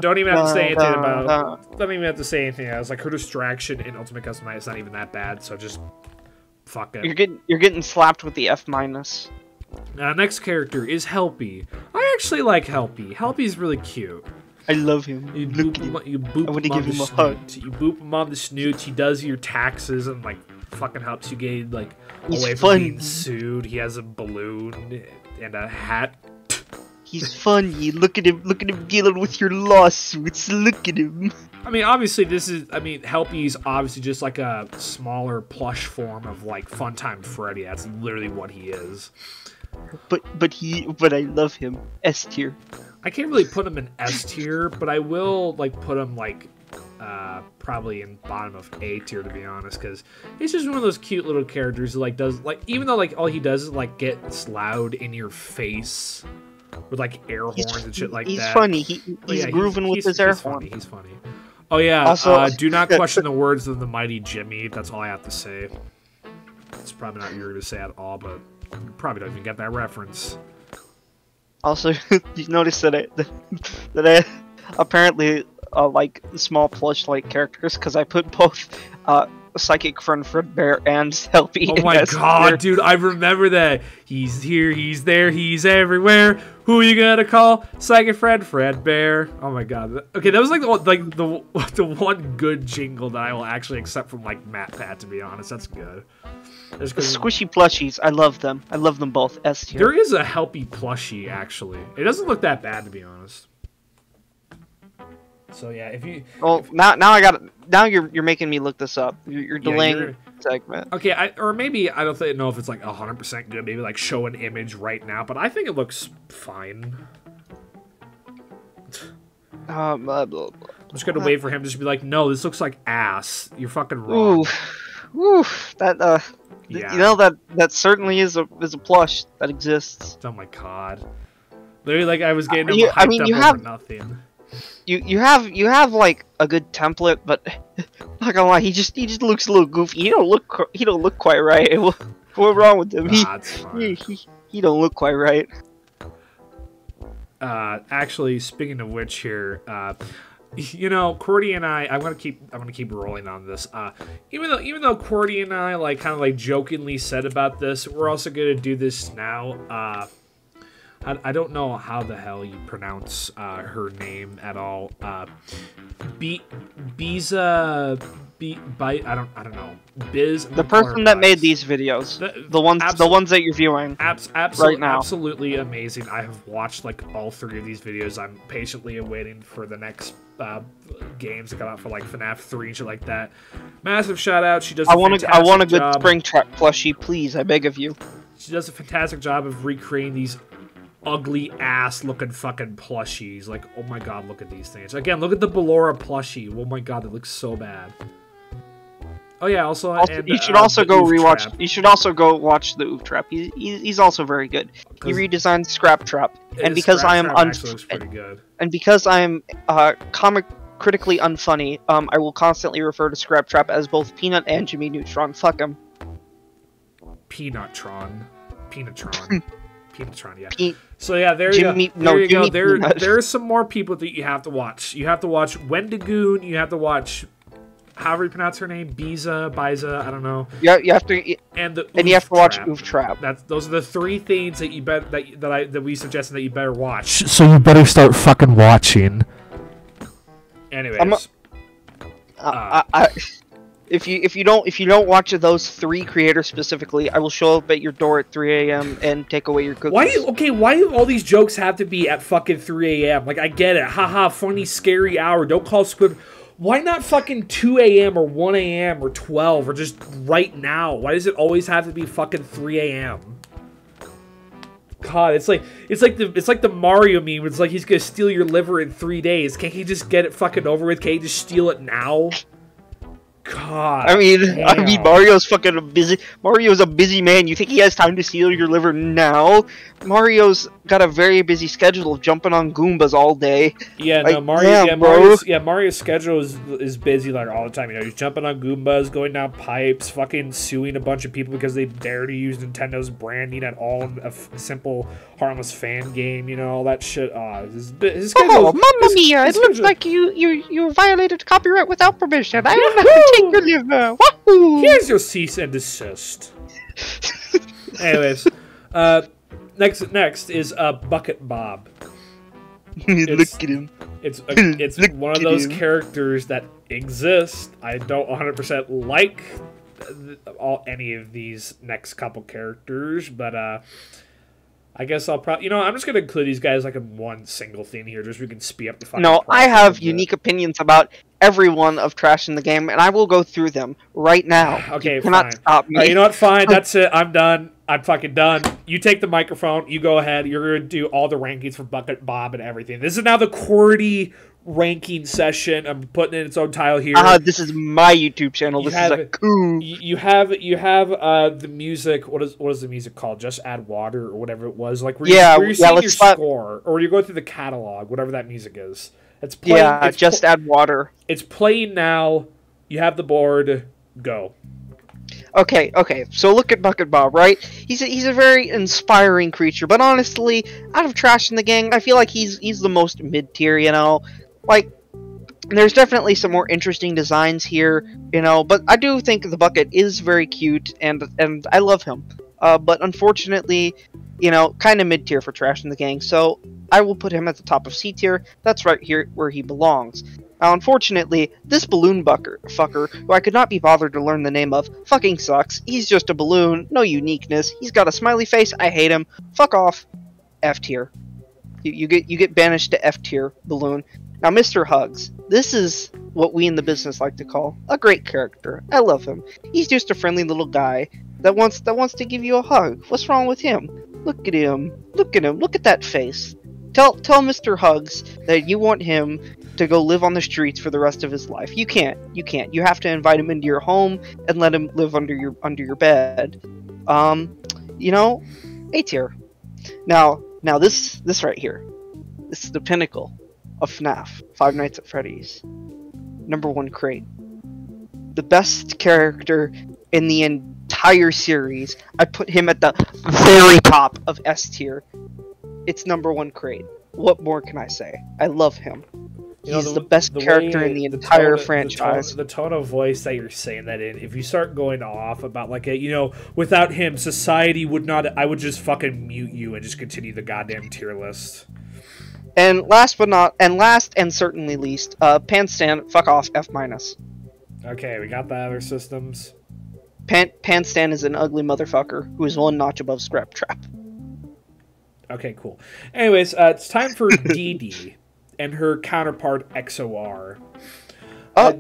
Don't even have to say anything about. Don't even have to say anything else. Like her distraction in Ultimate Custom is not even that bad. So just fuck it. You're getting slapped with the F minus. Next character is Helpy. I actually like Helpy. Helpy's really cute. I love him. You boop him a hug. You boop him on the snoot. He does your taxes and like fucking helps you get like away from being sued. He has a balloon and a hat. He's funny. Look at him dealing with your lawsuits. Look at him. I mean, obviously, Helpy's obviously just like a smaller plush form of like Funtime Freddy. That's literally what he is. But I love him. S tier. I can't really put him in S tier, but I will like put him like probably in bottom of A tier, to be honest, because he's just one of those cute little characters who like does like, even though like all he does is like gets loud in your face with like air horns and shit like that. He's funny. He's grooving with his air horn. He's funny. Oh yeah. Also, do not question the words of the mighty Jimmy. That's all I have to say. It's probably not yours to say at all, but you probably don't even get that reference. Also, you notice that I apparently like small plush-like characters because I put both Psychic Friend Fredbear and Helpy. Oh my god, dude, I remember that. He's here, he's there, he's everywhere. Who are you gonna call? Psychic Friend Fredbear. Oh my god. Okay, that was like the one good jingle that I will actually accept from like MatPat, to be honest. That's good. The squishy plushies, I love them. I love them both. S tier. There is a Helpy plushie actually. It doesn't look that bad, to be honest. So yeah, if you. Well, now I got it. Now you're making me look this up. You're delaying the segment. Okay, or maybe I don't know if it's like 100% good. Maybe like show an image right now, but I think it looks fine. Blah, blah, blah. I'm just gonna wait for him to just be like, no, this looks like ass. You're fucking wrong. Ooh, that yeah. You know that certainly is a plush that exists. Oh my god. Literally, like I was getting him hyped up over nothing. You have like a good template, but not gonna lie, he just looks a little goofy. He don't look quite right. What's wrong with him? He don't look quite right. Actually, speaking of which, here, you know, QWERTY and I'm gonna keep rolling on this. Even though QWERTY and I like kind of like jokingly said about this, we're also gonna do this now. I don't know how the hell you pronounce her name at all. Biza, I don't know. Biz. The person that made these videos, the ones that you're viewing right now. Absolutely amazing. I have watched like all 3 of these videos. I'm patiently awaiting for the next games to come out for like FNaF 3 and shit like that. Massive shout out. She does. I want a good Scraptrap plushie, please. I beg of you. She does a fantastic job of recreating these ugly ass looking fucking plushies. Like, oh my god, look at these things. Again, look at the Ballora plushie. Oh my god, it looks so bad. Oh yeah, also and, you should also go rewatch. Trap. You should also go watch the Oof Trap. He's also very good. He redesigned Scraptrap, and because I am and because I am comic critically unfunny, I will constantly refer to Scraptrap as both Peanut and Jimmy Neutron. Fuck him. Peanutron, Peanutron, yeah. So yeah, there you go. There are some more people that you have to watch. You have to watch Wendigoon. You have to watch, however you pronounce her name, Biza, I don't know. Yeah, you have to. And you have to watch Oof Trap. Those are the 3 things that you that we suggested that you better watch. So you better start fucking watching. Anyways, If you don't watch those 3 creators specifically, I will show up at your door at 3 a.m. and take away your cookies. Why do all these jokes have to be at fucking 3 a.m.? Like, I get it. Haha, funny, scary hour. Don't call Squid. Why not fucking 2 a.m. or 1 a.m. or 12 or just right now? Why does it always have to be fucking 3 a.m.? God, it's like the Mario meme. It's like he's gonna steal your liver in 3 days. Can't he just get it fucking over with? Can't he just steal it now? God. I mean, Mario's fucking busy. Mario's a busy man. You think he has time to steal your liver now? Mario's got a very busy schedule of jumping on Goombas all day. Yeah, like, no, Mario's schedule is busy like all the time. You know, he's jumping on Goombas, going down pipes, fucking suing a bunch of people because they dare to use Nintendo's branding at all in a simple, harmless fan game. You know, all that shit. His schedule. Oh, mamma mia! It looks like you violated copyright without permission. I am not to take your liver. Wahoo! Here's your cease and desist. Anyways, Next is Bucket Bob. Look at him. It's one of those characters that exist. I don't 100% like any of these next couple characters, but I guess I'll probably, I'm just gonna include these guys like in one single thing here, just so we can speed up the fucking No, I have unique opinions about every one of Trash in the game, and I will go through them right now. Okay, you cannot stop me. You know what? Fine, that's it. I'm done. I'm fucking done. You take the microphone. You go ahead. You're gonna do all the rankings for Bucket Bob and everything. This is now the QWERTY ranking session. I'm putting in its own title here. This is my YouTube channel. This is a coup. You have the music. What is the music called? Just Add Water or whatever it was. Like where you're seeing your score, or you go through the catalog, whatever that music is. It's playing. Yeah, Just Add Water. It's playing now. You have the board. Go. Okay. So look at Bucket Bob, right? He's a very inspiring creature, but honestly, out of Trash in the gang, I feel like he's the most mid-tier, you know? Like, there's definitely some more interesting designs here, you know, but I do think the Bucket is very cute, and I love him. But unfortunately, you know, kind of mid-tier for Trash in the gang, so I will put him at the top of C-tier. That's right here where he belongs. Now, unfortunately, this balloon fucker, who I could not be bothered to learn the name of, fucking sucks. He's just a balloon, no uniqueness. He's got a smiley face, I hate him. Fuck off. F-tier. You get banished to F-tier, balloon. Now, Mr. Hugs. This is what we in the business like to call a great character. I love him. He's just a friendly little guy that wants to give you a hug. What's wrong with him? Look at him. Look at him. Look at that face. Tell Mr. Hugs that you want him to go live on the streets for the rest of his life. You can't. You have to invite him into your home and let him live under your bed. You know, A tier. Now this right here. This is the pinnacle of FNaF. Five Nights at Freddy's. #1 crate. The best character in the entire series. I put him at the very top of S tier. It's #1 crate. What more can I say? I love him. He's the best character in the entire franchise. The tone of voice that you're saying that in, if you start going off about like without him, society would not. I would just fucking mute you and just continue the goddamn tier list. And last and certainly least, Panstan, fuck off, F-. Okay, we got the other systems. Panstan is an ugly motherfucker who is one notch above Scraptrap. Okay, cool. Anyways, it's time for DD and her counterpart XOR. How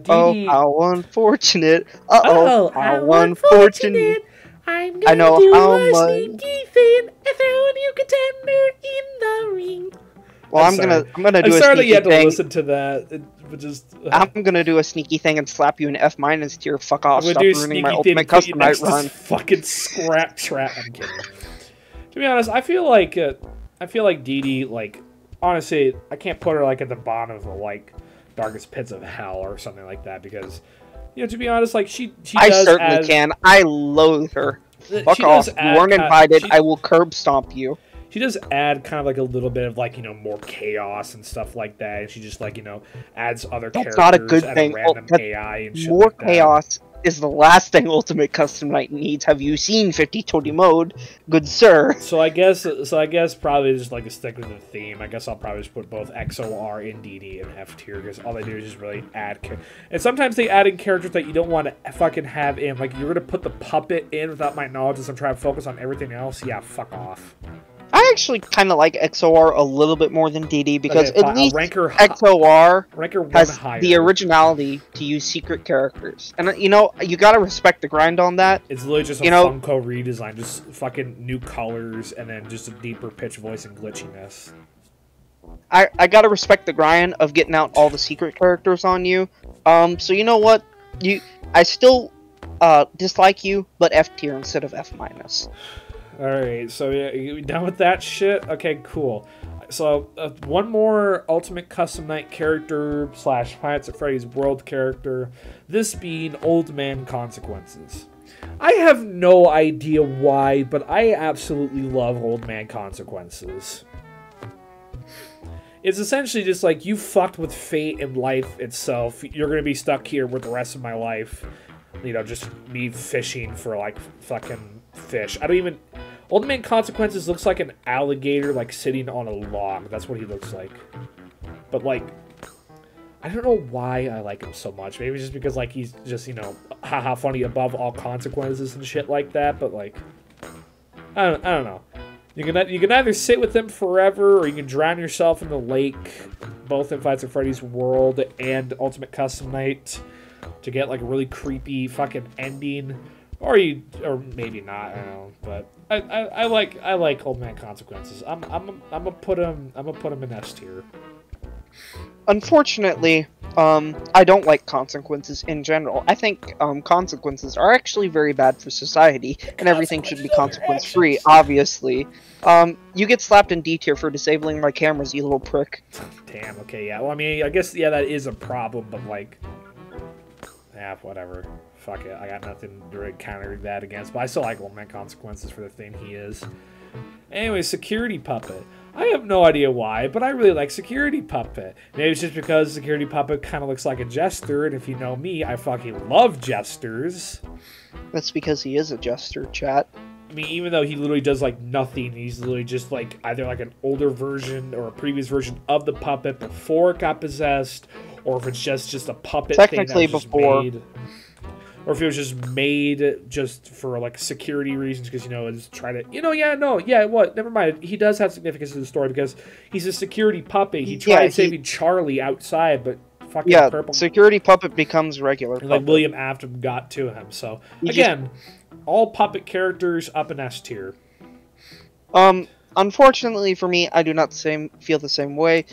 unfortunate. How unfortunate. I'm gonna do a sneaky thing. I throw a new contender in the ring. Well, I'm gonna do a sneaky thing. I'm sorry that you had to listen to that. I'm gonna do a sneaky thing and slap you in F- tier. Fuck off! Stop ruining my ultimate custom night run. Fucking Scraptrap. I'm kidding. To be honest, I feel like DD, like, honestly, I can't put her like at the bottom of the like darkest pits of hell or something like that because, to be honest, like she I certainly can. I loathe her. Fuck off! You weren't invited. I will curb stomp you. She does add kind of like a little bit of like more chaos and stuff like that. And she just like adds other characters. That's not a good thing. Random AI and shit more like chaos. That. is the last thing Ultimate Custom Night needs. Have you seen 50/20 mode, good sir? So I guess probably just like a stick with the theme. I guess I'll probably just put both XOR and DD in F tier because all they do is just really add. And sometimes they add in characters that you don't want to fucking have in. Like you're gonna put the puppet in without my knowledge, as I'm trying to focus on everything else. Yeah, fuck off. I actually kind of like XOR a little bit more than DD because okay, at least XOR has the originality to use secret characters. And, you know, you gotta respect the grind on that. It's literally just a Funko redesign, just fucking new colors and then just a deeper pitch voice and glitchiness. I gotta respect the grind of getting out all the secret characters on you. So you know what? I still dislike you, but F tier instead of F minus. Alright, so yeah, you done with that shit? Okay, cool. So, one more Ultimate Custom Night character / FNaF Freddy's World character, this being Old Man Consequences. I have no idea why, but I absolutely love Old Man Consequences. It's essentially just like, you fucked with fate and life itself. You're gonna be stuck here with the rest of my life. You know, just me fishing for, like, fucking fish. I don't even... Old Man Consequences looks like an alligator, like, sitting on a log. That's what he looks like. But, like, I don't know why I like him so much. Maybe just because, like, he's just, you know, haha funny above all consequences and shit like that. But, like, I don't know. You can either sit with him forever, or you can drown yourself in the lake, both in FNaF Freddy's World and Ultimate Custom Night, to get, like, a really creepy fucking ending. Or maybe not, I don't know, but I like Old Man Consequences. I'm gonna put him in S tier. Unfortunately, I don't like consequences in general. I think consequences are actually very bad for society, and everything should be consequence free. Obviously, you get slapped in D tier for disabling my cameras, you little prick. Damn. Okay. Yeah. Well, I mean, I guess that is a problem, but like, yeah, whatever. Fuck it, I got nothing to really counter that against, but I still like Old Man Consequences for the thing he is. Anyway, Security Puppet. I have no idea why, but I really like Security Puppet. Maybe it's just because Security Puppet kind of looks like a jester, and if you know me, I fucking love jesters. That's because he is a jester, chat. I mean, even though he literally does, like, nothing, he's literally just, like, either, like, an older version or a previous version of the puppet before it got possessed, or if it's just a puppet technically thing that was before. Made. Or if it was just made just for, like, security reasons, because, you know, it's trying to... You know, what? Never mind. He does have significance to the story, because he's a security puppet. He tried saving Charlie outside, but fucking purple... security puppet becomes regular and, like, William Afton got to him, so... Again, all puppet characters up in S tier. Unfortunately for me, I do not feel the same way.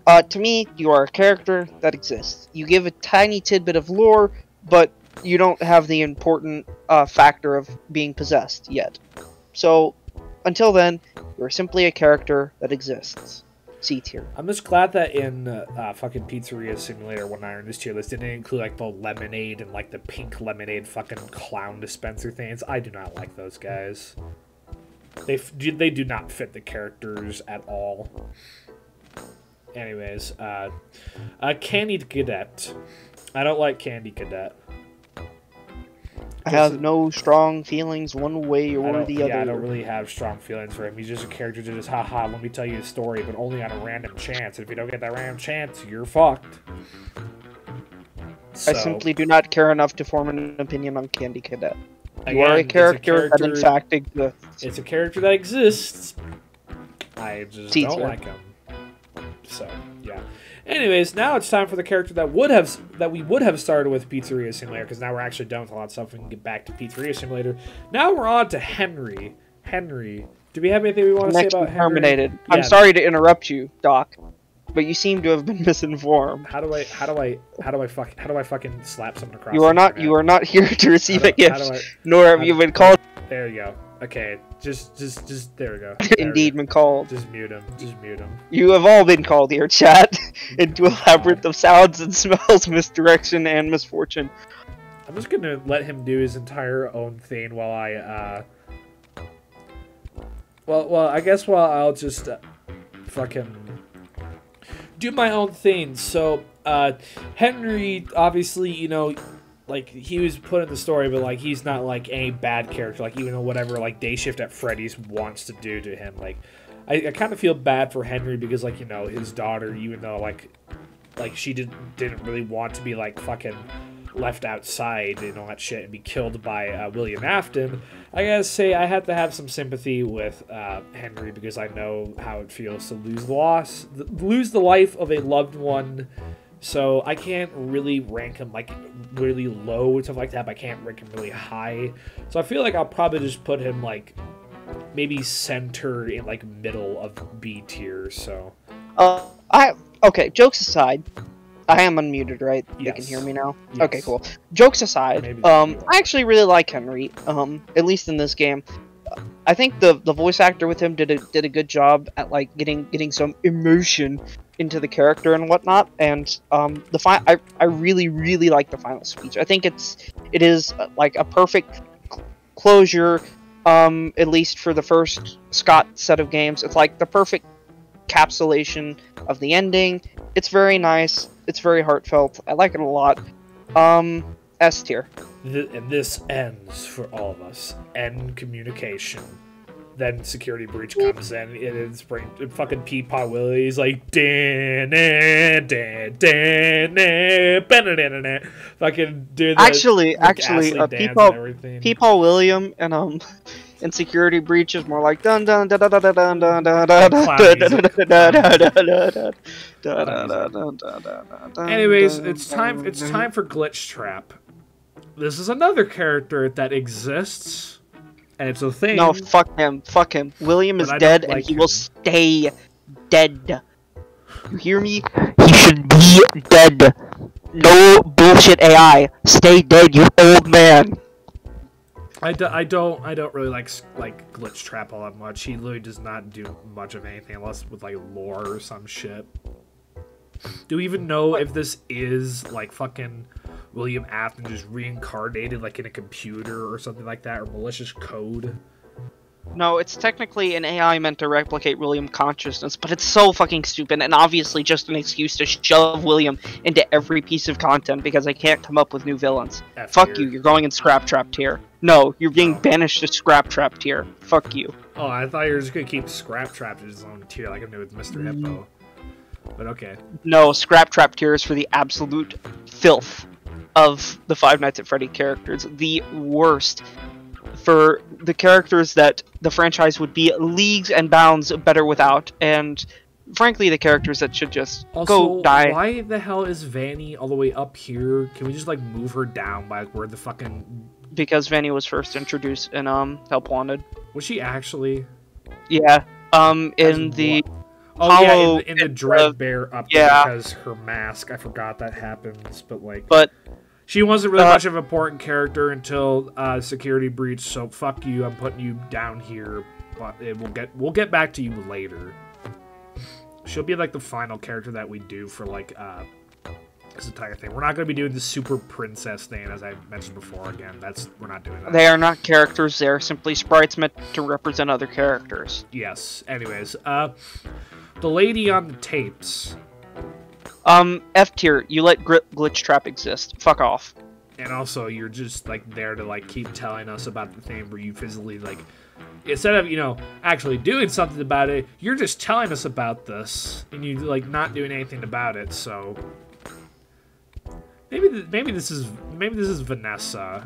To me, you are a character that exists. You give a tiny tidbit of lore, but... you don't have the important factor of being possessed yet. So, until then, you're simply a character that exists. C tier. I'm just glad that in fucking Pizzeria Simulator, when I in this tier list, it didn't include, like, the lemonade and, like, the pink lemonade fucking clown dispenser things. I do not like those guys. They do not fit the characters at all. Anyways, Candied Cadet. I don't like Candy Cadet. I have no strong feelings one way or the other. Yeah, I don't really have strong feelings for him. He's just a character that just, haha, let me tell you a story, but only on a random chance. And if you don't get that random chance, you're fucked. So, I simply do not care enough to form an opinion on Candy Cadet. You are a character that in fact exists. It's a character that exists. I just don't like him. So, yeah. Anyways, now it's time for the character that we would have started with Pizzeria Simulator, because now we're actually done with a lot of stuff. We can get back to Pizzeria Simulator. Now we're on to Henry. Henry, do we have anything we want to say about Henry? Terminated. Yeah. I'm sorry to interrupt you, Doc, but you seem to have been misinformed. How do I fucking slap someone across? You are not here to receive a gift, nor have you been called. There you go. Okay, just there we go. Indeed, been called. Just mute him. Just mute him. You have all been called here, chat, into a labyrinth of sounds and smells, misdirection, and misfortune. I'm just gonna let him do his entire own thing while I, Well, I guess while I'll just fucking do my own thing. So, Henry, obviously, you know, like he was put in the story, but like he's not like any bad character. Like even though whatever like Day Shift at Freddy's wants to do to him, like I kind of feel bad for Henry because like you know his daughter, even though like she didn't really want to be like fucking left outside and all that shit and be killed by William Afton. I gotta say I have to have some sympathy with Henry because I know how it feels to lose the life of a loved one. So I can't really rank him like really low and stuff like that, but I can't rank him really high. So I feel like I'll probably just put him like maybe center in like middle of B tier. So okay, jokes aside, I am unmuted, right? Yes. You can hear me now? Yes. Okay, cool. Jokes aside, I actually really like Henry, at least in this game. I think the voice actor with him did a good job at like getting some emotion into the character and whatnot, and I really like the final speech. I think it is like a perfect closure, at least for the first Scott set of games. It's like the perfect encapsulation of the ending. It's very nice. It's very heartfelt. I like it a lot. S tier. And this ends for all of us. End communication. Then security breach comes in, and it's fucking Peapod Willie. He's like, fucking doing actually, Peapod William and security breach is more like dun dun dun dun dun dun dun dun dun. Anyways, it's time for Glitch Trap. This is another character that exists. And it's a thing. No, fuck him. Fuck him. William is dead, and he will stay dead. You hear me? He should be dead. No bullshit AI. Stay dead, you old man. I don't really like Glitch Trap all that much. He literally does not do much of anything unless with like lore or some shit. Do we even know if this is like fucking William Afton just reincarnated like in a computer or something like that, or malicious code? No, it's technically an AI meant to replicate William consciousness, but it's so fucking stupid and obviously just an excuse to shove William into every piece of content because they can't come up with new villains. Fuck you, you're going in Scraptrap tier. No, you're being banished to Scraptrap tier. Fuck you. Oh, I thought you were just gonna keep Scraptrap in his own tier like I did with Mr. Hippo. But okay. No, Scraptrap tier is for the absolute filth of the Five Nights at Freddy characters. The worst. For the characters that the franchise would be leagues and bounds better without, and frankly the characters that should just go die. Why the hell is Vanny all the way up here? Can we just like move her down by where the fucking... Because Vanny was first introduced in Help Wanted. Was she actually? Yeah. In the... Oh yeah, in the Dreadbear up there because her mask. I forgot that happens, but like... She wasn't really much of an important character until Security Breach, so fuck you, I'm putting you down here, but we'll get back to you later. She'll be like the final character that we do for like this entire thing. We're not going to be doing the super princess thing, as I mentioned before. Again, we're not doing that. They are not characters, they're simply sprites meant to represent other characters. Yes, anyways, the lady on the tapes... F tier, you let Glitch Trap exist. Fuck off. And also, you're just, like, there to, like, keep telling us about the thing where you physically, like, instead of, you know, actually doing something about it, you're just telling us about this, and you, like, not doing anything about it, so... Maybe this is Vanessa,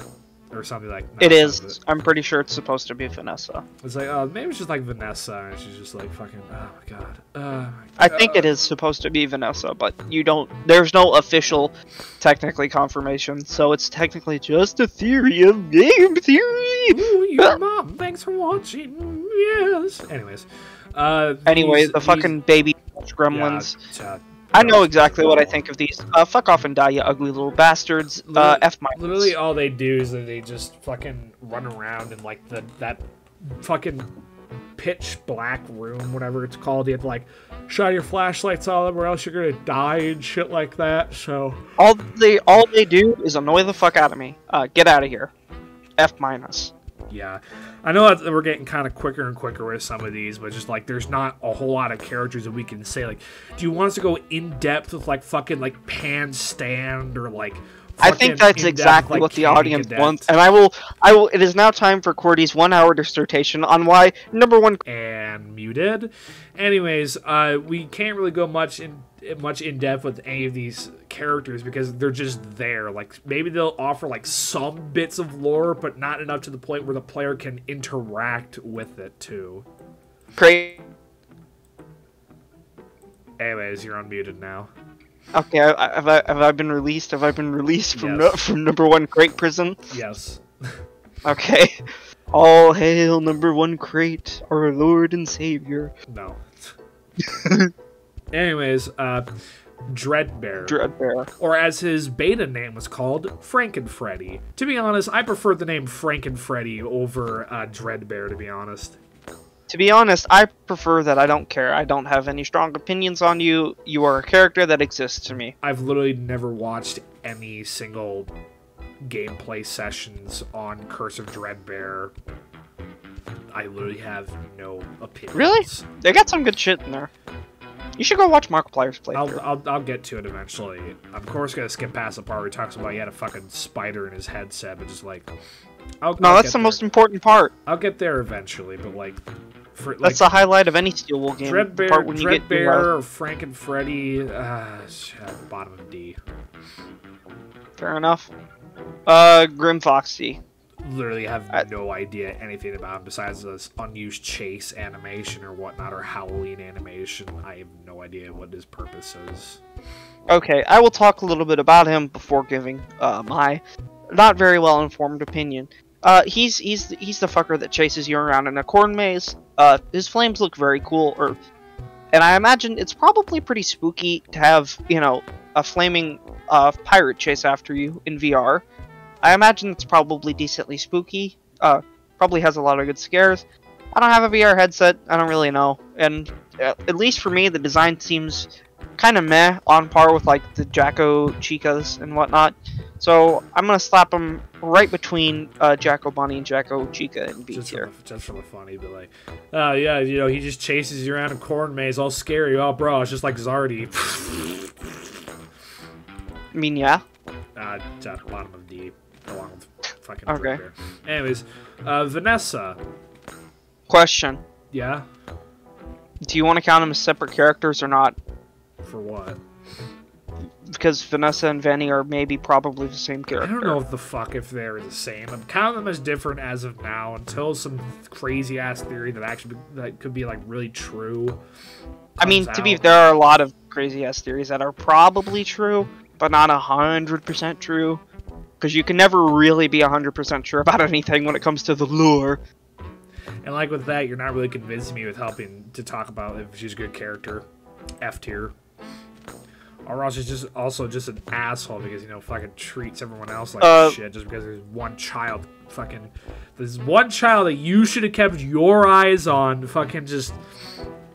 or something like that. It is. I'm pretty sure it's supposed to be Vanessa. It's like, oh, maybe it's just like Vanessa, and she's just like fucking, oh my god. I think it is supposed to be Vanessa, but there's no official, technically, confirmation, so it's technically just a theory of game theory! Ooh, your mom, thanks for watching, yes! Anyways, the fucking baby gremlins. Yeah, I know exactly what I think of these. Fuck off and die, you ugly little bastards. F minus. Literally all they do is that they just fucking run around in like that fucking pitch black room, whatever it's called. You have to like shine your flashlights on them or else you're gonna die and shit like that, so... All they do is annoy the fuck out of me. Get out of here. F minus. Yeah, I know that we're getting kind of quicker and quicker with some of these, but just like there's not a whole lot of characters that we can say. Like, do you want us to go in depth with like fucking like Pan Stand or like I think that's exactly what the audience wants, and I will. It is now time for qwerty's 1-hour dissertation on why #1 and muted. Anyways, we can't really go much in depth with any of these characters because they're just there. Like maybe they'll offer like some bits of lore, but not enough to the point where the player can interact with it too. Great. Anyways, you're unmuted now. Okay, have I been released? Have I been released from #1 crate prison? Yes. Okay. All hail #1 crate, our Lord and Savior. No. Anyways, Dreadbear. Dreadbear. Or as his beta name was called, Frankenfreddy. To be honest, I prefer the name Frankenfreddy over Dreadbear, to be honest. To be honest, I prefer that. I don't care. I don't have any strong opinions on you. You are a character that exists to me. I've literally never watched any single gameplay sessions on Curse of Dreadbear. I literally have no opinions. Really? They got some good shit in there. You should go watch Markiplier's playthrough. I'll get to it eventually. I'm of course gonna skip past the part where he talks about he had a fucking spider in his headset, but just like... No, that's the most important part. I'll get there eventually, but like... That's the highlight of any Steel Wool game. Dreadbear or Frankenfreddy, bottom of D. Fair enough. Grim Foxy. Literally have no idea anything about him besides this unused chase animation or whatnot, or Halloween animation. I have no idea what his purpose is. Okay, I will talk a little bit about him before giving my not very well informed opinion. He's the fucker that chases you around in a corn maze. His flames look very cool, and I imagine it's probably pretty spooky to have, you know, a flaming pirate chase after you in VR. I imagine it's probably decently spooky. Probably has a lot of good scares. I don't have a VR headset. I don't really know, and at least for me, the design seems kind of meh, on par with like the Jacko Chicas and whatnot. So I'm gonna slap him right between Jacko Bunny and Jacko Chica in B tier. Just for the funny, but like, yeah, you know, he just chases you around a corn maze, all scary. Oh, bro, it's just like Zardy. I mean, yeah. Bottom of D, along with fucking. Okay. Bear. Anyways, Vanessa. Question. Yeah. Do you want to count them as separate characters or not? For what? Because Vanessa and Vanny are probably the same character. I don't know if they're the same. I'm counting them as different as of now until some crazy ass theory that could be like really true. I mean, there are a lot of crazy ass theories that are probably true, but not 100% true. Because you can never really be 100% sure about anything when it comes to the lore. And like with that, you're not really convincing me with helping to talk about if she's a good character. F tier. Or else she's just an asshole because, you know, fucking treats everyone else like shit just because there's one child there's one child that you should have kept your eyes on, fucking just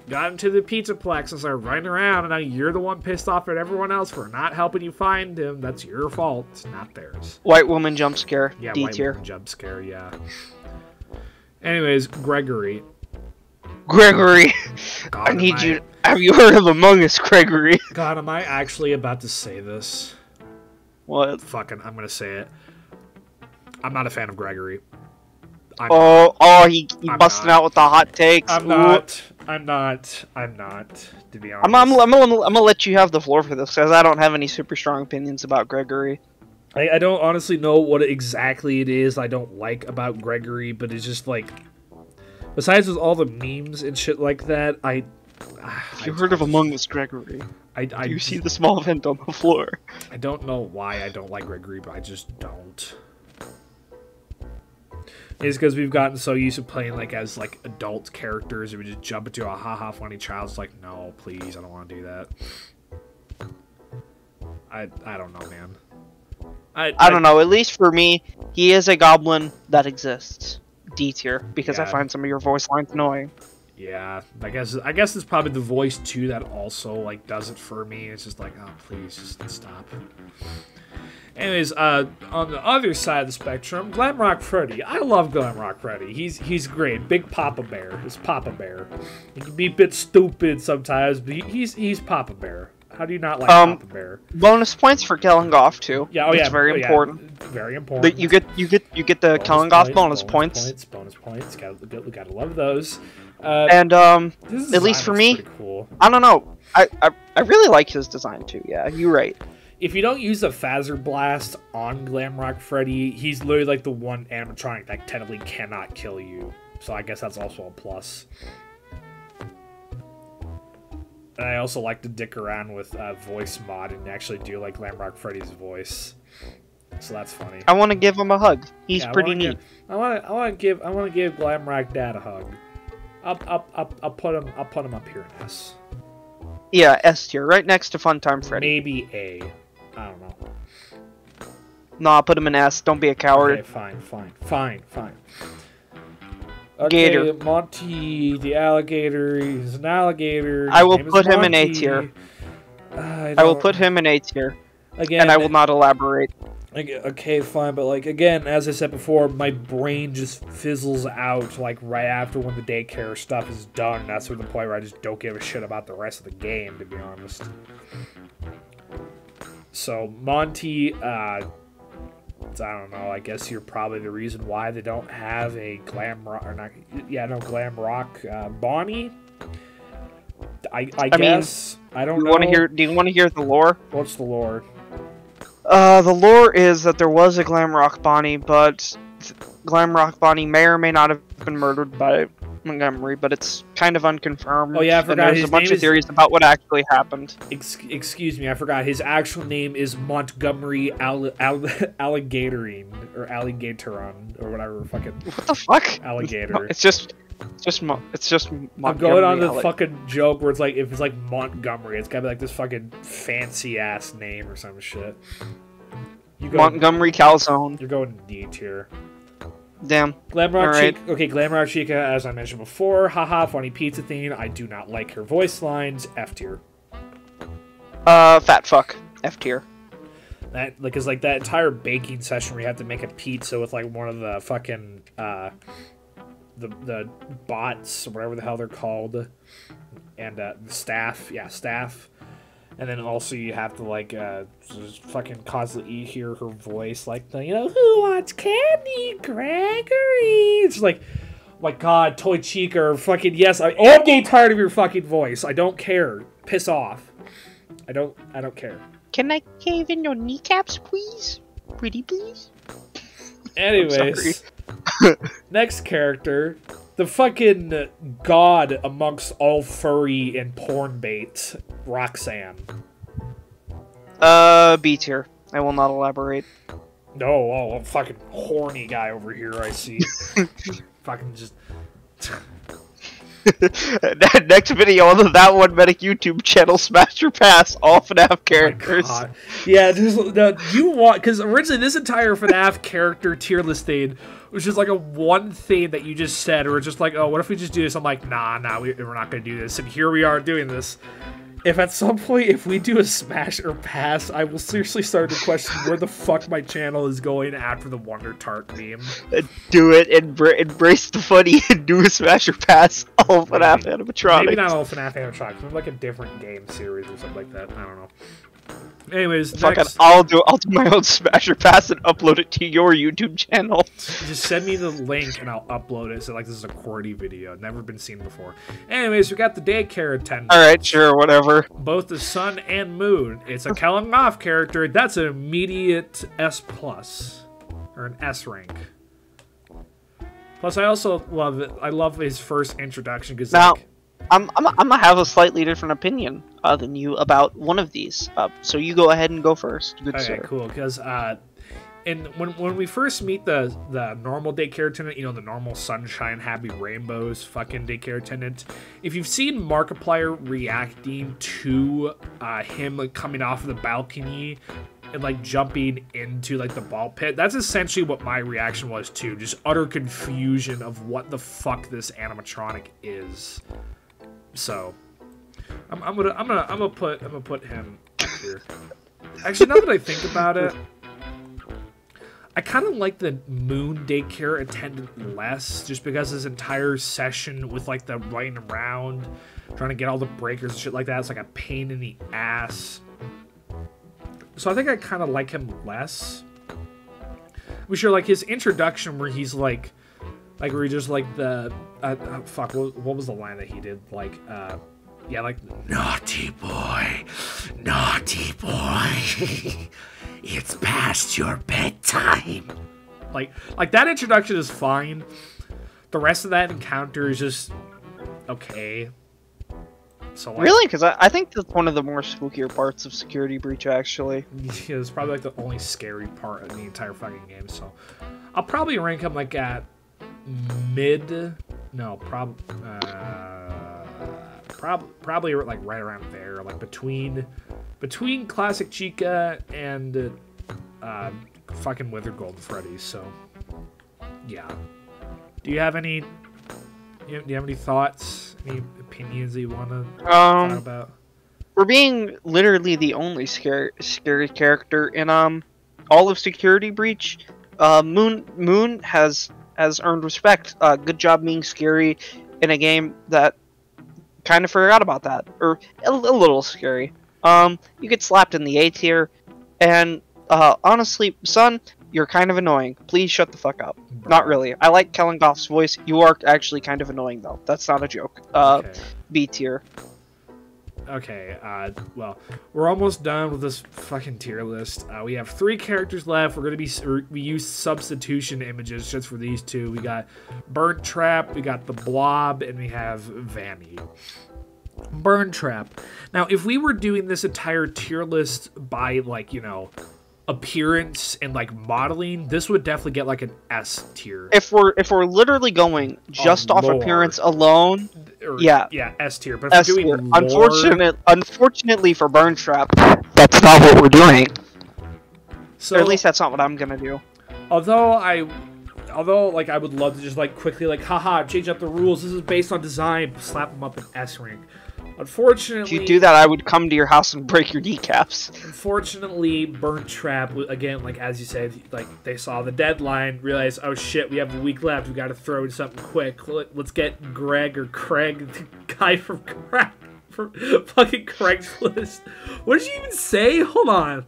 got into the Pizzaplex and started running around, and now you're the one pissed off at everyone else for not helping you find him. That's your fault. It's not theirs. White woman jump scare. Yeah, D white tier. woman jump scare, yeah. Anyways, Gregory. God, I need you. Have you heard of Among Us, Gregory? God, am I actually about to say this? What? Fucking, I'm gonna say it. I'm not a fan of Gregory. He busting out with the hot takes. I'm not, to be honest. I'm gonna let you have the floor for this, because I don't have any super strong opinions about Gregory. I don't honestly know what exactly it is I don't like about Gregory, but it's just like, besides with all the memes and shit like that, Have you heard of Among Us, Gregory? Do you see the small vent on the floor? I don't know why I don't like Gregory, but I just don't. It's because we've gotten so used to playing like as like adult characters, and we just jump into a haha funny child. It's like, no, please, I don't want to do that. I don't know, man. I don't know. At least for me, he is a goblin that exists. D tier, because I find some of your voice lines annoying. Yeah, I guess it's probably the voice too that also like does it for me. It's just like, oh, please, just stop. Anyways, on the other side of the spectrum, Glamrock Freddy. I love Glamrock Freddy. He's great. Big Papa Bear. He's Papa Bear. He can be a bit stupid sometimes, but he's Papa Bear. How do you not like Papa Bear? Bonus points for killing off too. Yeah, oh yeah, very important. Very important. You get the killing off bonus points. Bonus points. Gotta love those. And at least for me, cool. I don't know. I really like his design too. Yeah, you're right. If you don't use the Phaser Blast on Glamrock Freddy, he's literally like the one animatronic that technically cannot kill you. So I guess that's also a plus. And I also like to dick around with voice mod and actually do like Glamrock Freddy's voice. So that's funny. I want to give him a hug. He's pretty neat. I want to give Glamrock Dad a hug. I'll put him up here in S. Yeah, S tier, right next to Funtime Freddy. Maybe A. I don't know. No, I'll put him in S. Don't be a coward. Okay, fine. Okay, Gator. Monty the alligator. He's an alligator. I will put him in A tier. I will put him in A tier. Again, and I will not elaborate. Okay, fine, but like again, as I said before, my brain just fizzles out like right after when the daycare stuff is done. That's where the point where I just don't give a shit about the rest of the game, to be honest. So Monty, I don't know. I guess you're probably the reason why they don't have a Glamrock or not. Yeah, no Glamrock Bonnie. I guess mean, I don't know. Do you want to hear the lore? What's the lore? The lore is that there was a Glamrock Bonnie, but Glamrock Bonnie may or may not have been murdered by Montgomery, but it's kind of unconfirmed. Oh yeah, I forgot. And there's a bunch of theories about what actually happened. Excuse me, I forgot. His actual name is Montgomery Alligatorine or Alligatoron or whatever. Fucking what the fuck? Alligator. No, it's just I'm going on the fucking joke where it's like if it's like Montgomery, it's gotta be like this fucking fancy ass name or some shit. Montgomery Calzone. You're going D tier. Damn. Glamrock Chica. Okay, Glamrock Chica, as I mentioned before. Haha, funny pizza thing. I do not like her voice lines. F tier. Fat fuck. F tier. That like is like that entire baking session where you have to make a pizza with like one of the fucking the bots or whatever the hell they're called, and the staff. Yeah, staff. And then also you have to like just fucking constantly hear her voice like the, you know, who wants candy, Gregory? It's like, my God, Toy Chica or fucking yes. I'm getting tired of your fucking voice. I don't care. Piss off. I don't care. Can I cave in your kneecaps, please? Pretty please. Anyways, next character. The fucking god amongst all furry and porn bait, Roxanne. B tier. I will not elaborate. No, fucking horny guy over here, I see. Fucking just... Next video on that one medic YouTube channel, smash your pass, all FNaF characters. Oh yeah, you want, because originally this entire FNaF character tier list thing was just like a one thing that you just said, or just like, oh, what if we just do this? I'm like, nah, we're not gonna do this, and here we are doing this. If at some point, if we do a smash or pass, I will seriously start to question where the fuck my channel is going after the Wonder Tart meme. Do it, embrace the funny, and do a smash or pass, all FNaF animatronics. Maybe not all FNaF animatronics, maybe like a different game series or something like that, I don't know. Anyways, next. I'll do my own smash or pass and upload it to your YouTube channel. Just send me the link and I'll upload it. So like this is a QWERTY video, never been seen before. Anyways, we got the daycare attendant. All right, sure, whatever. Both the sun and moon. It's a FNaF character. That's an immediate S+ or an S rank. Plus, I also love it. I love his first introduction because now. Like, I'm gonna have a slightly different opinion than you about one of these. So you go ahead and go first. Good okay, sir. Cool. Because and when we first meet the normal daycare attendant, you know, the normal sunshine, happy rainbows, fucking daycare attendant. If you've seen Markiplier reacting to him like coming off of the balcony and like jumping into like the ball pit, that's essentially what my reaction was too. Just utter confusion of what the fuck this animatronic is. So, I'm gonna put him up here. Actually, now that I think about it, I kind of like the moon daycare attendant less, just because his entire session with like the running around, trying to get all the breakers and shit like that. It's like a pain in the ass. So I think I kind of like him less. We sure like his introduction where he's like where he just like the fuck, what was the line that he did? Like yeah, like naughty boy, it's past your bedtime. Like that introduction is fine. The rest of that encounter is just okay. So like, really? Because I think that's one of the more spookier parts of Security Breach, actually. Yeah, it's probably like the only scary part of the entire fucking game. So I'll probably rank him like at mid. No, probably like right around there, like between Classic Chica and fucking Withered Golden Freddy. So yeah. Do you have any thoughts? Any opinions that you want to talk about? For being literally the only scary character in all of Security Breach, Moon has earned respect. Good job being scary in a game that kind of forgot about that, or a little scary. You get slapped in the A tier, and honestly, son, you're kind of annoying. Please shut the fuck up. Bro. Not really. I like Kellengoff's voice. You are actually kind of annoying, though. That's not a joke. Okay. B tier. Okay, well, we're almost done with this fucking tier list. We have 3 characters left. We're gonna we use substitution images just for these 2. We got Burnt Trap, we got the Blob, and we have Vanny. Burnt Trap. Now, if we were doing this entire tier list by, like, you know, appearance and like modeling, this would definitely get like an S tier. If we're literally going just off appearance alone, yeah, S tier. But if we're doing lore, unfortunately for Burn Trap, that's not what we're doing. So, or at least that's not what I'm gonna do. Although like I would love to just like quickly like, haha, change up the rules. This is based on design. Slap them up in S rank. Unfortunately, if you do that, I would come to your house and break your kneecaps. Unfortunately, Burnt Trap, again, like as you said, like they saw the deadline, realized, oh shit, we have a week left, we gotta throw in something quick. Let's get Greg or Craig, the guy from fucking Craigslist. What did you even say? Hold on.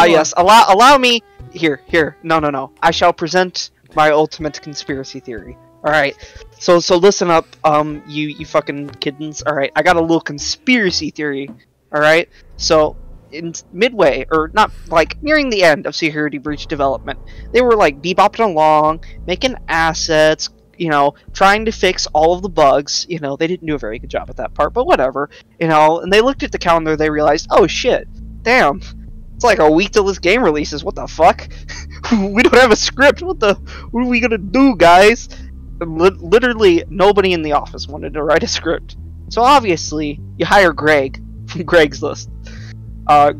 Yes, allow me. Here. No. I shall present my ultimate conspiracy theory. Alright, so listen up, you fucking kittens. Alright, I got a little conspiracy theory. Alright, so in midway, or not, like nearing the end of Security Breach development, they were like bebopping along, making assets, you know, trying to fix all of the bugs. You know, they didn't do a very good job at that part, but whatever. You know, and they looked at the calendar, they realized, oh shit, damn, it's like a week till this game releases. What the fuck? We don't have a script. What are we gonna do, guys? Literally nobody in the office wanted to write a script, so obviously you hire Greg from Craigslist.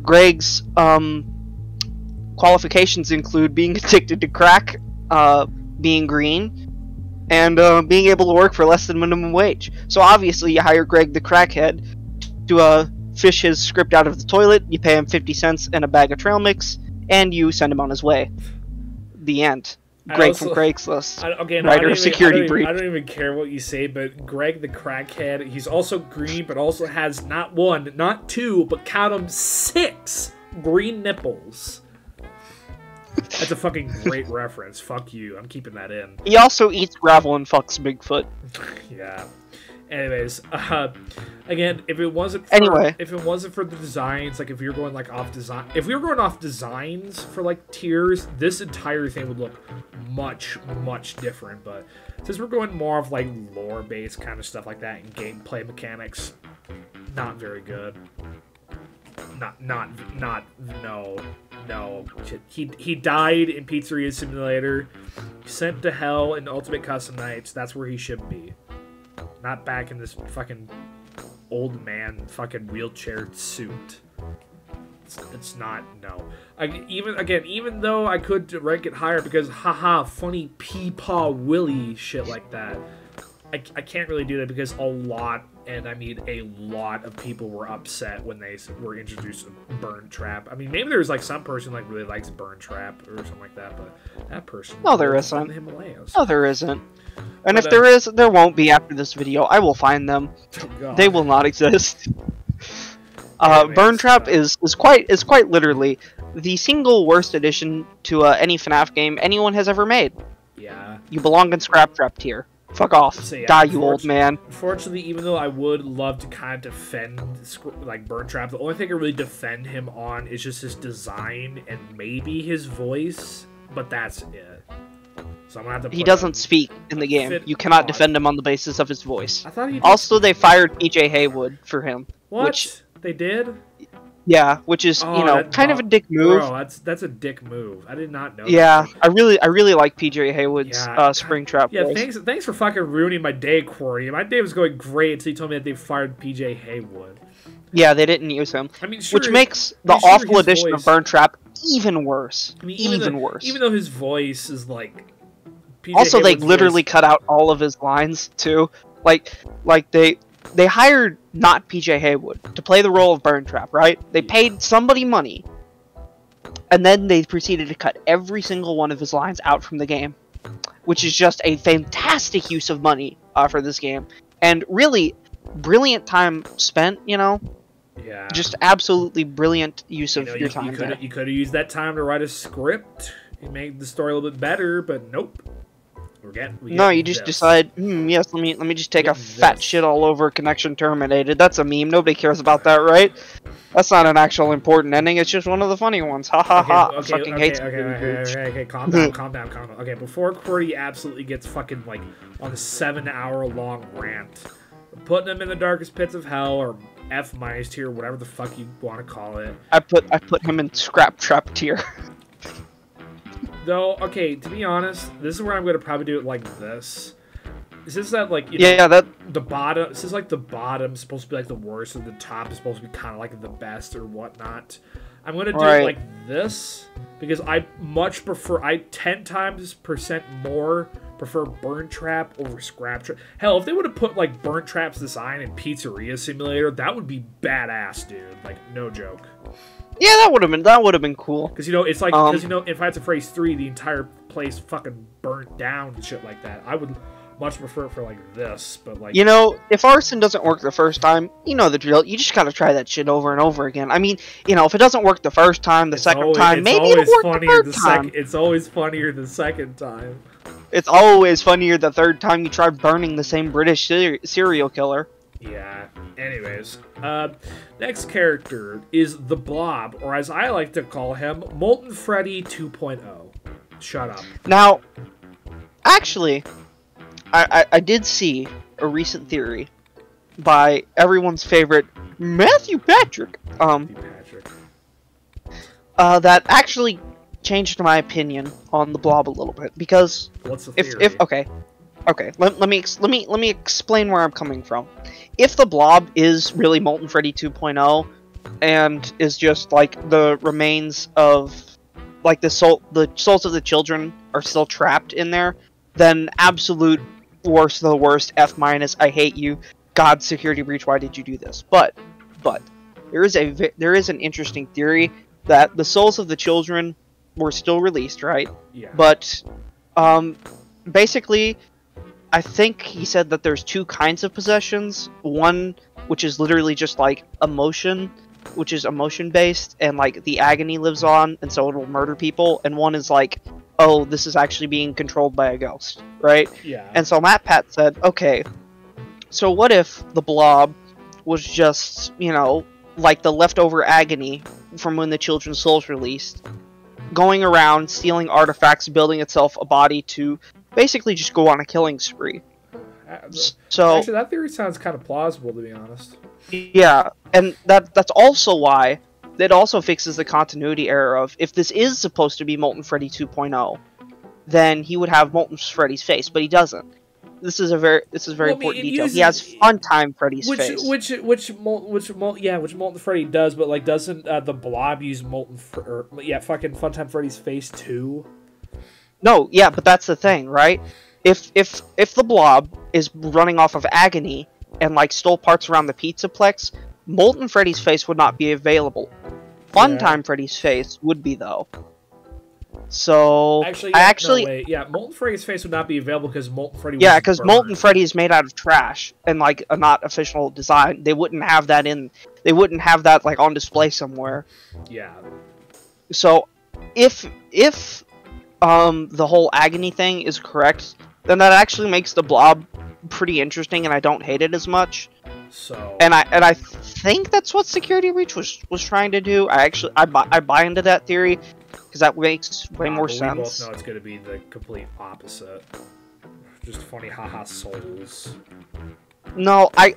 Greg's qualifications include being addicted to crack, being green, and being able to work for less than minimum wage. So obviously you hire Greg the crackhead to fish his script out of the toilet. You pay him 50 cents and a bag of trail mix, and you send him on his way. The end. Greg from Craigslist, writer of Security Breach. I don't even care what you say, but Greg the crackhead, he's also green, but also has not 1, not 2, but count them 6 green nipples. That's a fucking great reference. Fuck you. I'm keeping that in. He also eats gravel and fucks Bigfoot. Yeah. Anyways, again, if it wasn't for the designs, like if we were going like off designs for like tiers, this entire thing would look much different. But since we're going more of like lore based kind of stuff like that and gameplay mechanics, not very good. No. He died in Pizzeria Simulator, sent to hell in Ultimate Custom Nights. That's where he should be. Not back in this fucking old man fucking wheelchair suit. It's not, no. Even though I could rank it higher because, haha, funny Peepaw Willie shit like that, I can't really do that because a lot And I mean, a lot of people were upset when they were introduced to Burn Trap. I mean, maybe there's like some person like really likes Burn Trap or something like that, but that person. No, there isn't. The Himalayas. No, there isn't. And if there is, there won't be after this video. I will find them. Oh, they will not exist. Burn Trap is quite literally the single worst addition to any FNaF game anyone has ever made. Yeah. You belong in Scraptrap tier. Fuck off. So, yeah, die, you old man. Unfortunately, even though I would love to kind of defend like Burn Trap, the only thing I really defend him on is just his design and maybe his voice, but that's it. So I'm gonna have to. He doesn't speak in the game. You cannot defend him on the basis of his voice. I thought he did. Also, they fired PJ Haywood for him. What? Which, they did? Yeah, which is kind of a dick move. Bro, that's a dick move. I did not know. Yeah, I really like PJ Haywood's Springtrap. Yeah, voice. thanks for fucking ruining my day, Corey. My day was going great until you told me that they fired PJ Haywood. Yeah, they didn't use him. I mean, sure, which makes the awful addition of Burn Trap even worse. I mean, even worse. Even though his voice is like. PJ also, Haywood's they literally cut out all of his lines too. Like they hired not PJ Haywood to play the role of Burn Trap, right? They paid somebody money, and then they proceeded to cut every single one of his lines out from the game, which is just a fantastic use of money for this game, and really brilliant time spent. You know, just absolutely brilliant use of your time. You could have used that time to write a script and make the story a little bit better, but nope. No, you just decide, yes, let me just take a fat shit all over connection terminated. That's a meme. Nobody cares about that, right? That's not an actual important ending. It's just one of the funny ones. Ha ha ha. I fucking hate Okay, calm down. Okay, before Cordy absolutely gets fucking, like, on a 7-hour-long rant, putting him in the darkest pits of hell, or F- tier, whatever the fuck you want to call it. I put him in Scraptrap tier. Though, okay, to be honest, this is where I'm going to probably do it like this. Is this that, like, you know, the bottom, this is like the bottom supposed to be like the worst, and the top is supposed to be kind of like the best or whatnot. I'm going to do it like this, because I much prefer, 10 times % more prefer Burn Trap over Scraptrap. Hell, if they would have put, like, Burn Trap's design in Pizzeria Simulator, that would be badass, dude. Like, no joke. Yeah, that would have been cool. Because, you know, it's like, because, you know, in Fights of Phrase 3, the entire place fucking burnt down and shit like that. I would much prefer it for, like, this, but, like... You know, if arson doesn't work the first time, you know the drill. You just gotta try that shit over and over again. I mean, you know, if it doesn't work the first time, the second time, maybe it'll work the third time. It's always funnier the second time. It's always funnier the third time you try burning the same British serial killer. Yeah. Anyways, next character is the Blob, or as I like to call him, Molten Freddy 2.0. Shut up. Now, actually, I did see a recent theory by everyone's favorite Matthew Patrick. That actually changed my opinion on the Blob a little bit, because what's the theory? Okay, let me explain where I'm coming from. If the Blob is really Molten Freddy 2.0 and is just like the remains of like the souls of the children are still trapped in there, then absolute worst of the worst, F-, I hate you, God, security breach, why did you do this? But there is an interesting theory that the souls of the children were still released, right? Yeah. But basically, I think he said that there's two kinds of possessions. One, which is literally just like emotion, which is emotion based, and like the agony lives on, and so it will murder people. And one is like, oh, this is actually being controlled by a ghost, right? Yeah. And so Matt Pat said, okay, so what if the Blob was just, you know, like the leftover agony from when the children's souls released, going around stealing artifacts, building itself a body to basically just go on a killing spree. So actually, that theory sounds kind of plausible, to be honest. Yeah, and that's also why that also fixes the continuity error of, if this is supposed to be Molten Freddy 2.0, then he would have Molten Freddy's face, but he doesn't. This is a very important detail. He has Funtime Freddy's face. Which Molten Freddy does, but like doesn't the Blob use fucking Funtime Freddy's face too? No, yeah, but that's the thing, right? If the Blob is running off of agony, and like stole parts around the Pizzaplex, Molten Freddy's face would not be available. Funtime Freddy's face would be though. So yeah, Molten Freddy's face would not be available because Molten Freddy. Yeah, because Molten Freddy is made out of trash and like a not official design. They wouldn't have that in. They wouldn't have that like on display somewhere. Yeah. So if the whole agony thing is correct, then that actually makes the blob pretty interesting, and I don't hate it as much. So and I think that's what Security Breach was trying to do. I buy into that theory because that makes way more sense. We both know it's going to be the complete opposite. Just funny, haha, souls. No, I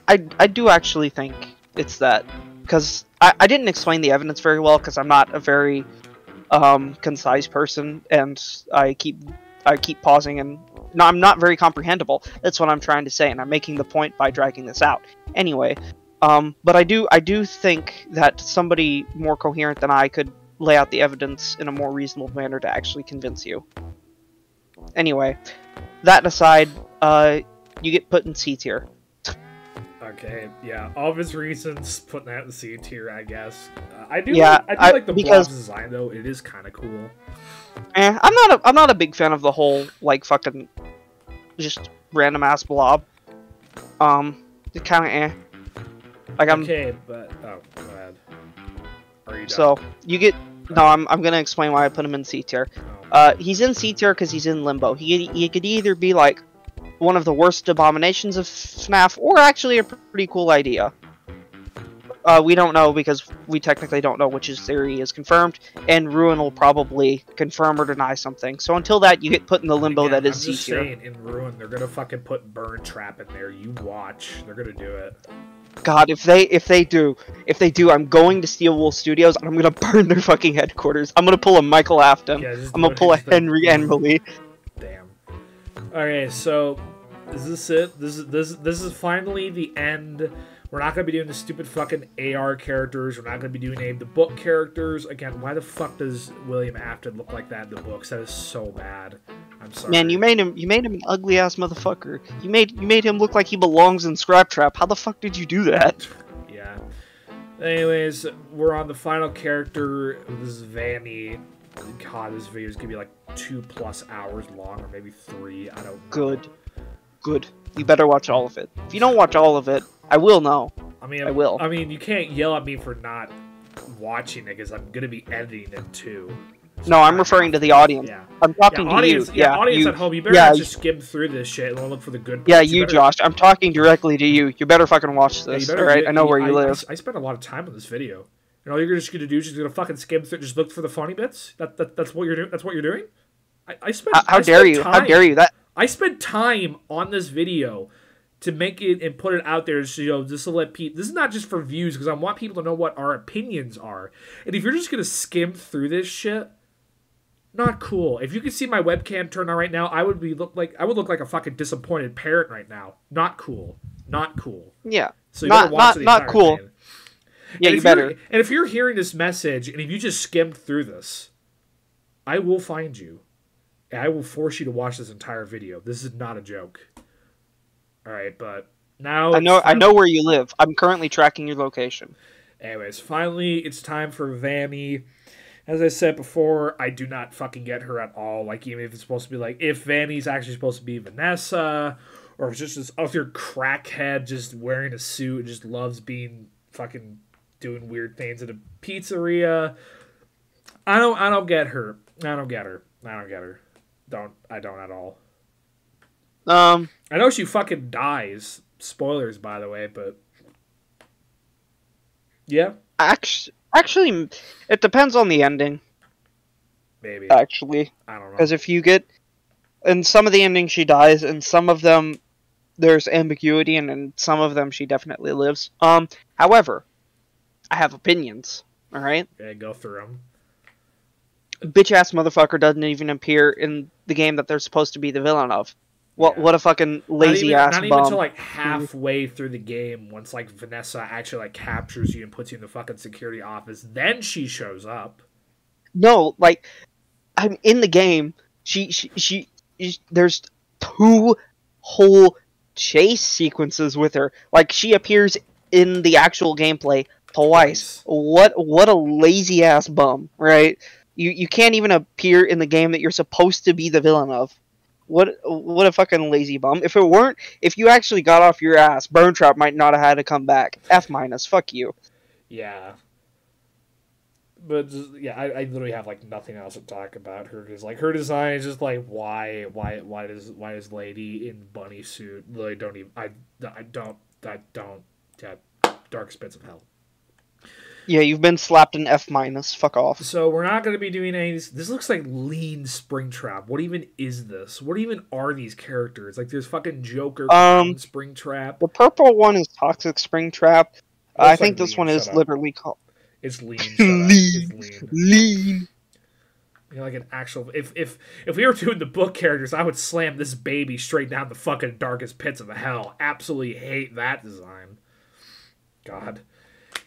do actually think it's that, because I didn't explain the evidence very well because I'm not a very concise person, and I keep pausing, and no, I'm not very comprehensible. That's what I'm trying to say, and I'm making the point by dragging this out. Anyway, but I do think that somebody more coherent than I could lay out the evidence in a more reasonable manner to actually convince you. Anyway, that aside, you get put in C tier. Okay, yeah, all of his reasons putting that in C tier, I guess. I do like the blob's design though. It is kind of cool. I'm not a big fan of the whole like fucking just random ass blob. It's kind of like I'm okay, but oh, go ahead. Are you done? So you get no. I'm gonna explain why I put him in C tier. Oh. He's in C tier because he's in limbo. He could either be like one of the worst abominations of FNaF, or actually a pretty cool idea. We don't know because we technically don't know which his theory is confirmed, and Ruin will probably confirm or deny something. So until that, you get put in the limbo that is C tier. I'm just saying, in Ruin, they're gonna fucking put Burn Trap in there. You watch, they're gonna do it. God, if they do, I'm going to Steel Wool Studios and I'm gonna burn their fucking headquarters. I'm gonna pull a Michael Afton. Yeah, I'm gonna pull a Henry Emily. Damn. Okay, so is this it? This is finally the end. We're not gonna be doing the stupid fucking AR characters. We're not gonna be doing any of the book characters. Again, why the fuck does William Afton look like that in the books? That is so bad. I'm sorry. Man, you made him an ugly ass motherfucker. You made him look like he belongs in Scraptrap. How the fuck did you do that? Yeah. Anyways, we're on the final character. This is Vanny. God, this video is gonna be like 2+ hours long, or maybe 3. I don't know. Good. You better watch all of it. If you don't watch all of it, I will know. I will. I mean, you can't yell at me for not watching it, because I'm gonna be editing it too. So no, I'm referring to the audience. Yeah. I'm talking to you. Yeah, audience at home, you better not just skim through this shit and look for the good parts. Yeah, you Josh. I'm talking directly to you. You better fucking watch this, alright? I know where you live. I spent a lot of time on this video. And all you're just gonna do is just gonna fucking skim through, just look for the funny bits? That's what you're doing? That's what you're doing? I spent How dare you? How dare you? I spent time on this video to make it and put it out there, so, you know, just to let people. This is not just for views, because I want people to know what our opinions are. And if you're just gonna skim through this shit, not cool. If you could see my webcam turned on right now, I would look like a fucking disappointed parent right now. Not cool. Not cool. Yeah. So you better watch the entire cool. thing. Yeah, you better. And if you're hearing this message, and if you just skimmed through this, I will find you. And I will force you to watch this entire video. This is not a joke. Alright, but now... I know where you live. I'm currently tracking your location. Anyways, finally, it's time for Vanny. As I said before, I do not fucking get her at all. Like, even if it's supposed to be like, if Vanny's actually supposed to be Vanessa, or if it's just this other crackhead just wearing a suit and just loves being fucking doing weird things at a pizzeria. I don't get her. I don't get her. I don't at all. I know she fucking dies. Spoilers, by the way, but yeah. Actually, it depends on the ending. Maybe. Actually, I don't know. Because if you get, in some of the endings she dies, and some of them there's ambiguity, and in some of them she definitely lives. However, I have opinions. All right. Okay, go through them. Bitch ass motherfucker doesn't even appear in the game that they're supposed to be the villain of. What a fucking lazy ass bum. Not even until like halfway through the game, once like Vanessa actually like captures you and puts you in the fucking security office, then she shows up. No, like I'm in the game. She there's 2 whole chase sequences with her. Like, she appears in the actual gameplay twice. What a lazy ass bum, right? You can't even appear in the game that you're supposed to be the villain of. What a fucking lazy bum. If you actually got off your ass, Burntrap might not have had to come back. F-, fuck you. Yeah. But just, yeah, I literally have like nothing else to talk about her. Because like her design is just like why does lady in bunny suit really don't even I don't yeah, dark spits of hell. Yeah, you've been slapped an F-. Fuck off. So we're not going to be doing any. This looks like lean Springtrap. What even is this? What even are these characters? Like there's fucking Joker, Springtrap. The purple one is Toxic Springtrap. I think this one is literally called. It's lean. Lean. You know, like an actual. If we were doing the book characters, I would slam this baby straight down the fucking darkest pits of the hell. Absolutely hate that design. God.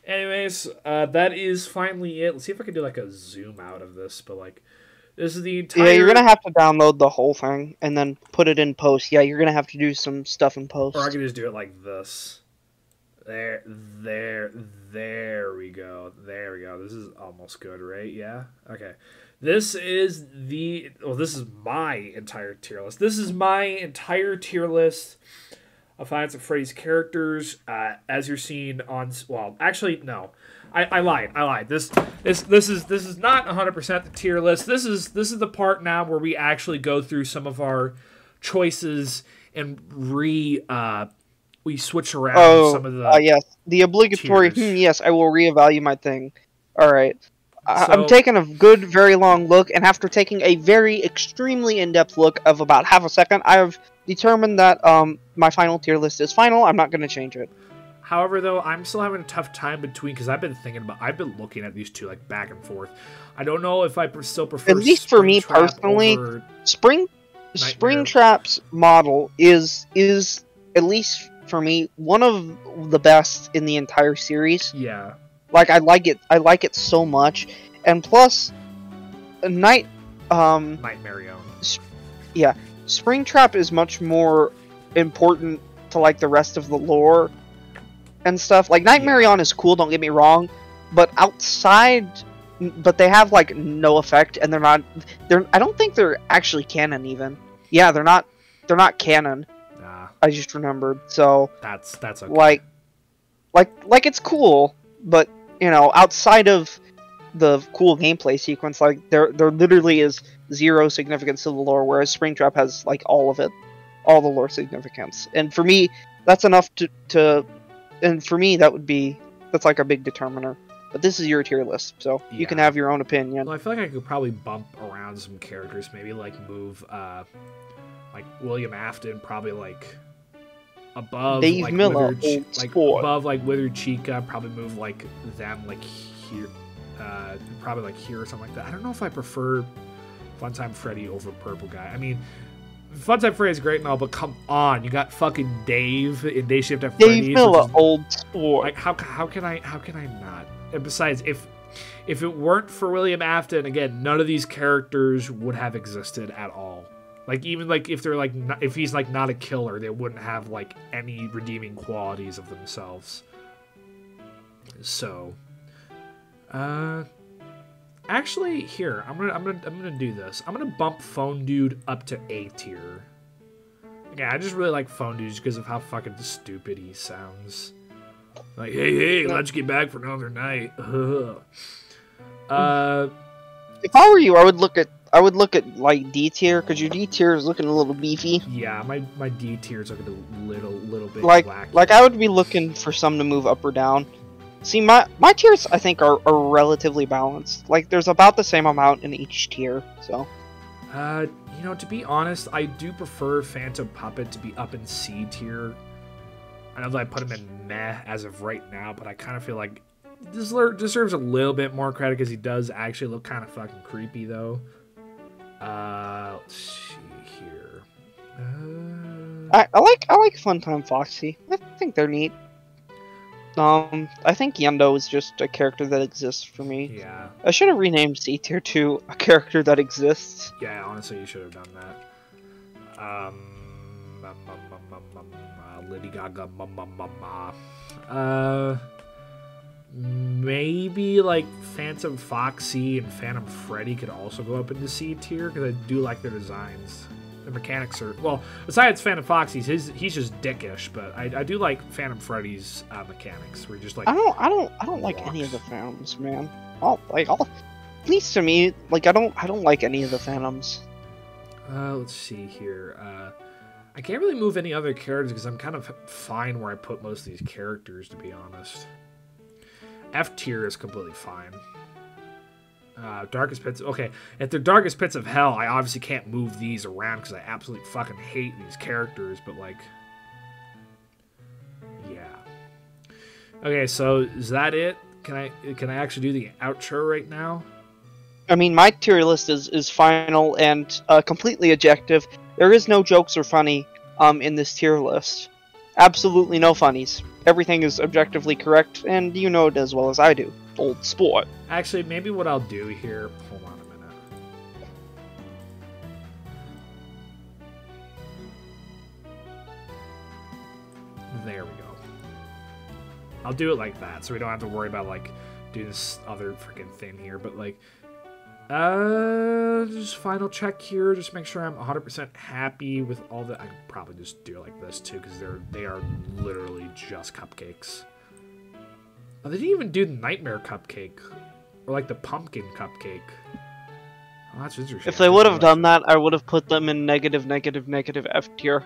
Anyways, that is finally it. Let's see if I can do like a zoom out of this. But like, this is the entire. Yeah, you're gonna have to download the whole thing and then put it in post. Yeah, you're gonna have to do some stuff in post. Or I can just do it like this. There we go. There we go. This is almost good, right? Yeah. Okay. This is my entire tier list. This is my entire tier list of Five Nights at Freddy's characters, as you're seeing on. Well, actually, no, I lied. This is not 100% the tier list. This is the part now where we actually go through some of our choices and we switch around some of the. Yes, the obligatory. Yes, I will reevaluate my thing. All right. I'm taking a good, very long look, and after taking a very extremely in-depth look of about half a second, I have determined that my final tier list is final. I'm not going to change it. However, though, I'm still having a tough time between, because I've been looking at these two like back and forth. I don't know if I still prefer. At least for me personally, Springtrap's model is at least for me one of the best in the entire series. Yeah. Like, I like it so much, and plus, Nightmarion. Yeah, Springtrap is much more important to like the rest of the lore and stuff. Like, Nightmarion is cool, don't get me wrong, but they have like no effect, and I don't think they're actually canon even. Yeah, they're not canon. Nah. I just remembered. So that's okay. Like it's cool, but you know, outside of the cool gameplay sequence, like there literally is zero significance to the lore, whereas Springtrap has like all of it, all the lore significance. And for me, that's enough to and for me that's like a big determiner. But this is your tier list, so you can have your own opinion. Well, I feel like I could probably bump around some characters, maybe like move like William Afton, probably like above Dave like Miller, above like Withered Chica, probably move like them like here, probably like here or something like that. I don't know if I prefer Funtime Freddy over Purple Guy. I mean, Funtime Freddy is great and all, but come on, you got fucking Dave in Day Shift at Freddy's. Dave Miller, old sport. Like how can I not? And besides, if it weren't for William Afton, again, none of these characters would have existed at all. Like, even like if they're like if he's like not a killer, they wouldn't have like any redeeming qualities of themselves. So, actually, here I'm gonna do this. I'm gonna bump Phone Dude up to A tier. Yeah, I just really like Phone Dude just because of how fucking stupid he sounds. Like, hey, let's get back for another night. If I were you, I would look at like D tier, because your D tier is looking a little beefy. Yeah, my D tier is looking a little bit wacky. Like I would be looking for some to move up or down. See, my tiers I think are relatively balanced. Like, there's about the same amount in each tier. So, you know, to be honest, I do prefer Phantom Puppet to be up in C tier. I know that I put him in meh as of right now, but I kind of feel like this deserves a little bit more credit because he does actually look kind of fucking creepy, though. Let's see here. I like Funtime Foxy. I think they're neat. I think Yendo is just a character that exists for me. Yeah. I should have renamed C tier to a character that exists. Yeah, honestly, you should have done that. Lady Gaga. Maybe like Phantom Foxy and Phantom Freddy could also go up into C tier because I do like their designs. The mechanics are well. Besides Phantom Foxy's, he's just dickish, but I do like Phantom Freddy's mechanics. Where you're just like I don't like any of the Phantoms, man. At least to me, like I don't like any of the Phantoms. Let's see here. I can't really move any other characters because I'm kind of fine where I put most of these characters, to be honest. F tier is completely fine. Darkest Pits. Okay, if they're Darkest Pits of Hell, I obviously can't move these around because I absolutely fucking hate these characters, but like... Yeah. Okay, so is that it? Can I actually do the outro right now? I mean, my tier list is final and completely objective. There is no jokes or funny in this tier list. Absolutely no funnies. Everything is objectively correct, and you know it as well as I do. Old sport. Actually, maybe what I'll do here... Hold on a minute. There we go. I'll do it like that, so we don't have to worry about, like, doing this other freaking thing here, but, like... just final check here. Just make sure I'm 100% happy with all the... I could probably just do it like this, too, because they are literally just cupcakes. Oh, they didn't even do the Nightmare Cupcake. Or, like, the Pumpkin Cupcake. Oh, that's interesting. If they would have done that, I would have put them in negative F tier.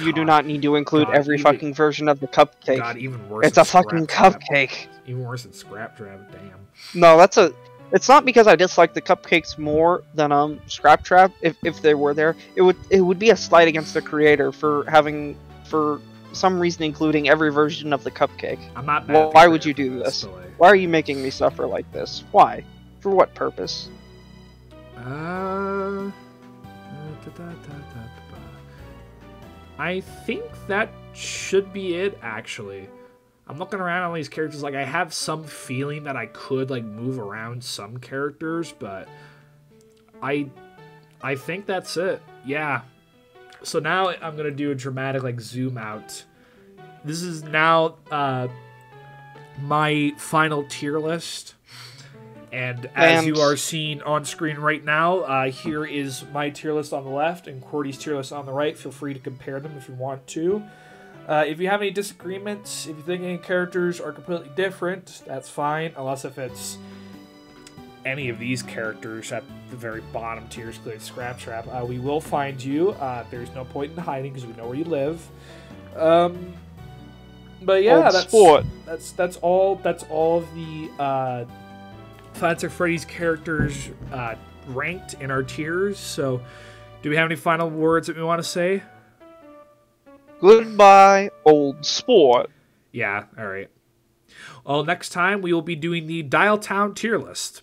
You do not need to include every fucking version of the cupcake. God, even worse. It's a fucking cupcake. Even worse than Scraptrap, damn. No, it's not because I dislike the cupcakes more than Scraptrap. If they were there, it would be a slight against the creator for some reason including every version of the cupcake. I'm not mad. Well, why would you do this? Why are you making me suffer like this? Why? For what purpose? I think that should be it, actually. I'm looking around on these characters, like, I have some feeling that I could, like, move around some characters, but I think that's it. Yeah. So now I'm going to do a dramatic, like, zoom out. This is now my final tier list. And as you are seeing on screen right now, here is my tier list on the left and qwerty's tier list on the right. Feel free to compare them if you want to. If you have any disagreements, if you think any characters are completely different, that's fine. Unless if it's any of these characters at the very bottom tiers, including Scraptrap, we will find you. There's no point in hiding because we know where you live. But yeah, that's all of the Five Nights at Freddy's characters ranked in our tiers. So, do we have any final words that we want to say? Goodbye, old sport. Yeah, alright. Well, next time we will be doing the Dial Town tier list.